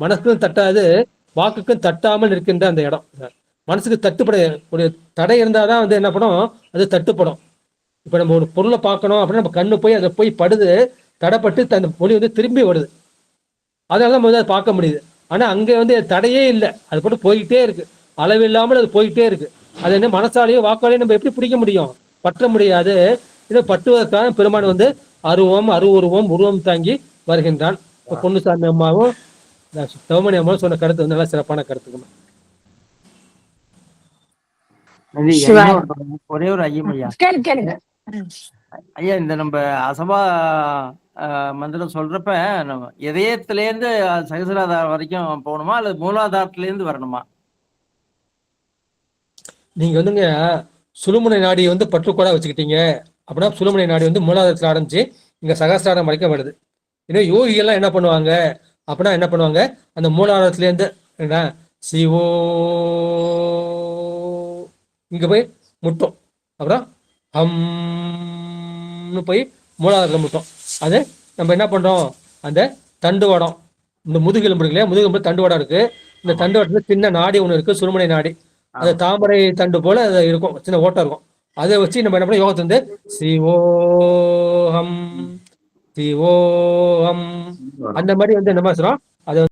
[SPEAKER 2] மனசுக்கும் தட்டாது வாக்குக்கும் தட்டாமல் இருக்கின்ற அந்த இடம். மனசுக்கு தட்டுப்பட ஒரு தடை இருந்தாதான் வந்து என்ன பண்ணும், அது தட்டுப்படும். இப்ப நம்ம ஒரு பொருளை பார்க்கணும் அப்படின்னா நம்ம கண்ணு போய் அதை போய் படுது, தடைப்பட்டு அந்த மொழி வந்து திரும்பி வருது, அதனால நம்ம வந்து அதை பார்க்க முடியுது. ஆனா அங்க வந்து தடையே இல்லை, அது போட்டு போய்கிட்டே இருக்கு, அளவில்லாமல் அது போய்கிட்டே இருக்கு. அது என்ன மனசாலேயோ வாக்காலேயோ நம்ம எப்படி பிடிக்க முடியும், பற்ற முடியாது. இதை பற்றுவதற்காக பெருமான் வந்து அருவம், அருவுருவம், உருவம் தாங்கி வருகின்றான். இப்போ பொன்னுசாமி அம்மாவும் சிவமணி அம்மாவும் சொன்ன கருத்து வந்து நல்லா சிறப்பான கருத்துக்கணும்.
[SPEAKER 4] ஒரே ஒரு ஐயம் ஐயா.
[SPEAKER 1] கேளுங்க.
[SPEAKER 4] ஐயா, இந்த நம்ம அசபா மந்திரம் சொல்றப்ப நம்ம இதயத்திலேருந்து சகசிராதாரம் வரைக்கும் போகணுமா அல்லது மூலாதாரத்திலேருந்து வரணுமா?
[SPEAKER 2] நீங்க வந்துங்க சுழுமுனை நாடி வந்து பற்றுக்கோடா வச்சுக்கிட்டீங்க அப்படின்னா சுழுமுனை நாடி வந்து மூலாதாரத்தில் ஆரம்பிச்சு இங்க சகசிராரம் வரைக்கும் வருது. இன்னும் யோகிகள்லாம் என்ன பண்ணுவாங்க அப்படின்னா என்ன பண்ணுவாங்க, அந்த மூலாதாரத்திலேருந்து என்ன சிவோ இங்க போய் முட்டும், அப்புறம் ஹம்னு போய் மூலாதாரத்தில் முட்டும். அது நம்ம என்ன பண்றோம், அந்த தண்டுவடம், இந்த முதுகெலும்பு இருக்கு இல்லையா, முதுகெலும்பு தண்டுவடம் இருக்கு. இந்த தண்டுவடத்துல சின்ன நாடி ஒண்ணு இருக்கு, சுழுமுனை நாடி. அது தாமரை தண்டு போல அது இருக்கும், சின்ன ஓட்டம் இருக்கும். அதை வச்சு நம்ம என்ன பண்ண, யோகத்தை வந்து சிவோஹம் சிவோஹம் அந்த மாதிரி வந்து என்ன சொல்றோம், அதை